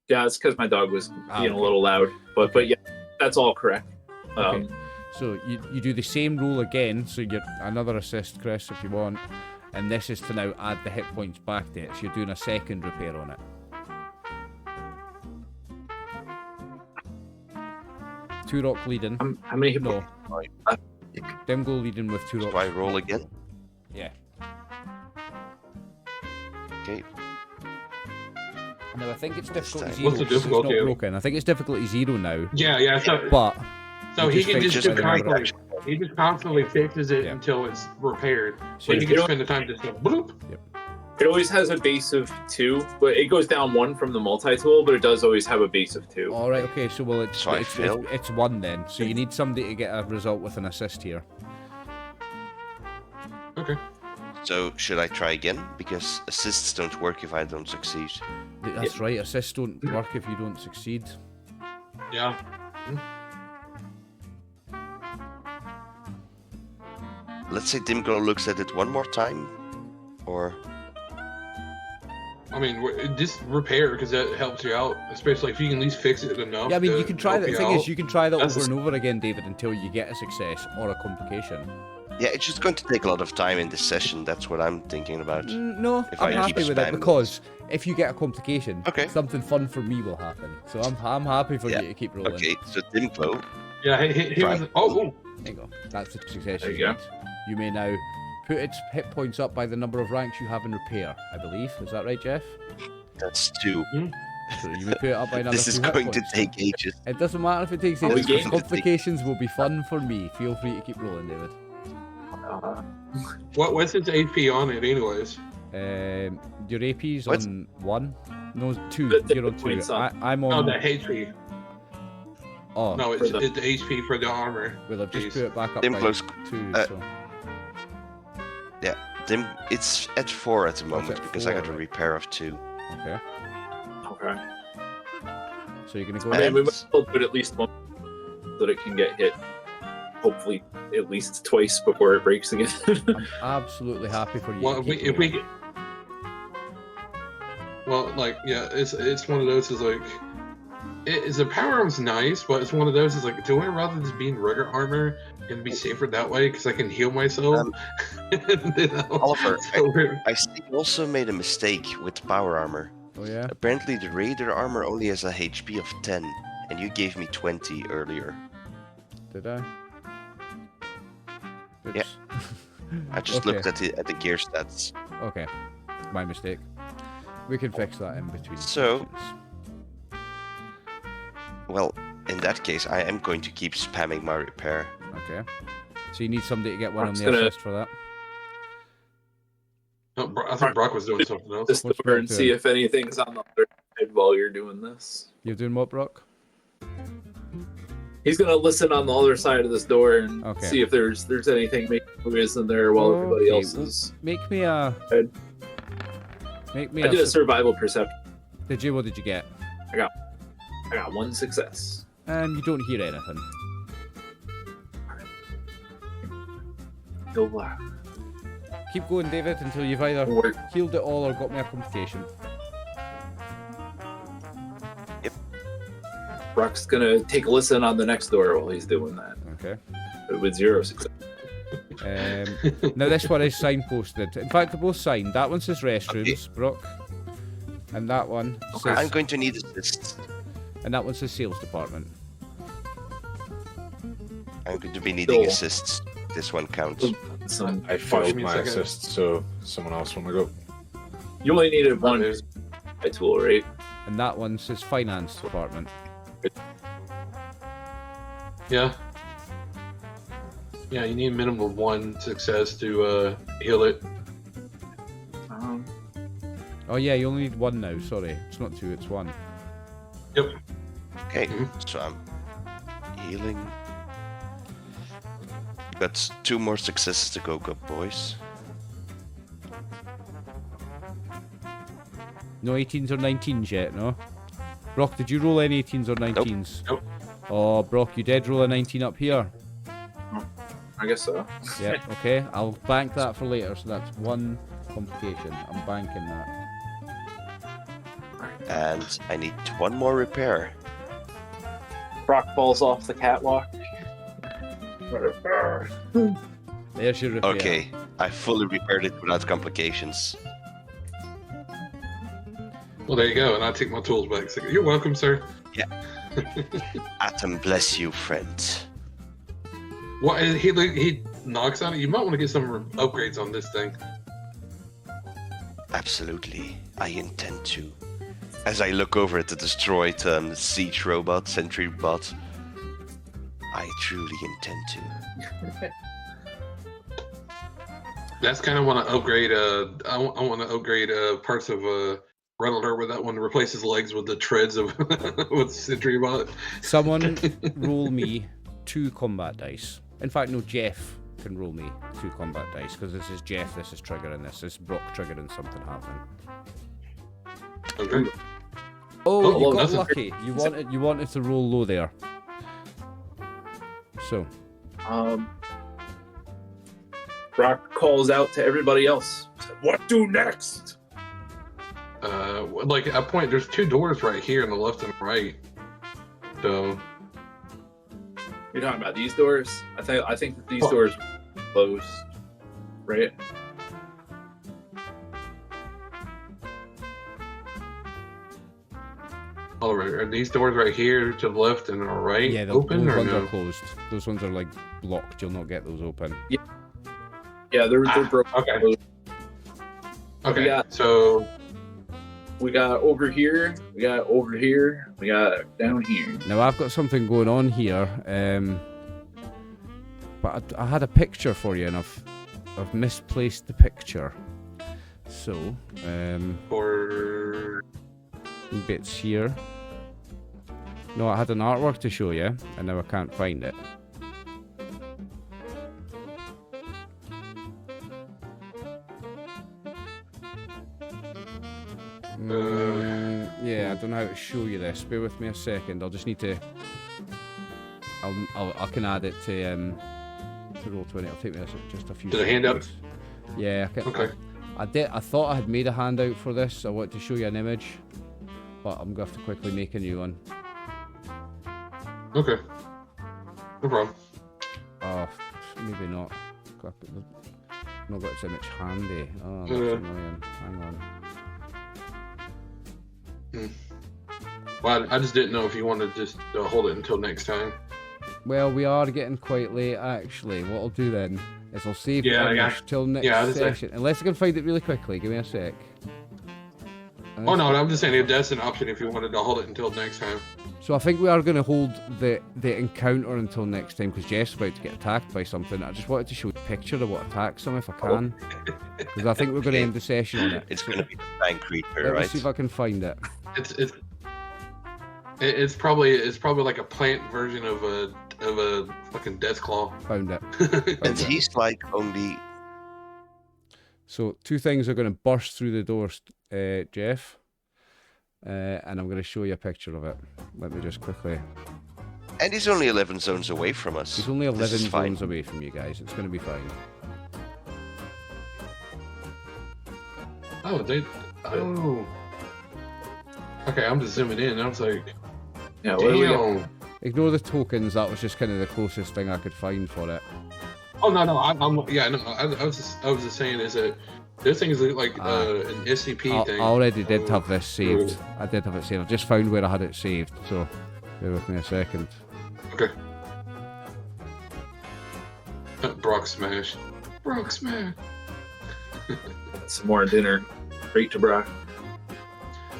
Yeah, it's because my dog was being okay. a little loud. But yeah, that's all correct. Okay. So you do the same roll again, so you get another assist, Chris, if you want. And this is to now add the hit points back to it, so you're doing a second repair on it. Turok leading. How many hit No. Right. Demgo leading with Turok. Do I roll again? Yeah. Okay. No, I think it's difficulty What's 0. the 'cause it's not difficulty? broken. I think it's difficulty 0 now. Yeah. But So you he just can fix just it do by the number of- constantly. He just constantly fixes it Yeah. until it's repaired. So So he if can you spend the time to go bloop. It always has a base of 2, but it goes down 1 from the multi-tool, but it does always have a base of 2. All right, okay. So well, So I failed? it's 1 then. So you need somebody to get a result with an assist here. Okay. So should I try again? Because assists don't work if I don't succeed. That's right. Assists don't work if you don't succeed. Yeah. Let's say Dimglow looks at it one more time, or I mean, just repair because that helps you out, especially if you can at least fix it enough. Yeah, I mean, to you can try help that. The you thing out. is, you can try that That's over and over again, David, until you get a success or a complication. yeah, it's just going to take a lot of time in this session. That's what I'm thinking about. No, If I'm I happy keep with it spamming because if you get a complication, Okay. something fun for me will happen. So I'm happy for Yeah. you to keep rolling. Okay, so Dimglow. Yeah, he was. Right. Oh, There you go. That's the success There you you go. need. You may now put its hit points up by the number of ranks you have in repair, I believe. Is that right, Jeff? That's 2. So you may put it up by another This is 2 hit going to points. take ages. It doesn't matter if it takes Oh, we ages, because gained it. complications will be fun for me. Feel free to keep rolling, David. what's its HP on it, anyways? Your AP's What's- on 1? No, 2. The You're on 2. points up. I'm Oh, on... the HP. Oh, No, For it's the- the HP for the armor. well, I've just Jeez. put it back up Dimglow's- by 2, uh, so... It's at 4 at the moment at because 4, I got a right. repair of 2. Okay. Okay. So you're going to go I mean, ahead. we might as well put at least one so that it can get hit. Hopefully, at least twice before it breaks again. I'm absolutely happy for you. Well, to keep if we rolling. well, like, yeah, it's one of those is like, the power arm's nice, but it's one of those is like, do I rather just be in regular armor and be safer that way because I can heal myself? You know? Oliver, So we're- I see you also made a mistake with power armor. Oh, yeah? Apparently the Raider armor only has a HP of 10, and you gave me 20 earlier. Did I? Yeah. Oops. I just Okay. looked at the gear stats. Okay. My mistake. We can fix that in between. So- sessions. Well, in that case, I am going to keep spamming my repair. Okay. So you need somebody to get one on Brock's the gonna- assist for that. No, I think Brock was doing something else. Just What's over and Brock see doing? if anything's on the other side while you're doing this. You're doing what, Brock? He's gonna listen on the other side of this door and Okay. see if there's anything making noise in there while everybody Okay, else well- is. Make me a... Good. Make me I did a a... survival perception. Did you? What did you get? I got 1 success. You don't hear anything. Go black. Keep going, David, until you've either Work. healed it all or got me a complication. Brock's gonna take a listen on the next door while he's doing that Okay. with 0 success. Now this one is signposted. In fact, they're both signed. That one says restrooms, Brock. And that one says... I'm going to need assists. And that one says sales department. I'm going to be needing Cool. assists. This one counts. Some, I Give failed me a my second. assist, so someone else want to go. you only needed one Okay. tool, right? And that one says finance department. Yeah. Yeah, you need a minimum of 1 success to heal it. Oh yeah, you only need 1 now. Sorry, it's not 2, it's 1. Okay, so I'm healing. Got 2 more successes to go, good boys. No 18s or 19s yet, no? Brock, did you roll any 18s or 19s? Nope. Oh, Brock, you did roll a 19 up here. I guess so. Yeah, okay. I'll bank that for later, so that's 1 complication. I'm banking that. And I need 1 more repair. Brock falls off the catwalk. There's your repair. Okay, I fully repaired it without complications. Well, there you go, and I take my tools back. So, you're welcome, sir. Atom bless you, friend. What he knocks on it. You might want to get some upgrades on this thing. Absolutely, I intend to. As I look over at the destroyed siege robot, Sentry Bot, I truly intend to. That's kind of want to upgrade. I want to upgrade parts of Red Alert with that one. Replace his legs with the treads of with Sentry Bot. Someone roll me 2 combat dice. In fact, no, Jeff. can roll me 2 combat dice, because this is Jeff, this is triggering this. This is Brock triggering something happening. Okay. Oh, you got nothing. lucky. You wanted to roll low there. So. Brock calls out to everybody else. What do next? Like, at point, there's 2 doors right here on the left and right. So. You're talking about these doors? I think that these doors are closed, right? All right, are these doors right here to the left and the right open those or ones no? are closed. Those ones are like blocked. You'll not get those open. Yeah, they're broken. Okay. Okay, so we got over here, we got over here, we got down here. Now I've got something going on here, but I had a picture for you, and I've misplaced the picture. So, for bits here. No, I had an artwork to show you, and now I can't find it. Yeah, I don't know how to show you this. Bear with me a second. I'll just need to. I can add it to Roll20. It'll take me just a few. To the handout? Yeah. Okay. I thought I had made a handout for this. I want to show you an image, but I'm gonna have to quickly make a new one. Okay. No problem. Oh, maybe not. Not got its image handy. Oh, that's annoying. Hang on. Well, I just didn't know if you wanted to just hold it until next time. Well, we are getting quite late, actually. What I'll do then is I'll save the image till next session. Unless I can find it really quickly. Give me a sec. Oh no, I'm just saying if that's an option if you wanted to hold it until next time. So I think we are going to hold the encounter until next time, because Jeff's about to get attacked by something. I just wanted to show you a picture of what attacks him if I can, because I think we're going to end the session on it. It's going to be the bank creeper, Let right? me see if I can find it. It's probably like a plant version of a fucking death claw. Found it. And he's like only. So 2 things are going to burst through the doors, Jeff, and I'm going to show you a picture of it. Let me just quickly. And he's only 11 zones away from us. He's only 11 This is fine. zones away from you guys. It's going to be fine. Oh. Okay, I'm just zooming in. I was like, Yeah, what do we got? damn. Ignore the tokens. That was just kind of the closest thing I could find for it. Oh no, I was just saying is that this thing is like an SCP thing. I already did have this saved. I did have it saved. I just found where I had it saved. So bear with me a second. Okay. Brock smash. Brock smash. Some more dinner. Straight to Brock.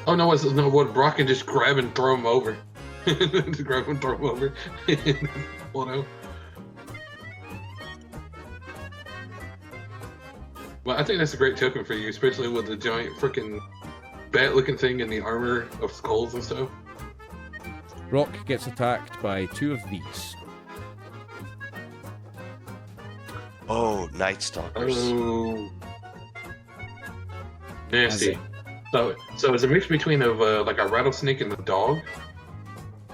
Oh no, what Brock can just grab and throw him over. Just grab and throw him over. Pull it out. Well, I think that's a great token for you, especially with the giant freaking bat-looking thing in the armor of skulls and stuff. Brock gets attacked by 2 of these. Oh, Night Stalkers. Oh, nasty. So it's a mix between like a rattlesnake and a dog.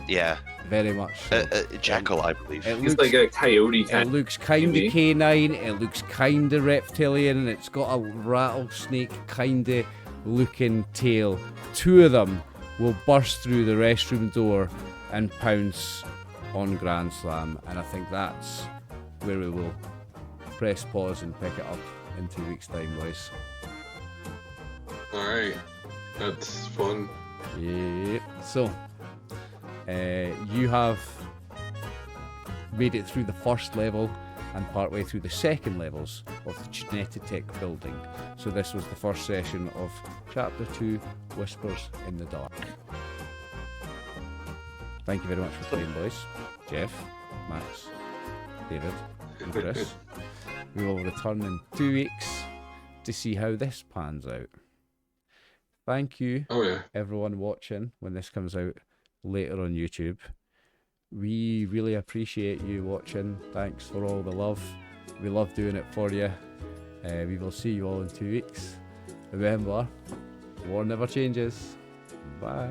Yeah. Very much. So. Jackal, I believe. It He's looks, like a coyote it kind looks kind of maybe. canine. It looks kind of reptilian, and it's got a rattlesnake kind of looking tail. 2 of them will burst through the restroom door and pounce on Grandslam, and I think that's where we will press pause and pick it up in 2 weeks' time, boys. Alright. That's fun. Yep. So, you have made it through the first level and partway through the second levels of the Genetic building. So this was the first session of Chapter 2, Whispers in the Dark. Thank you very much for playing, boys. Jeff, Max, David, and Chris. We will return in 2 weeks to see how this pans out. Thank you, everyone watching when this comes out later on YouTube. We really appreciate you watching. Thanks for all the love. We love doing it for you. We will see you all in 2 weeks. Remember, war never changes. Bye.